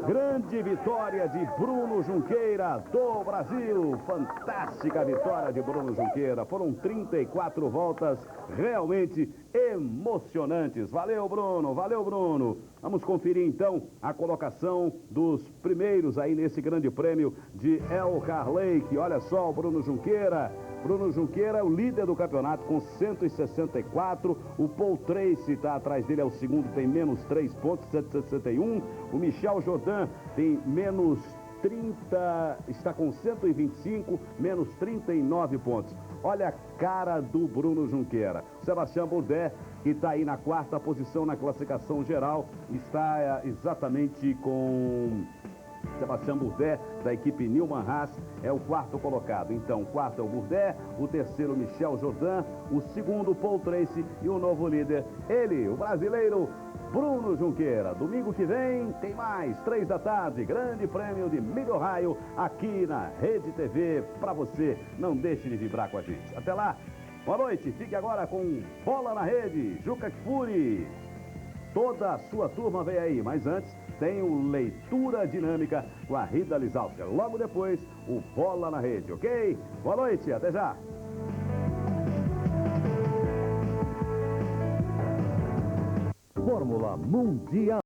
Grande vitória de Bruno Junqueira do Brasil. Fantástica vitória de Bruno Junqueira. Foram 34 voltas realmente emocionantes. Valeu, Bruno. Valeu, Bruno. Vamos conferir então a colocação dos primeiros aí nesse grande prêmio de Elkhart Lake. Olha só o Bruno Junqueira. Bruno Junqueira é o líder do campeonato com 164. O Paul Tracy está atrás dele, é o segundo, tem menos 3 pontos, 161. O Michel Jordan tem menos 30, está com 125, menos 39 pontos. Olha a cara do Bruno Junqueira. Sebastião Bourdais, que está aí na quarta posição na classificação geral, está exatamente com... Sebastião Bourdais, da equipe Newman Haas, é o quarto colocado. Então, o quarto é o Bourdais, o terceiro Michel Jordan, o segundo Paul Tracy e o novo líder, ele, o brasileiro Bruno Junqueira. Domingo que vem tem mais, 3 da tarde, grande prêmio de Mid-Ohio aqui na Rede TV para você. Não deixe de vibrar com a gente. Até lá, boa noite, fique agora com Bola na Rede, Juca Kfouri. Toda a sua turma vem aí, mas antes tem o Leitura Dinâmica com a Rita Lisauska. Logo depois, o Bola na Rede, ok? Boa noite, até já! Fórmula Mundial.